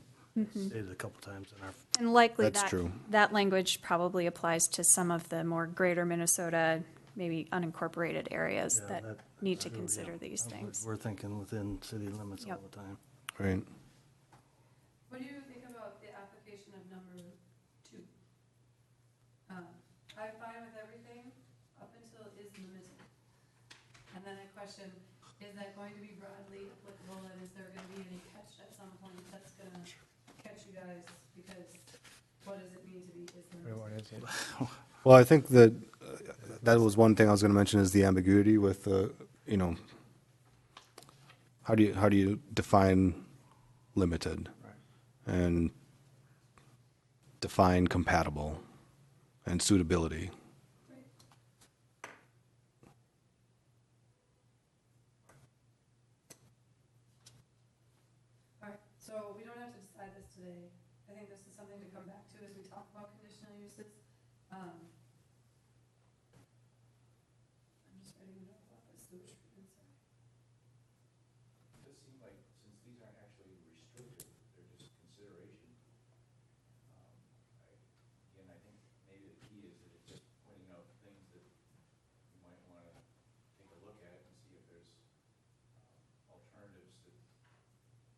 stated a couple times in our, And likely That's true. that language probably applies to some of the more greater Minnesota, maybe unincorporated areas Yeah, that need to true, consider yeah. these things. We're thinking within city limits all Yep. the time. Right. What do you think about the application of number 2? I'm fine with everything up until is limited. And then I question, is that going to be broadly applicable, and is there gonna be any catch at some point that's gonna catch you guys? Because what does it mean to be is limited? What is it? Well, I think that that was one thing I was going to mention, is the ambiguity with the, how do you define limited and define compatible and suitability? Alright, so we don't have to decide this today. I think this is something to come back to as we talk about conditional uses. I'm just writing a note about this sewage treatment center. It does seem like, since these aren't actually restricted, they're just consideration. Again, I think maybe the key is that it's just pointing out things that you might want to take a look at and see if there's alternatives that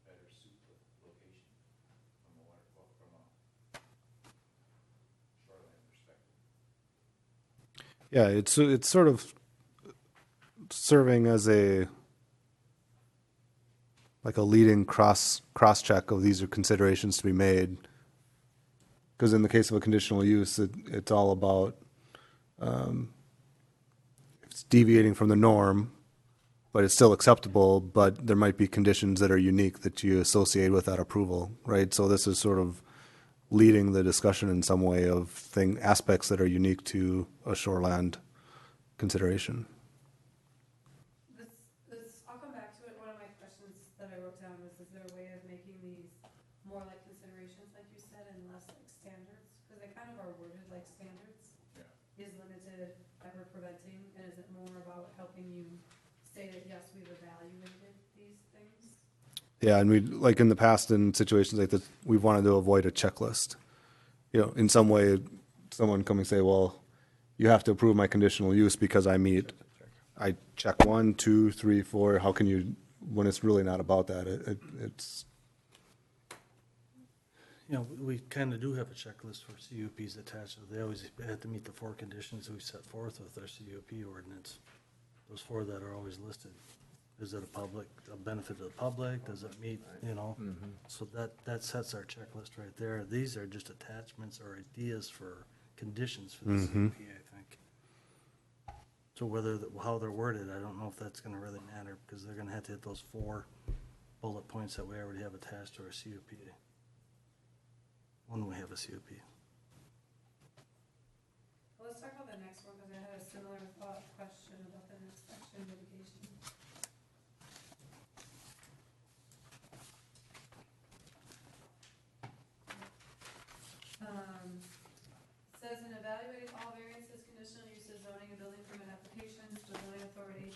better suit the location from a shoreline perspective. Yeah, it's sort of serving as a leading cross check of these are considerations to be made. Because in the case of a conditional use, it's all about it's deviating from the norm, but it's still acceptable. But there might be conditions that are unique that you associate with that approval, right? So this is sort of leading the discussion in some way of aspects that are unique to a shoreland consideration. I'll come back to it. One of my questions that I wrote down was, is there a way of making these more like considerations, like you said, and less like standards? Because they kind of are worded like standards. Yeah. Is limited ever preventing, and is it more about helping you say that, yes, we've evaluated these things? Yeah, and like in the past, in situations like this, we've wanted to avoid a checklist. In some way, someone coming say, well, you have to approve my conditional use because I check 1, 2, 3, 4. How can you, when it's really not about that? It's, We kind of do have a checklist for CUPs attached. They always have to meet the 4 conditions we set forth with our CUP ordinance. Those 4 that are always listed. Is it a benefit to the public? Does it meet, So that sets our checklist right there. These are just attachments or ideas for conditions for the CUP, I think. So how they're worded, I don't know if that's gonna really matter, because they're gonna have to hit those 4 bullet points that we already have attached to our CUP. When we have a CUP. Well, let's talk about the next one, because I had a similar question about the next section, mitigation. Says in evaluating all variances, conditional uses, zoning and building permit applications, the zoning authority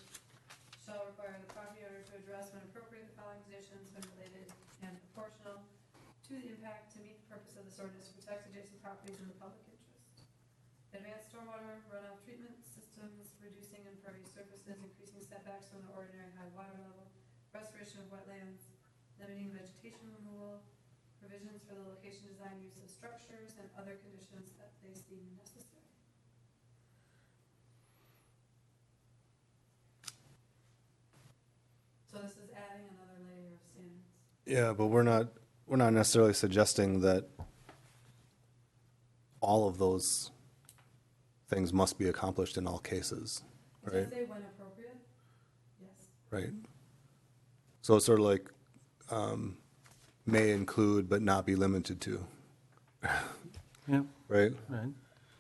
shall require the property owner to address when appropriate the following conditions when related and proportional to the impact to meet the purpose of this ordinance to protect adjacent properties in the public interest. Advanced stormwater runoff treatment systems, reducing impervious surfaces, increasing setbacks from the ordinary high water level, restoration of wetlands, limiting vegetation removal, provisions for the location, design, use of structures, and other conditions that they seem necessary. So this is adding another layer of standards. Yeah, but we're not necessarily suggesting that all of those things must be accomplished in all cases, It right? does say when appropriate, yes. Right. So it's sort of like, may include but not be limited to, Yeah, right? right.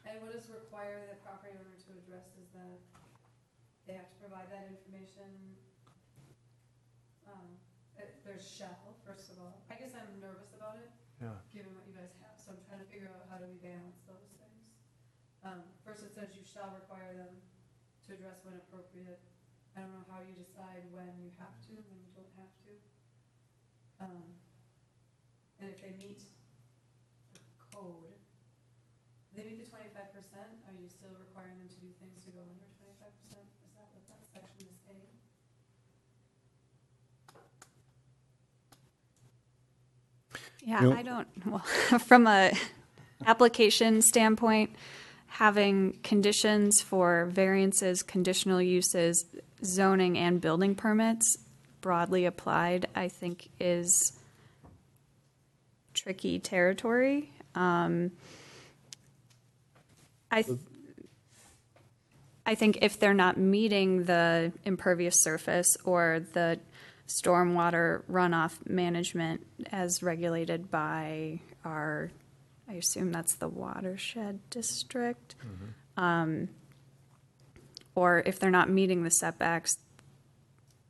And what is require the property owner to address is that they have to provide that information. There's shall, first of all. I guess I'm nervous about it, Yeah. given what you guys have, so I'm trying to figure out how do we balance those things. First it says you shall require them to address when appropriate. I don't know how you decide when you have to, when you don't have to. And if they meet the code, they meet the 25%, are you still requiring them to do things to go under 25%? Is that what that section is saying? Yeah, You know- I don't, well, from a application standpoint, having conditions for variances, conditional uses, zoning, and building permits broadly applied, I think is tricky territory. I think if they're not meeting the impervious surface or the stormwater runoff management as regulated by our, I assume that's the watershed district. Or if they're not meeting the setbacks,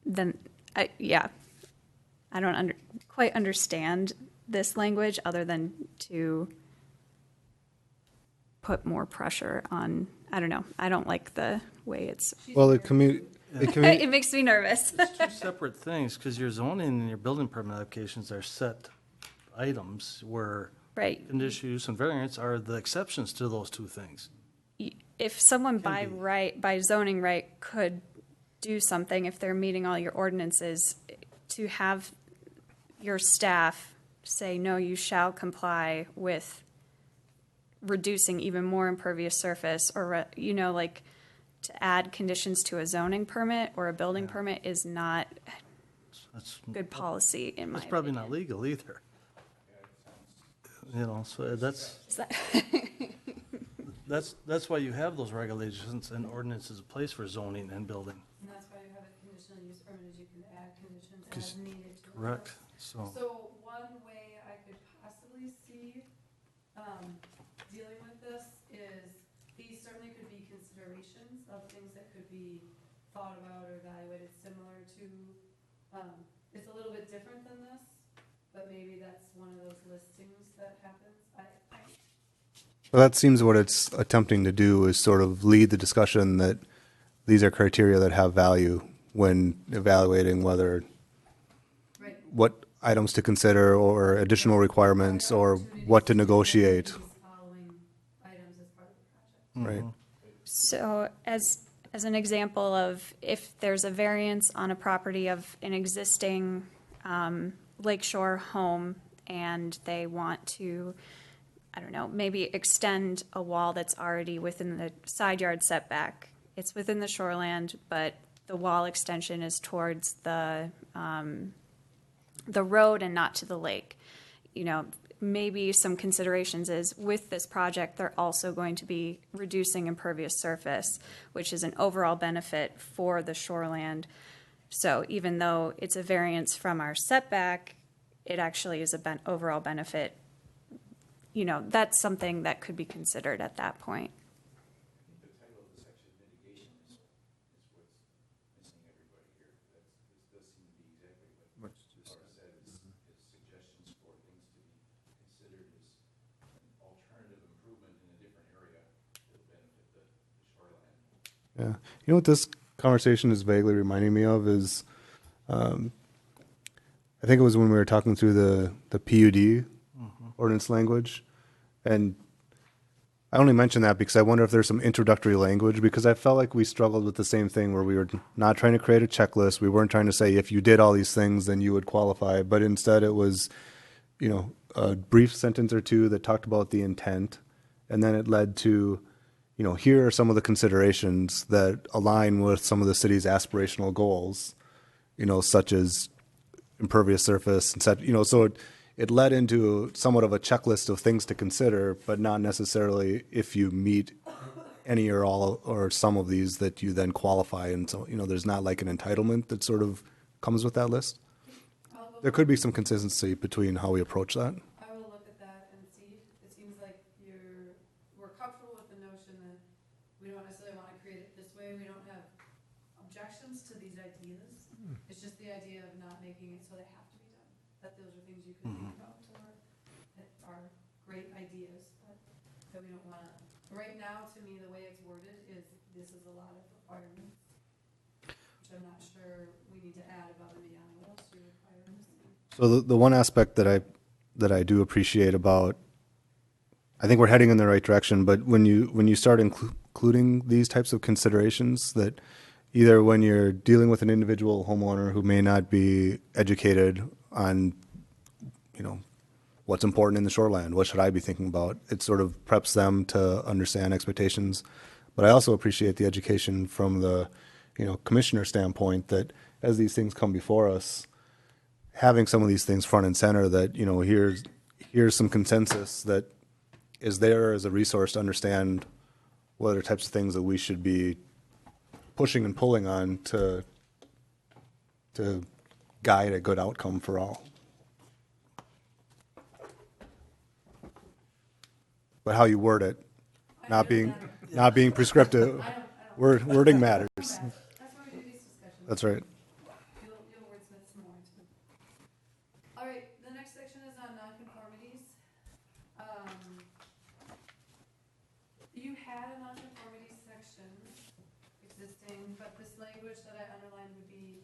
then, I don't quite understand this language other than to put more pressure on, I don't know, I don't like the way it's, Well, it it makes me nervous. It's two separate things, because your zoning and your building permit applications are set items where Right. conditional use and variance are the exceptions to those two things. If someone Can be. by zoning right could do something, if they're meeting all your ordinances, to have your staff say, no, you shall comply with reducing even more impervious surface, or, like, to add conditions to a zoning permit or a building permit is not That's, good policy in my that's probably opinion. not legal either. So that's, Is that- that's why you have those regulations and ordinances in place for zoning and building. And that's why you have a conditional use permit, is you can add conditions Cause- as needed to. Correct, so, So one way I could possibly see, dealing with this is, these certainly could be considerations of things that could be thought about or evaluated similar to, it's a little bit different than this, but maybe that's one of those listings that happens. Well, that seems what it's attempting to do is sort of lead the discussion that these are criteria that have value when evaluating whether, Right. what items to consider or additional requirements or what to negotiate, These following items as part of the project. right? So as an example of if there's a variance on a property of an existing lakeshore home and they want to, I don't know, maybe extend a wall that's already within the side yard setback. It's within the shoreland, but the wall extension is towards the road and not to the lake. Maybe some considerations is with this project, they're also going to be reducing impervious surface, which is an overall benefit for the shoreland. So even though it's a variance from our setback, it actually is a overall benefit. That's something that could be considered at that point. I think the title of the section, mitigation, is what's missing everybody here. This does seem to be exactly what Laura said, is suggestions for things to be considered as an alternative improvement in a different area that benefit the shoreline. Yeah. You know what this conversation is vaguely reminding me of is, I think it was when we were talking through the PUD ordinance language. And I only mention that because I wonder if there's some introductory language, because I felt like we struggled with the same thing where we were not trying to create a checklist. We weren't trying to say if you did all these things, then you would qualify. But instead it was, a brief sentence or two that talked about the intent. And then it led to, here are some of the considerations that align with some of the city's aspirational goals, such as impervious surface and such, so it led into somewhat of a checklist of things to consider, but not necessarily if you meet any or all or some of these that you then qualify. And so, there's not like an entitlement that sort of comes with that list. There could be some consistency between how we approach that. I will look at that and see. It seems like we're comfortable with the notion that we don't necessarily want to create it this way. We don't have objections to these ideas. It's just the idea of not making it so they have to be done. That those are things you can think about or that are great ideas, but that we don't want to. Right now, to me, the way it's worded is this is a lot of requirements, which I'm not sure we need to add above and beyond what else we require in the city. So the one aspect that I do appreciate about, I think we're heading in the right direction, but when you start including these types of considerations, that either when you're dealing with an individual homeowner who may not be educated on, what's important in the shoreline, what should I be thinking about, it sort of preps them to understand expectations. But I also appreciate the education from the, commissioner standpoint, that as these things come before us, having some of these things front and center, that, here's some consensus that is there as a resource to understand what other types of things that we should be pushing and pulling on to guide a good outcome for all. But how you word it, not being prescriptive, wording matters. That's why we do these discussions. That's right. You'll wordsmith some more too. All right, the next section is on nonconformities. You had a nonconformity section existing, but this language that I underlined would be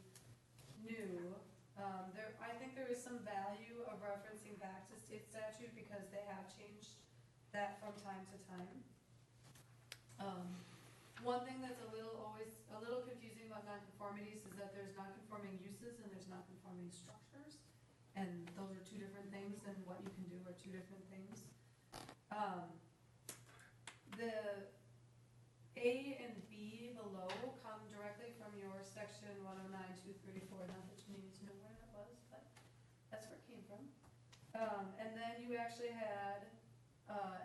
new. I think there is some value of referencing back to state statute because they have changed that from time to time. One thing that's always a little confusing about nonconformities is that there's nonconforming uses and there's nonconforming structures. And those are two different things, and what you can do are two different things. The A and B below come directly from your section 109-234, not that you need to know where that was, but that's where it came from. And then you actually had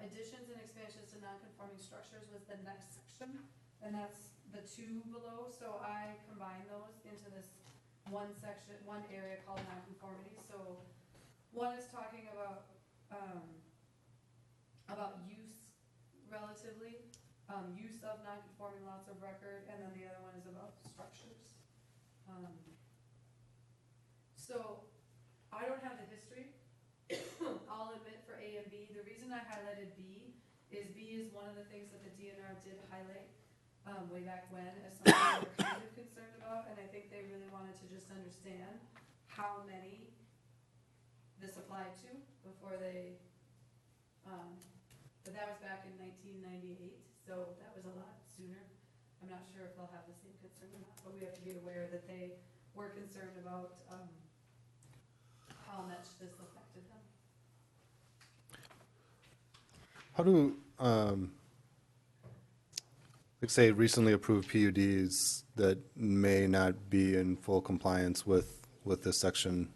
additions and expansions to nonconforming structures was the next section, and that's the two below. So I combined those into this one section, one area called nonconformity. So one is talking about use relatively, use of nonconforming lots of record, and then the other one is about structures. So I don't have the history. I'll admit for A and B. The reason I highlighted B is one of the things that the DNR did highlight way back when as something they were kind of concerned about, and I think they really wanted to just understand how many this applied to before they, but that was back in 1998, so that was a lot sooner. I'm not sure if they'll have the same concern or not, but we have to be aware that they were concerned about how much this affected them. How do, like say, recently approved PUDs that may not be in full compliance with this section,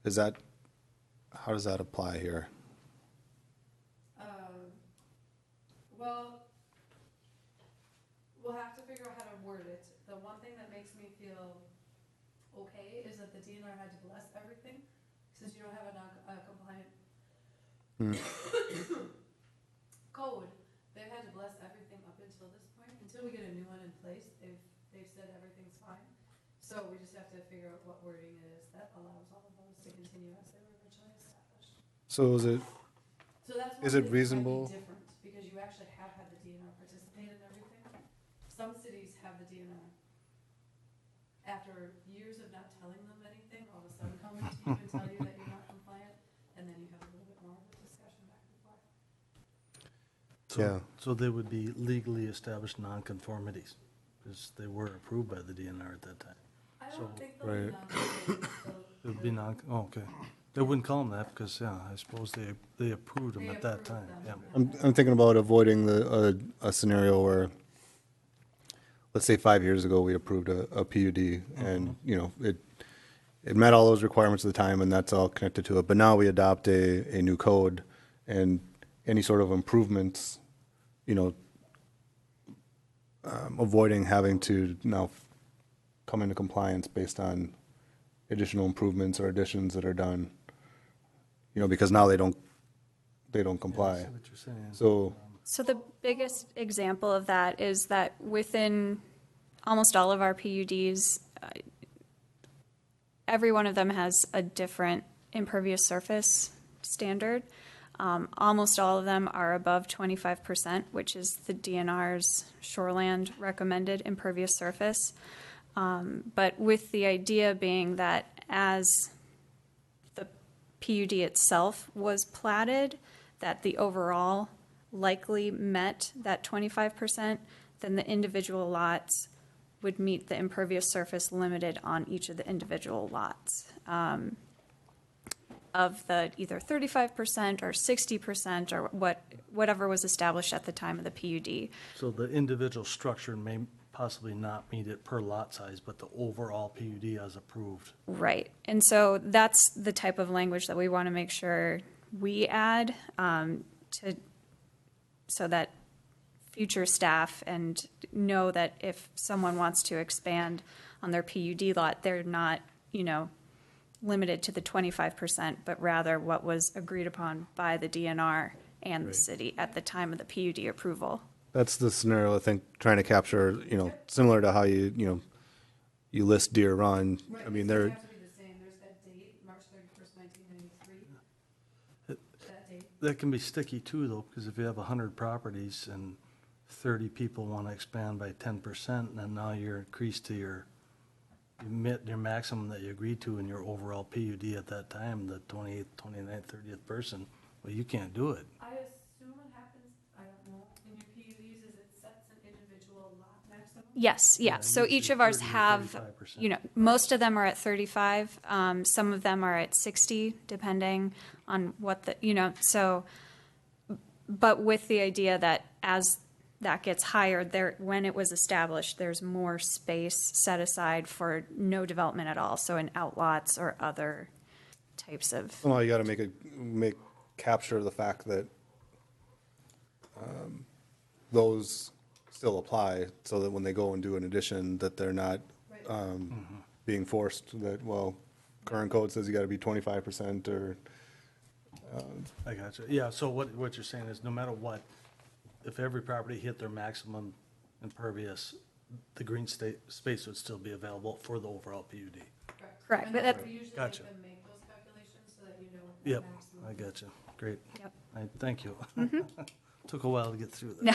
how does that apply here? Well, we'll have to figure out how to word it. The one thing that makes me feel okay is that the DNR had to bless everything, since you don't have a compliant code. They've had to bless everything up until this point. Until we get a new one in place, they've said everything's fine. So we just have to figure out what wording it is that allows all of those to continue as they were originally established. So Is it reasonable? Different because you actually have had the DNR participate in everything. Some cities have the DNR after years of not telling them anything, all of a sudden come into you and tell you that you're not compliant, and then you have a little bit more of a discussion back and forth. Yeah. So they would be legally established nonconformities, because they were approved by the DNR at that time. I So, don't think they'll be right. non-conforming, It would be okay. They wouldn't call them that because, yeah, I suppose they approved them They at that approved time, them. yeah. I'm thinking about avoiding a scenario where, let's say 5 years ago, we approved a PUD and, you know, it met all those requirements at the time and that's all connected to it. But now we adopt a new code and any sort of improvements, you know, avoiding having to now come into compliance based on additional improvements or additions that are done, you know, because now they don't Yeah, I comply. see what you're saying. So, So the biggest example of that is that within almost all of our PUDs, every one of them has a different impervious surface standard. Almost all of them are above 25%, which is the DNR's shoreland recommended impervious surface. But with the idea being that as the PUD itself was platted, that the overall likely met that 25%, then the individual lots would meet the impervious surface limited on each of the individual lots. Of the either 35% or 60% or whatever was established at the time of the PUD. So the individual structure may possibly not meet it per lot size, but the overall PUD as approved. Right. And so that's the type of language that we want to make sure we add so that future staff and know that if someone wants to expand on their PUD lot, they're not, you know, limited to the 25%, but rather what was agreed upon by the DNR and the Right. city at the time of the PUD approval. that's the scenario I think trying to capture, you know, similar to how you list Deer Run. I mean, They they're, have to be the same, there's that date, March 31st, 1993. That date. That can be sticky too, though, because if you have 100 properties and 30 people want to expand by 10%, and now you're increased to you met your maximum that you agreed to in your overall PUD at that time, the 28th, 29th, 30th person, well, you can't do it. I assume what happens, I don't know, in your PUDs is it sets an individual lot maximum? Yes, yeah. So each of ours 30 to have, 35%. you know, most of them are at 35. Some of them are at 60, depending on what the, you know, so, but with the idea that as that gets higher, there, when it was established, there's more space set aside for no development at all. So in outlots or other types of, well, you got to capture the fact that those still apply, so that when they go and do an addition, that they're not being forced that, well, current code says you got to be 25% or. I got you. Yeah, so what you're saying is no matter what, if every property hit their maximum impervious, the green space would still be available for the overall PUD. Correct, And but that's that- where we usually Gotcha. make them make those calculations so that you know what the Yep, maximum. I got you. Great. Yep. Thank you. Took a while to get through that. no,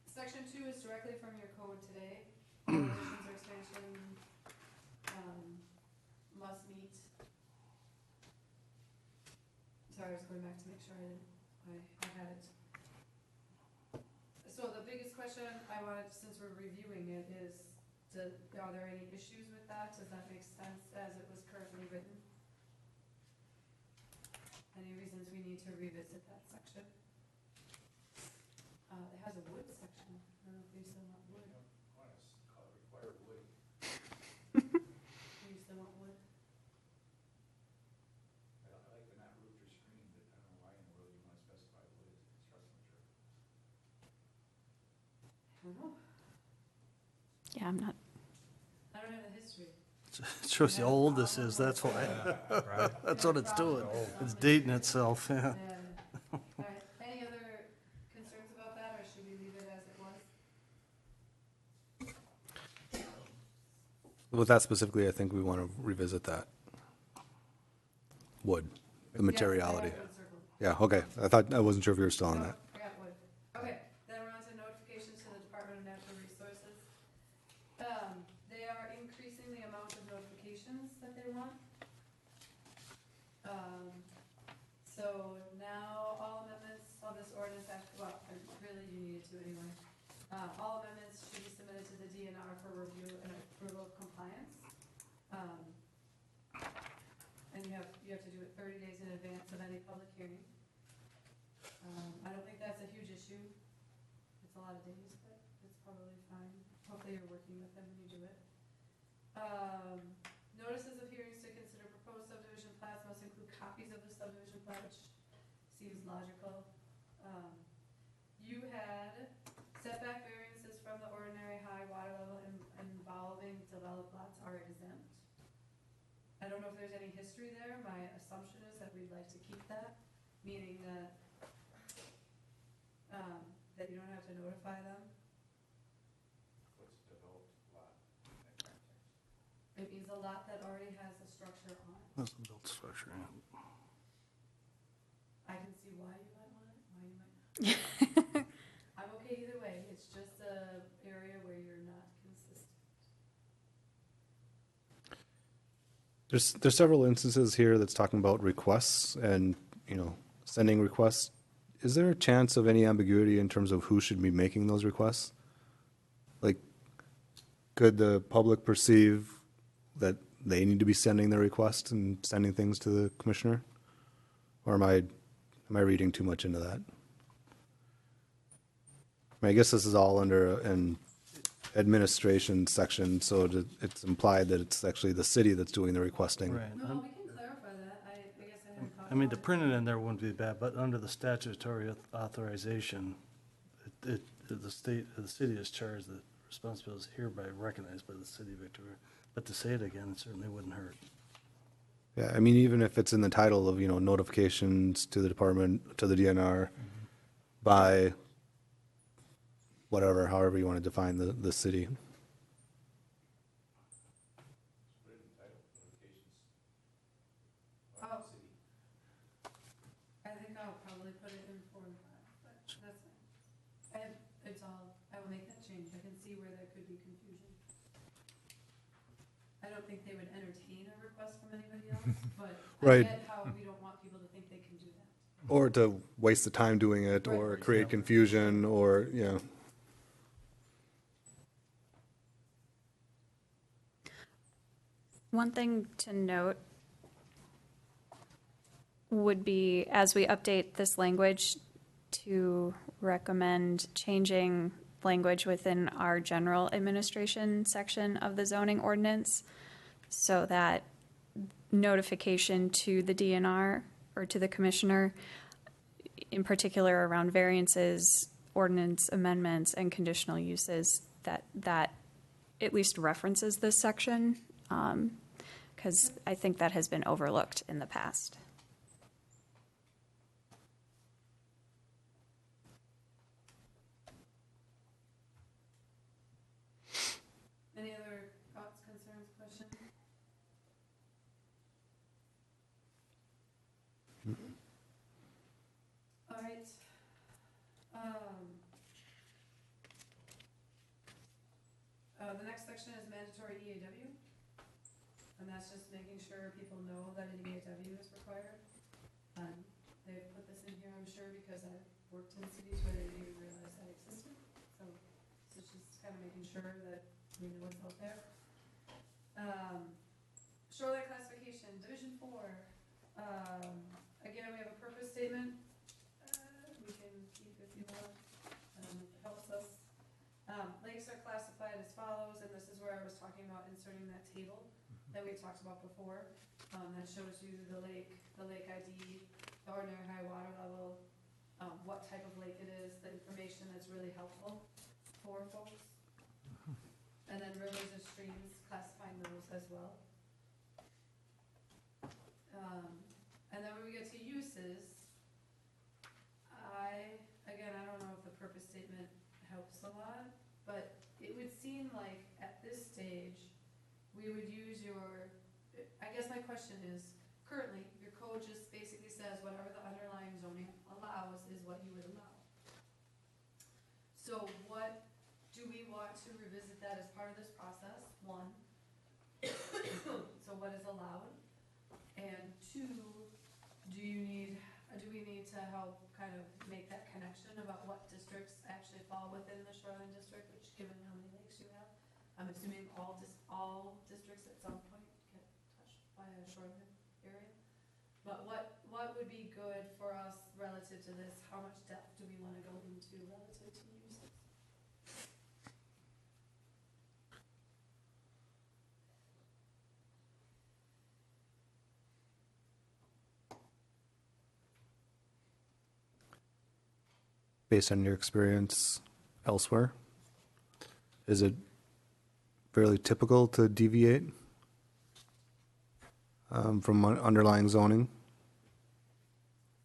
Section 2 is directly from your code today. Additions or expansion, must meet. Sorry, I was going back to make sure I had it. So the biggest question I wanted, since we're reviewing it, is, are there any issues with that? Does that make sense as it was currently written? Any reasons we need to revisit that section? It has a wood section. I don't know if you still want wood. Required wood. You still want wood? I like the not roof or screen, but I don't know why in the world you want to specify wood as a construction material. I don't know. yeah, I'm not. I don't have the history. It shows you how old this is, that's why. That's what it's doing. It's dating itself, yeah. All right, any other concerns about that, or should we leave it as it was? With that specifically, I think we want to revisit that. Wood, the materiality. Yeah, wood circle. Yeah, okay. I wasn't sure if you were still on that. I got wood. Okay, then we're on to notifications to the Department of Natural Resources. that they want. So now all amendments of this ordinance really you needed to anyway. All amendments should be submitted to the DNR for review and approval of compliance. And you have to do it 30 days in advance of any public hearing. I don't think that's a huge issue. It's a lot of days, but it's probably fine. Hopefully you're working with them when you do it. Notices of hearings to consider proposed subdivision plats must include copies of the subdivision plat, which seems logical. You had setback variances from the ordinary high water level involving developed lots are exempt. I don't know if there's any history there. My assumption is that we'd like to keep that, meaning that that you don't have to notify them. What's developed lot in that context? It means a lot that already has a structure on it. That's a built structure, yeah. I can see why you might want it, why you might not. I'm okay either way. It's just a area where you're not consistent. There's several instances here that's talking about requests and, sending requests. Is there a chance of any ambiguity in terms of who should be making those requests? Like, could the public perceive that they need to be sending their requests and sending things to the commissioner? Or am I reading too much into that? I guess this is all under an administration section, so it's implied that it's actually the city that's doing the requesting. Right. No, we can clarify that. I guess I hadn't caught I mean, on. to print it in there wouldn't be bad, but under the statutory authorization, the city is charged, the responsibility is hereby recognized by the city of Victoria. But to say it again, it certainly wouldn't hurt. Yeah, I mean, even if it's in the title of, notifications to the department, to the DNR by whatever, however you want to define the city. Put it in the title, notifications. By the city. I think I'll probably put it in 4 and 5, but that's fine. I will make that change. I can see where there could be confusion. I don't think they would entertain a request from anybody else, but Right. I get how we don't want people to think they can do that. Or to waste the time doing it, or Right. create confusion, or, One thing to note would be, as we update this language, to recommend changing language within our general administration section of the zoning ordinance so that notification to the DNR or to the commissioner, in particular around variances, ordinance amendments, and conditional uses, that at least references this section, because I think that has been overlooked in the past. Any other thoughts, concerns, questions? All right. The next section is mandatory EAW. And that's just making sure people know that an EAW is required. They've put this in here, I'm sure, because I've worked in cities where they didn't even realize that existed. So it's just kind of making sure that we know what's out there. Shoreline classification, Division 4. Again, we have a purpose statement. We can keep if you want. It helps us. Lakes are classified as follows, and this is where I was talking about inserting that table that we talked about before. That shows you the lake ID, the ordinary high water level, what type of lake it is, the information that's really helpful for folks. And then rivers and streams, classifying those as well. And then when we get to uses, I don't know if the purpose statement helps a lot, but it would seem like at this stage, we would use I guess my question is, currently, your code just basically says whatever the underlying zoning allows is what you would allow. So do we want to revisit that as part of this process? 1. So what is allowed? do we need to help kind of make that connection about what districts actually fall within the shoreline district, which given how many lakes you have? I'm assuming all districts at some point get touched by a shoreline area. But what would be good for us relative to this? How much depth do we want to go into relative to uses? Based on your experience elsewhere, is it fairly typical to deviate from underlying zoning?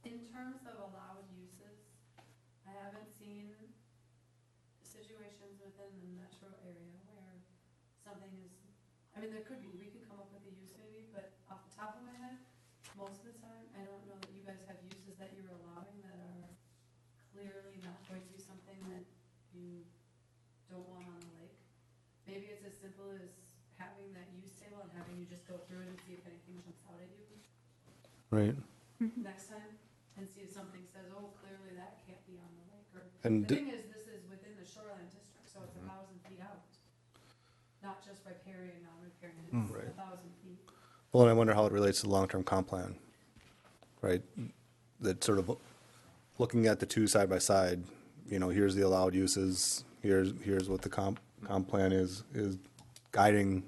In terms of allowed uses, I haven't seen situations within the metro area where something is, I mean, there could be, we could come up with a use maybe, but off the top of my head, most of the time, I don't know that you guys have uses that you're allowing that are clearly not going to be something that you don't want on the lake. Maybe it's as simple as having that use table and having you just go through it and see if anything jumps out at you Right. next time, and see if something says, oh, clearly that can't be on the lake, or, And the thing is, this is within the shoreline district, so it's 1,000 feet out. Not just riparian, non-riparian, it's Right. 1,000 feet. Well, and I wonder how it relates to the long-term comp plan, right? That sort of looking at the two side by side, you know, here's the allowed uses, here's what the comp plan is guiding.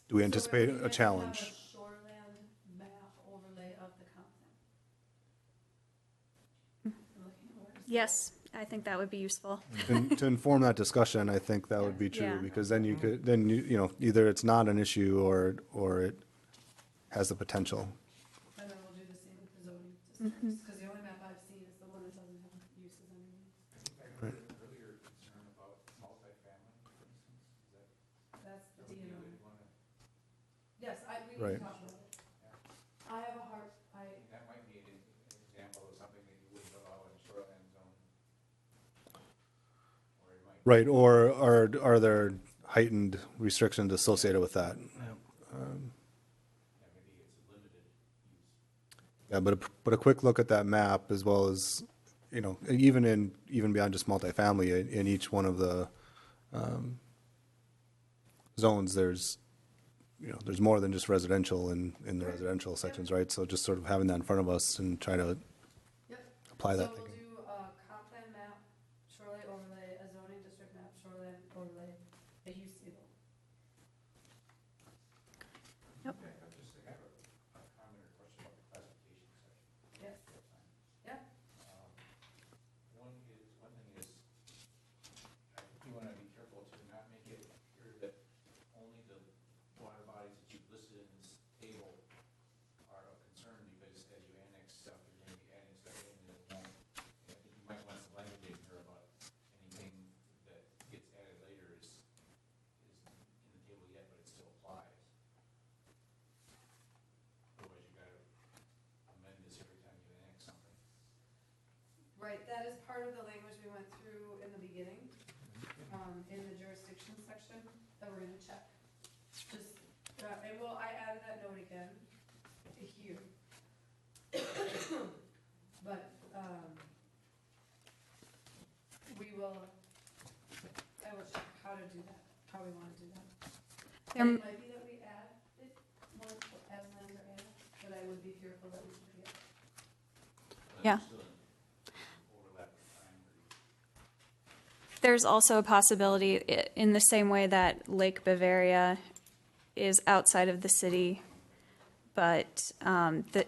Do we anticipate So are we a meant to challenge? have a shoreland map overlay of the comp plan? I'm looking at words. Yes, I think that would be useful. To inform that discussion, I think that would be true, Yeah. because then you could, you know, either it's not an issue or it has the potential. And then we'll do the same with the zoning districts, because the only map I've seen is the one that doesn't have uses underneath. I think I heard an earlier concern about multifamily, for instance, is that That's the something you DNR. would wanna, Yes, we Right. can talk about it. I have a heart, that might be an example of something that you wouldn't allow in a shoreline zone. Or it might. Right, or are there heightened restrictions associated with that? Yep. Yeah, maybe it's a limited use. Yeah, but a quick look at that map, as well as, you know, even beyond just multifamily, in each one of the zones, there's, you know, there's more than just residential in the residential sections, right? So just sort of having that in front of us and try to Yep. apply that So we'll thinking. do a comp plan map, shoreline overlay, a zoning district map, shoreline overlay, a use table. Yep. Okay, I just think I have a comment or question about the classification section. Yes. Yeah. One thing is, I think you wanna be careful to not make it clear that only the water bodies that you've listed in this table are of concern, because as you annex stuff, you're gonna be adding stuff in that won't. I think you might want some language in here about anything that gets added later is in the table yet, but it still applies. Otherwise, you gotta amend this every time you annex something. Right, that is part of the language we went through in the beginning, in the jurisdiction section, that we're gonna check. Just, and well, I added that note again here. But, I will check how to do that, how we wanna do that. There- And it might be that we add it once as lands are added, but I would be fearful that we forget. Yeah. Still overlap with time or There's also a possibility, in the same way that Lake Bavaria is outside of the city, but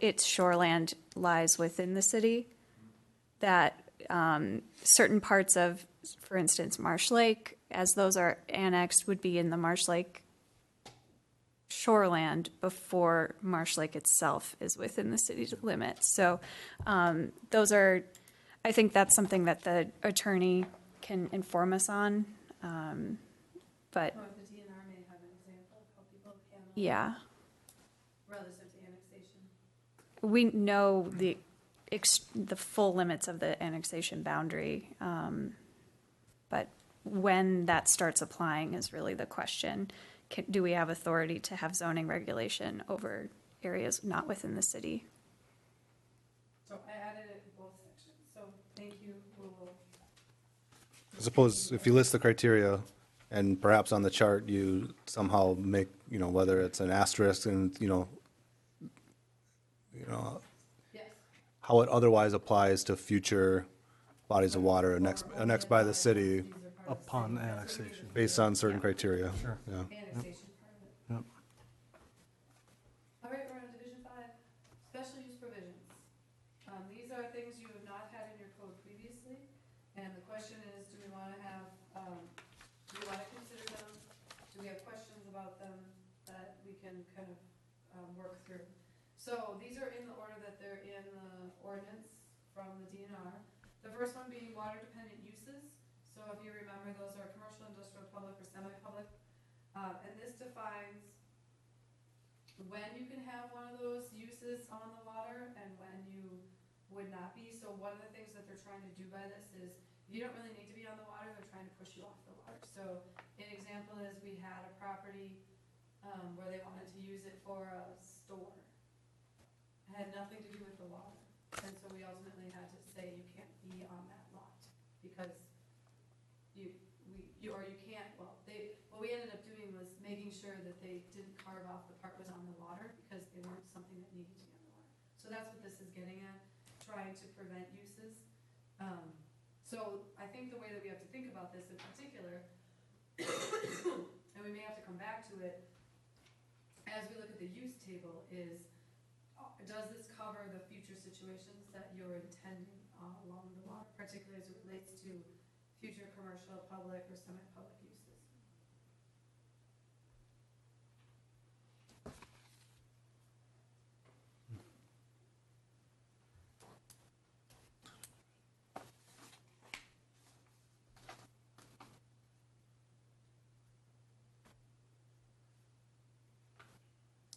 its shoreland lies within the city, that certain parts of, for instance, Marsh Lake, as those are annexed, would be in the Marsh Lake shoreland before Marsh Lake itself is within the city limits. So those are, I think that's something that the attorney can inform us on. But Or the DNR may have an example of how people handle. yeah, Relative to annexation. we know the full limits of the annexation boundary. But when that starts applying is really the question. Do we have authority to have zoning regulation over areas not within the city. So I added it in both sections, so thank you, we'll. I suppose if you list the criteria and perhaps on the chart you somehow make, whether it's an asterisk and, Yes. how it otherwise applies to future bodies of water annexed by the city These are part of the Upon city. That's what we annexation. did. based on certain Yeah. criteria. Sure. Yeah. Annexation part of it. Yep. All right, we're on Division 5, special use provisions. These are things you have not had in your code previously, and the question is, do we want to have, do we want to consider them? Do we have questions about them that we can kind of work through? So these are in the order that they're in the ordinance from the DNR. The first one being water-dependent uses. So if you remember, those are commercial, industrial, public, or semi-public. And this defines when you can have one of those uses on the water and when you would not be. So one of the things that they're trying to do by this is, you don't really need to be on the water, they're trying to push you off the water. So an example is, we had a property where they wanted to use it for a store. It had nothing to do with the water. And so we ultimately had to say, you can't be on that lot because you can't, what we ended up doing was making sure that they didn't carve off the part that was on the water because they weren't something that needed to be on the water. So that's what this is getting at, trying to prevent uses. So I think the way that we have to think about this in particular, and we may have to come back to it, as we look at the use table is, does this cover the future situations that you're intending along the water, particularly as it relates to future commercial, public, or semi-public uses?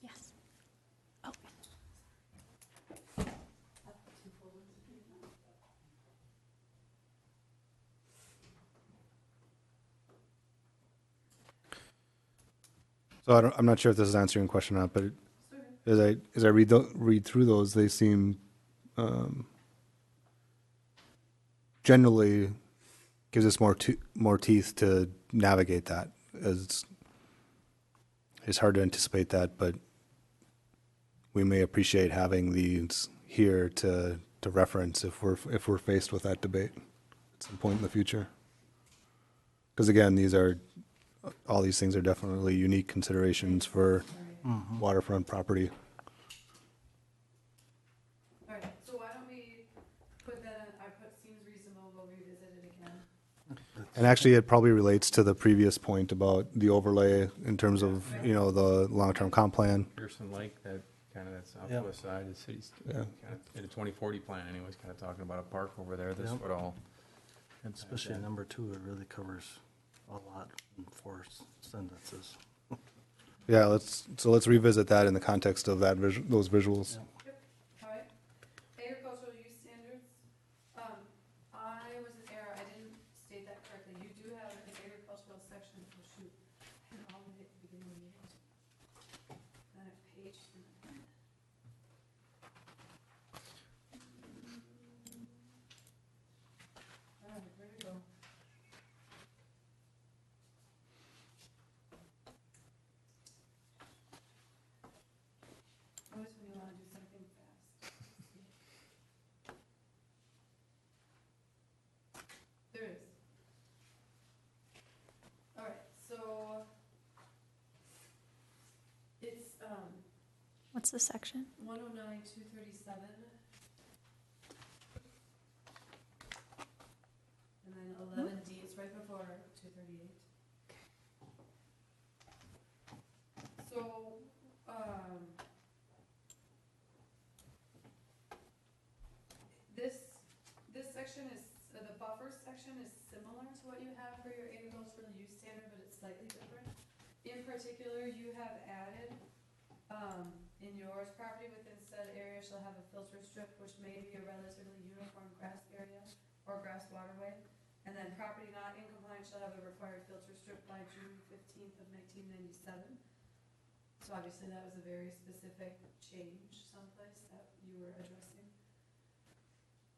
Yes. Oh. So I'm not sure if this is answering your question or not, but as I read through those, they seem generally gives us more teeth to navigate that. As it's hard to anticipate that, but we may appreciate having these here to reference if we're faced with that debate at some point in the future. Because again, all these things are definitely unique considerations for waterfront property. All right, so why don't we put that in, I put seems reasonable, we'll revisit it again. And actually, it probably relates to the previous point about the overlay in terms of, the long-term comp plan. Pearson Lake, that kind of that southwest side of the city's, Yeah. kind of, in the 2040 plan anyways, kind of talking about a park over there, this Yep. would all. And especially number 2, it really covers a lot in 4 sentences. Yeah, let's revisit that in the context of that those visuals. Yeah. All right, agricultural use standards. I was in error, I didn't state that correctly. You do have an agricultural section, oh shoot, and all the way at the beginning of the meeting. Then a page. All right, where to go? Always when you want to do something fast. There it is. All right, so it's What's the section? 109, 237. And then 11D, it's right before 238. So, this section is, the buffer section is similar to what you have for your agricultural use standard, but it's slightly different. In particular, you have added, in yours, property within said area shall have a filter strip which may be a relatively uniform grass area or grass waterway. And then property not in compliance shall have a required filter strip by June 15th of 1997. So obviously that was a very specific change someplace that you were addressing.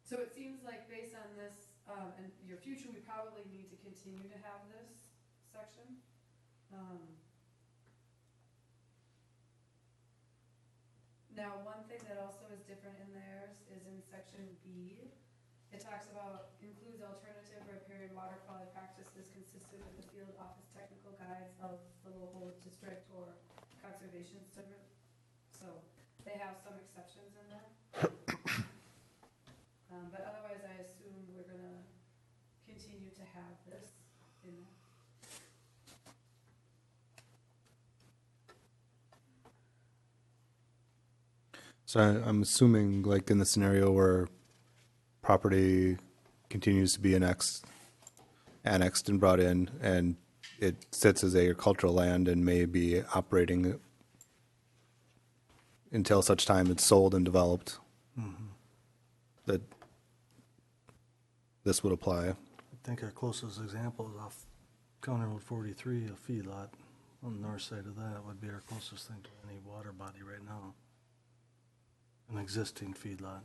So it seems like based on this, and your future, we probably need to continue to have this section. Now, one thing that also is different in theirs is in section B. It talks about includes alternative riparian water quality practices consistent with the field office technical guides of the local district or conservation district. So they have some exceptions in there. But otherwise, I assume we're gonna continue to have this in there. So I'm assuming, like in the scenario where property continues to be annexed and brought in, and it sits as agricultural land and may be operating until such time it's sold and developed, that this would apply. I think our closest example is off County Road 43, a feedlot. On the north side of that would be our closest thing to any water body right now. An existing feedlot.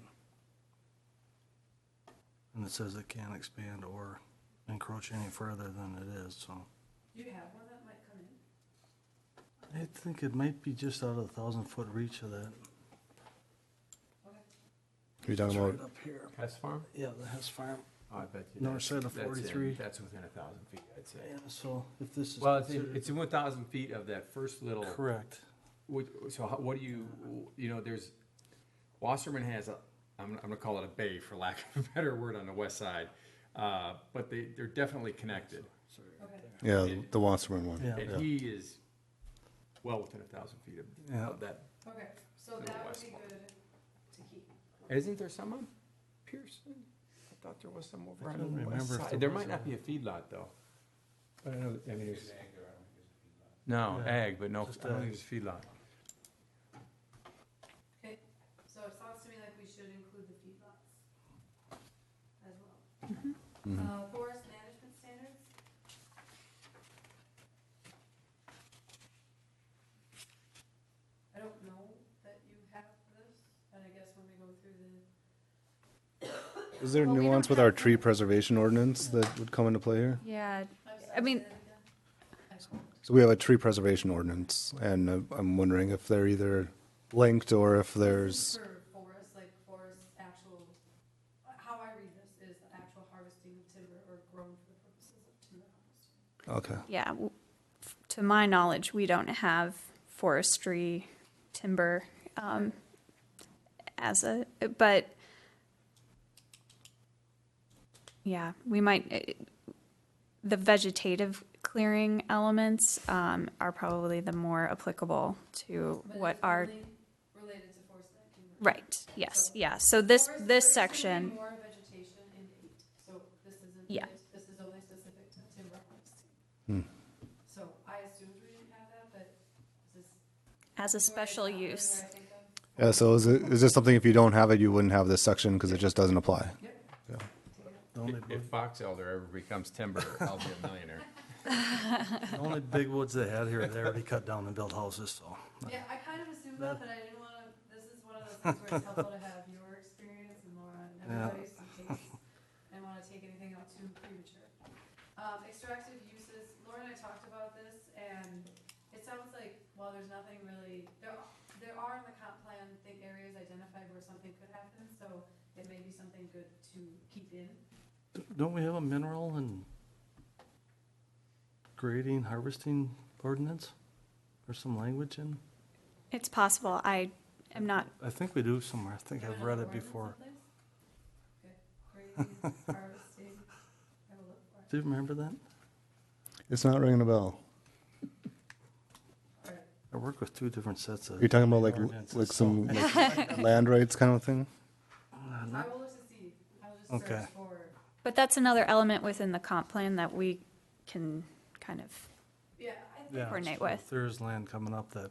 And it says it can't expand or encroach any further than it is, so. Do you have one that might come in? I think it might be just out of the 1,000-foot reach of that. Okay. Are you talking It's right about, up here. Hess Farm? Yeah, the Hess Farm. Oh, I bet you. North side of that's in- 43. That's within 1,000 feet, I'd say. Yeah, so if this is. Well, it's considered- in 1,000 feet of that first little. Correct. So what do you know, there's, Wasserman has a, I'm gonna call it a bay for lack of a better word on the west side. But they're definitely connected. Okay. yeah, the Wasserman one? Yeah. And he is well within 1,000 feet Yeah. of that. Okay, so To the that would west be one. good to keep. Isn't there some on Pearson? I thought there was some over I on don't the west remember if side. there There was might not or- be a feedlot though. But I know, I mean, there's, Ag there, I don't think it's a feedlot. no, Yeah, ag, but no, just I don't think ag. it's feedlot. Okay, so it sounds to me like we should include the feedlots as well. Forest management standards? I don't know that you have this, and I guess when we go through the. Is there Well, we don't nuance with our have tree one. preservation ordinance that would come into play here? Yeah, I mean- say that again? I don't. So we have a tree preservation ordinance, and I'm wondering if they're either linked or if This is there's, for forest, like forest actual, how I read this is the actual harvesting of timber or grown for the purposes of timber harvesting. okay. yeah. To my knowledge, we don't have forestry timber but yeah, we might, the vegetative clearing elements are probably the more applicable to But what it's are, only related to forest land timber. right, yes, yeah. So this Forest- this there is section, gonna be more vegetation in 8, so this isn't, Yeah. this is only specific to timber harvesting. So I assumed we didn't have that, but this is. as a where I special thought- where use. I think of. Yeah, so is this something, if you don't have it, you wouldn't have this section because it just doesn't apply? The only If big, Fox Elder ever becomes timber, I'll be a millionaire. the only big woods they had here, they already cut down and built houses, so. Yeah, I kind of assumed that, but I didn't wanna, this is one of those things where it's helpful to have your experience and Laura and everybody's takes. I don't wanna take anything out too premature. Extractive uses, Laura and I talked about this, and it sounds like, while there's nothing really, there are in the comp plan, areas identified where something could happen, so it may be something good to keep in. Don't we have a mineral and grading, harvesting ordinance? Or some language in? It's possible. I am not, I think we do somewhere. I think Do you I've have read another it before. ordinance in place? Okay, grading, harvesting, I will look for it. Do you remember that? It's not ringing a bell. Alright. I work with two different sets of. Are you talking about like ordinances, some so- like land rights kind of thing? I will look to see, I'll just Okay. search for, but that's another element within the comp plan that we can kind of, yeah, I think. Yeah, coordinate so with. There's land coming up that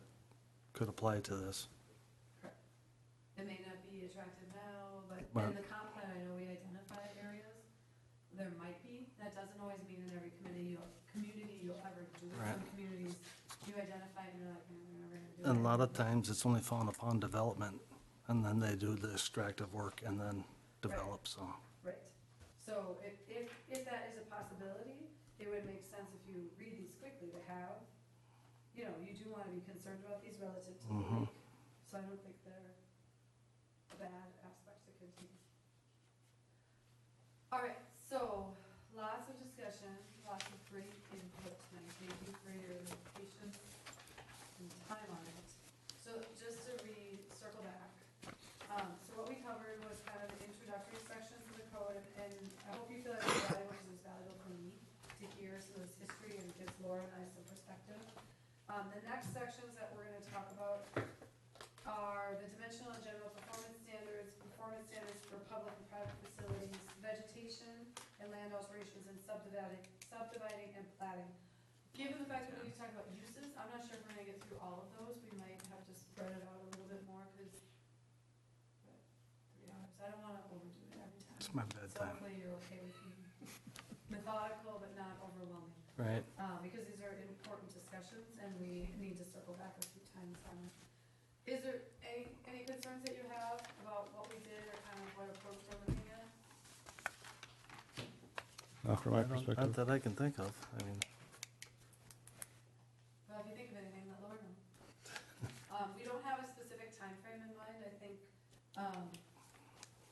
could apply to this. It may not be attractive now, but But- in the comp plan, I know we identify areas. There might be, that doesn't always mean in every community you'll ever do it. Right. Some communities, you identify and you're like, we're never gonna do And a lot of times it's only found upon development, and then they do the extractive work and then develop, so. Right. So if that is a possibility, it would make sense if you read these quickly to have, you know, you do want to be concerned about these relative to the lake. So I don't think they're a bad aspect to continue. All right, so lots of discussion, lots of great input tonight. Thank you for your patience and time on it. So just to circle back. So what we covered was kind of the introductory sections of the code, and I hope you feel like it's valuable, because it's valuable for me to hear some of this history and gives Laura and I some perspective. The next sections that we're gonna talk about are the dimensional and general performance standards for public and private facilities, vegetation and land alterations, and subdividing and platting. Given the fact that we need to talk about uses, I'm not sure if we're gonna get through all of those. We might have to spread it out a little bit more, because 3 hours, I don't wanna overdo it every time. It's my So bedtime, hopefully you're okay with me. Methodical but not overwhelming. right? Because these are important discussions, and we need to circle back a few times on it. Is there any concerns that you have about what we did, or kind of what approach we're looking at? From my I don't- perspective. Not that I can think of, I mean, Well, if you think of anything, let Laura know. We don't have a specific time frame in mind. I think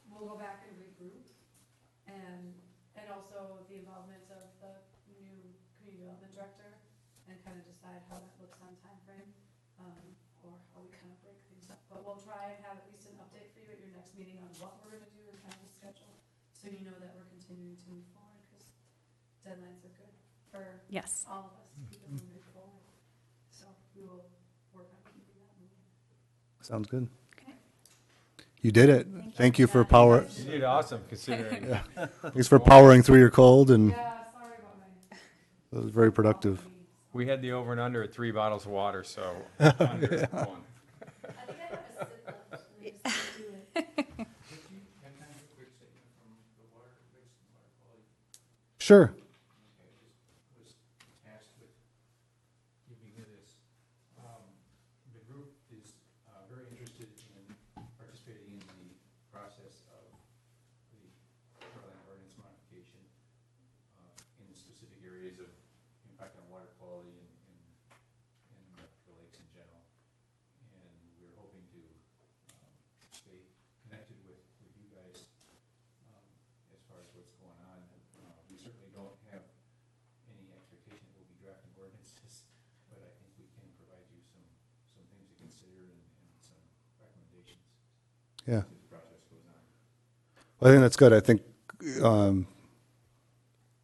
we'll go back and regroup, and also the involvement of the new community development director, and kind of decide how that looks on timeframe, or how we kind of break things up. But we'll try and have at least an update for you at your next meeting on what we're gonna do and kind of the schedule, so you know that we're continuing to move forward, because deadlines are good for Yes. all of us to keep it moving forward. So we will work on keeping that moving. Sounds good. Okay. You did it. Thank you for power. You did awesome considering. Thanks for powering through your cold, and Yeah, sorry about my. it was very productive. We had the over and under at 3 bottles of water, so. Under is one. I think I have a sip left, and I just do it. Could you have kind of a quick statement from the water mix and water quality? Sure. Okay, I just was tasked with keeping to this. The group is very interested in participating in the process of the shoreline ordinance modification in the specific areas of impact on water quality and the lakes in general. And we're hoping to stay connected with you guys as far as what's going on. We certainly don't have any expectation that we'll be drafting ordinances, but I think we can provide you some things to consider and some recommendations Yeah. as the process goes on. Well, I think that's good. I think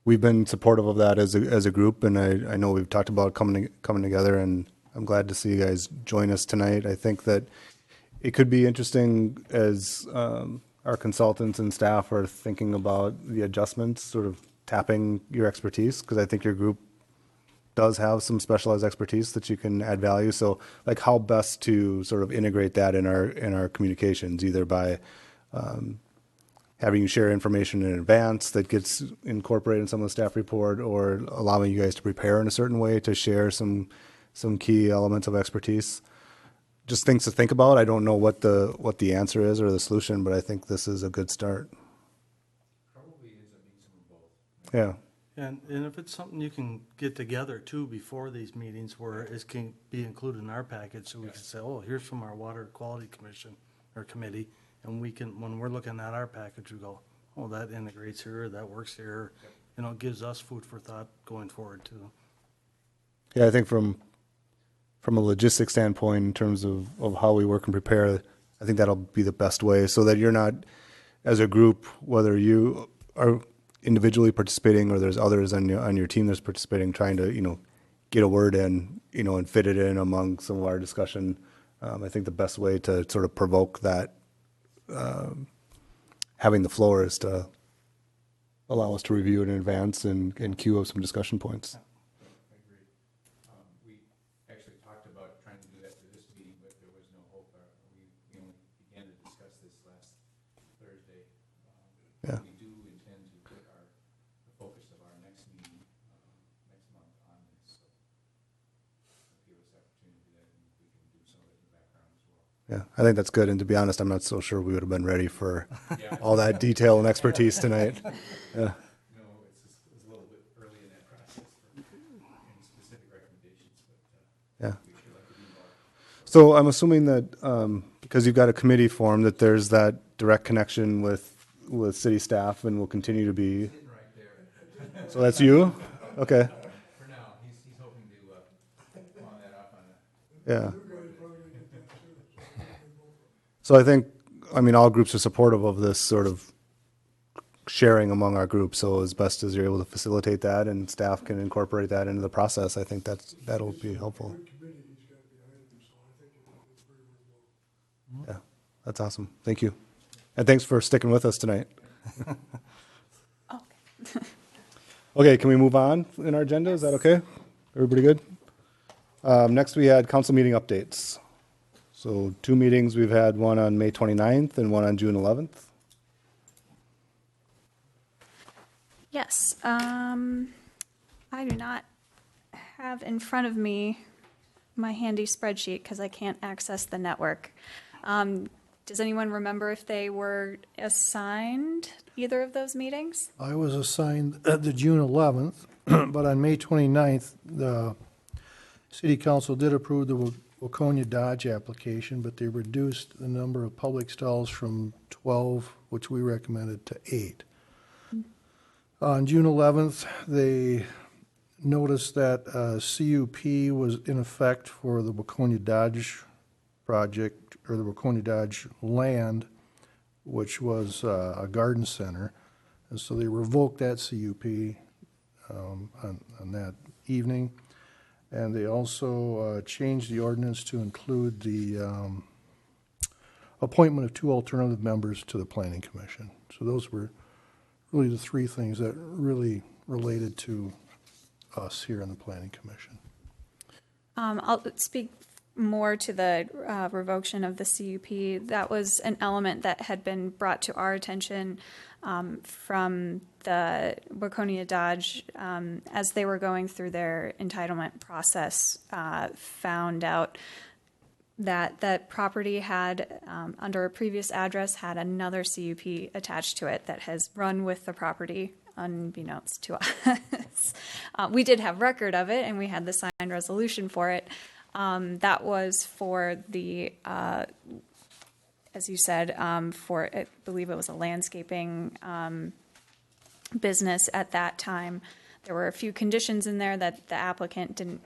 we've been supportive of that as a group, and I know we've talked about coming together, and I'm glad to see you guys join us tonight. I think that it could be interesting as our consultants and staff are thinking about the adjustments, sort of tapping your expertise, because I think your group does have some specialized expertise that you can add value. So, like, how best to sort of integrate that in our communications, either by having you share information in advance that gets incorporated in some of the staff report, or allowing you guys to prepare in a certain way to share some key elements of expertise. Just things to think about. I don't know what the answer is or the solution, but I think this is a good start. Probably ends up being some of both. Yeah. and if it's something you can get together too before these meetings where it can be included in our package, so we can say, oh, here's from our Water Quality Commission or committee, and we can, when we're looking at our package, we go, oh, that integrates here, that works here. You know, it gives us food for thought going forward too. Yeah, I think from a logistics standpoint, in terms of how we work and prepare, I think that'll be the best way, so that you're not, as a group, whether you are individually participating or there's others on your team that's participating, trying to, get a word in, and fit it in among some of our discussion. I think the best way to sort of provoke that, having the floor, is to allow us to review it in advance and queue up some discussion points. I agree. We actually talked about trying to do that for this meeting, but there was no hope. We only began to discuss this last Thursday. Yeah. We do intend to put the focus of our next meeting next month on this. So it'll give us the opportunity to do that, and we can do some of Yeah, I think that's good. And to be honest, I'm not so sure we would have been ready for Yeah. all that detail and expertise tonight. Yeah. No, it's a little bit early in that process for any specific recommendations, but Yeah. we sure like to be involved. So I'm assuming that, because you've got a committee formed, that there's that direct connection with city staff and will continue to be. Sitting right there. So that's you? Okay, For now, he's hoping to pawn that off on yeah. You guys probably gonna get that too. So I think, I mean, all groups are supportive of this sort of sharing among our groups. So as best as you're able to facilitate that and staff can incorporate that into the process, I think that'll be helpful. Good committee he's got behind him, so I think it's very worthwhile. Yeah, that's awesome. Thank you. And thanks for sticking with us tonight. Okay, can we move on in our agenda? Is that okay? Everybody good? Next, we had council meeting updates. So 2 meetings, we've had one on May 29th and one on June 11th. Yes, I do not have in front of me my handy spreadsheet because I can't access the network. Does anyone remember if they were assigned either of those meetings? I was assigned the June 11th, but on May 29th, the city council did approve the Waconia Dodge application, but they reduced the number of public stalls from 12, which we recommended, to 8. On June 11th, they noticed that CUP was in effect for the Waconia Dodge project, or the Waconia Dodge land, which was a garden center. And so they revoked that CUP on that evening. And they also changed the ordinance to include the appointment of 2 alternative members to the Planning Commission. So those were really the 3 things that really related to us here in the Planning Commission. I'll speak more to the revocation of the CUP. That was an element that had been brought to our attention from the Waconia Dodge as they were going through their entitlement process, found out that that property had, under a previous address, had another CUP attached to it that has run with the property unbeknownst to us. We did have record of it, and we had the signed resolution for it. That was for the, as you said, for, I believe it was a landscaping business at that time. There were a few conditions in there that the applicant didn't,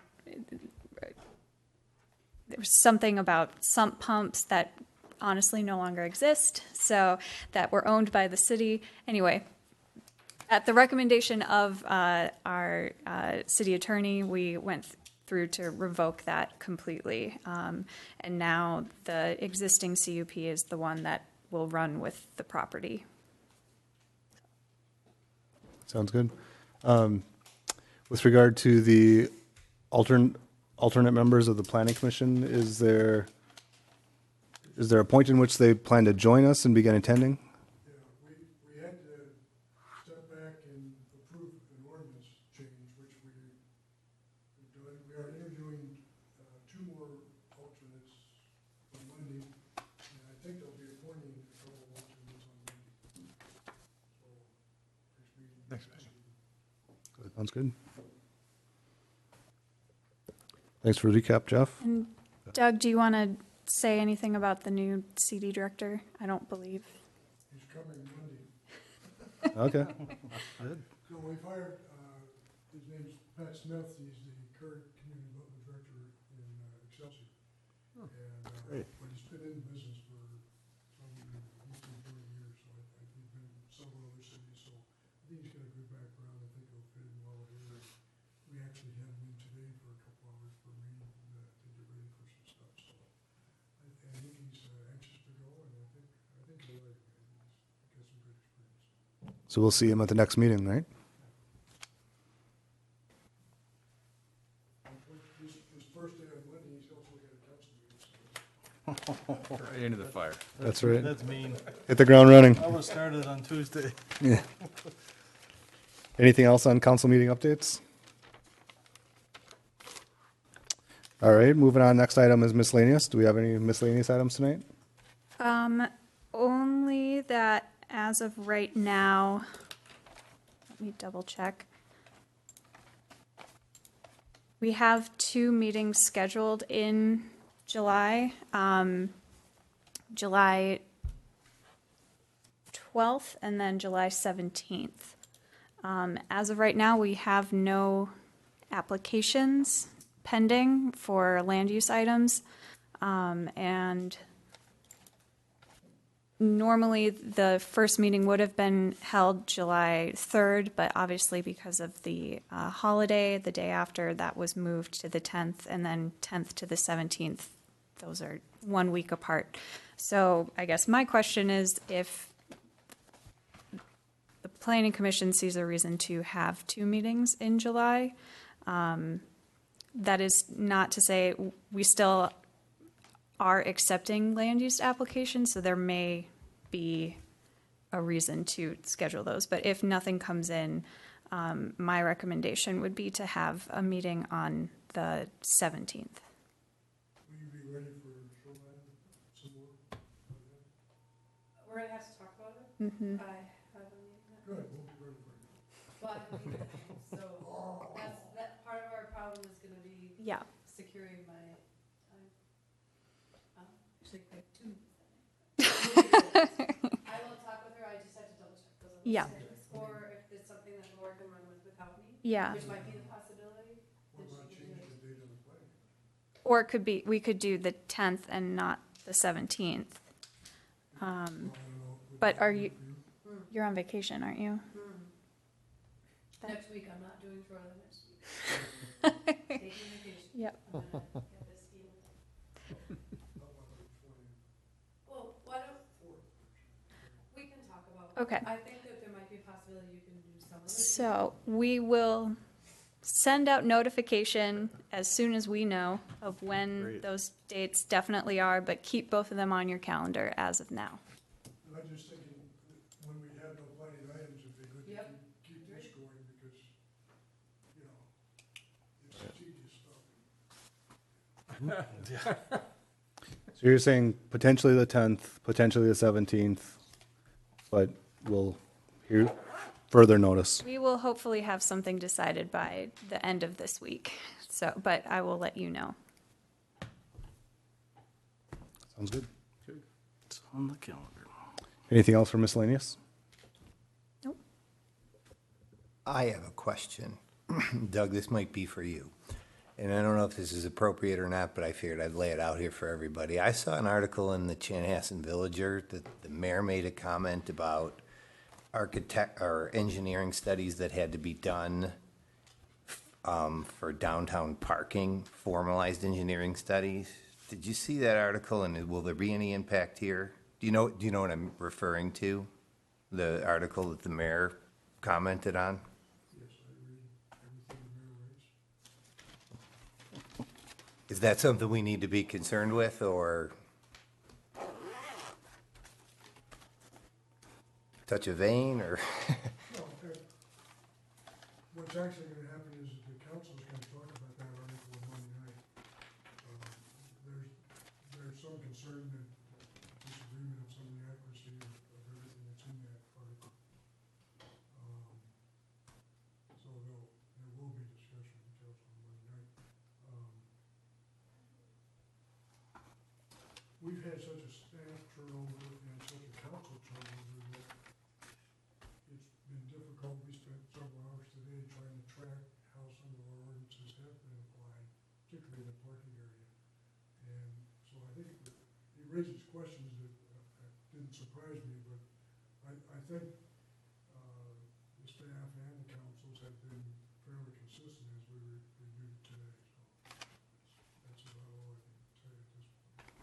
there was something about sump pumps that honestly no longer exist, so that were owned by the city. Anyway, at the recommendation of our city attorney, we went through to revoke that completely. And now the existing CUP is the one that will run with the property. Sounds good. With regard to the alternate members of the Planning Commission, is there a point in which they plan to join us and begin attending? Yeah, we had to step back and approve an ordinance change, which we've done. We are interviewing 2 more alternates on Monday, and I think they'll be appointing a couple of alternates on Monday. So, next meeting. Sounds good. Thanks for the recap, Jeff. And Doug, do you want to say anything about the new CD director? I don't believe. He's coming Monday. Okay. So we've hired, his name's Pat Smith, he's the current community development director in Excelsior. And, Great. but he's been in business for some, he's been 40 years, so he's been in several other cities, so I think he's got a good background, I think he'll fit in well here. We actually had him in today for a couple hours for me, to get ready for some stuff, so. I think he's anxious to go, and I think he'll like it, he's got some good experience. So we'll see him at the next meeting, right? His first day on Monday, he's also got a council meeting, so. Right into the fire. That's right. That's mean. Hit the ground running. I was started on Tuesday. Yeah. Anything else on council meeting updates? All right, moving on. Next item is miscellaneous. Do we have any miscellaneous items tonight? Only that as of right now, let me double check. We have 2 meetings scheduled in July. July 12th and then July 17th. As of right now, we have no applications pending for land use items. And normally, the first meeting would have been held July 3rd, but obviously because of the holiday, the day after, that was moved to the 10th, and then 10th to the 17th. Those are 1 week apart. So I guess my question is if the Planning Commission sees a reason to have 2 meetings in July, that is not to say we still are accepting land use applications, so there may be a reason to schedule those. But if nothing comes in, my recommendation would be to have a meeting on the 17th. Will you be ready for shoreline some more? We're gonna have to talk about it. Mm-hmm. I have a meeting that Good, we'll be ready for you. Well, I have a meeting, so that part of our problem is gonna be Yeah. securing my time. Actually, I have 2 meetings that night. I will talk with her, I just have to double check those other Yeah. schedules. Or if it's something that Laura can run with without me, Yeah. which might be the possibility. What then about she can changing do it. the date of the planning? Or it could be, we could do the 10th and not the 17th. Well, I don't know. Would But that are work you, for you're on vacation, aren't you? Next week, I'm not doing shoreline next week. Taking vacation. Yep. I'm gonna get this healed. How about the 20th? Well, why don't, we can talk about. Okay. I think that there might be a possibility you can do some of it. So we will send out notification as soon as we know of when Great. those dates definitely are, but keep both of them on your calendar as of now. And I'm just thinking, that when we have no planning items, it'd be good to Yep. keep this going because, you know, it's tedious stuff. So you're saying potentially the 10th, potentially the 17th, but we'll hear further notice. We will hopefully have something decided by the end of this week. So, but I will let you know. Sounds good. It's on the calendar. Anything else for miscellaneous? Nope. I have a question. Doug, this might be for you. And I don't know if this is appropriate or not, but I figured I'd lay it out here for everybody. I saw an article in the Chanhassen Villager that the mayor made a comment about architect or engineering studies that had to be done for downtown parking, formalized engineering studies. Did you see that article, and will there be any impact here? Do you know what I'm referring to? The article that the mayor commented on? Yes, I read everything the mayor writes. Is that something we need to be concerned with, or touch a vein, or? No, what's actually gonna happen is the council's gonna talk about that article on Monday night. There's some concern that disagreement of some of the accuracy of everything that's in that article. So there will be discussion with the council on Monday night. We've had such a staff turnover and such a council turnover that it's been difficult. We spent several hours today trying to track how some of our ordinances have been applied, particularly in the parking area. And so I think it raises questions that didn't surprise me, but I think the staff and the councils have been fairly consistent as we reviewed today. So that's about all I can say at this point.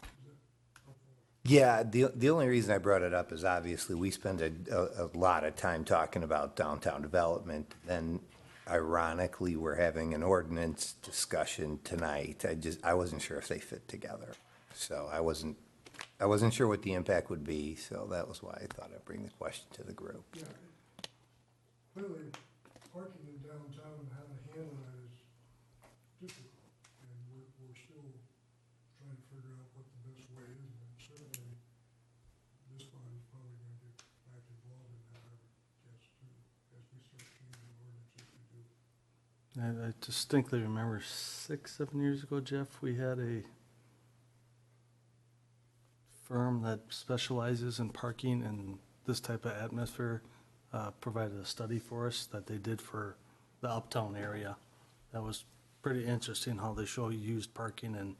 Is that helpful? Yeah, the only reason I brought it up is obviously we spend a lot of time talking about downtown development. Then ironically, we're having an ordinance discussion tonight. I wasn't sure if they fit together. So I wasn't sure what the impact would be, so that was why I thought I'd bring the question to the group. Yeah, clearly, parking in downtown and how to handle that is difficult, and we're still trying to figure out what the best way is, and certainly this body's probably gonna get back involved in that, I would guess, too, as we start changing ordinances we do. I distinctly remember 6, 7 years ago, Jeff, we had a firm that specializes in parking and this type of atmosphere, provided a study for us that they did for the uptown area. That was pretty interesting how they show used parking and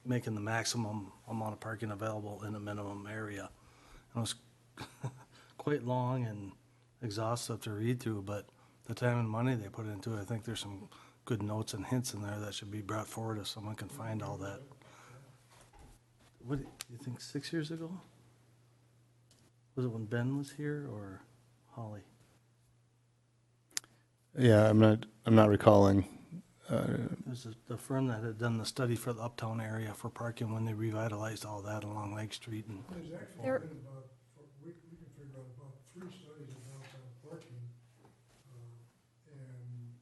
making the maximum amount of parking available in a minimum area. It was quite long and exhaustive to read through, but the time and money they put into it, I think there's some good notes and hints in there that should be brought forward if someone can find all that. What, you think 6 years ago? Was it when Ben was here or Holly? Yeah, I'm not recalling. It was the firm that had done the study for the uptown area for parking when they revitalized all that along Lake Street and, There's actually There- been about, we can figure out about 3 studies of downtown parking. And,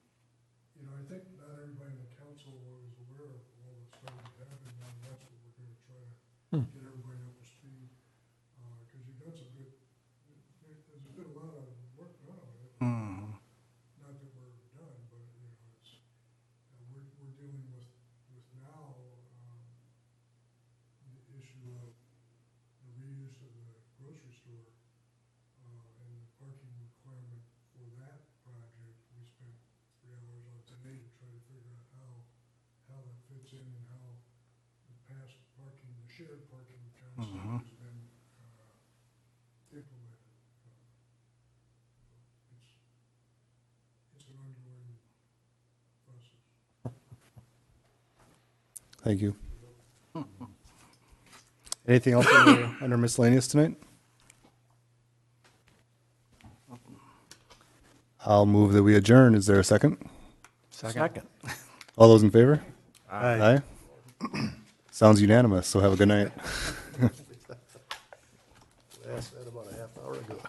you know, I think not everybody in the council was aware of all the studies that have been done. That's what we're gonna try to get everybody up to speed. Cause you've done some good, there's been a lot of work done on it. Not that we're done, but, you know, it's, we're dealing with now, the issue of the reuse of the grocery store, and the parking requirement for that project. We spent 3 hours on today to try to figure out how that fits in and how the past parking, the shared parking concept has been, implemented. It's an ongoing process. Thank you. Anything else under miscellaneous tonight? I'll move that we adjourn. Is there a second? Second. All those in favor? Aye. Aye. Sounds unanimous, so have a good night. Asked that about a half hour ago.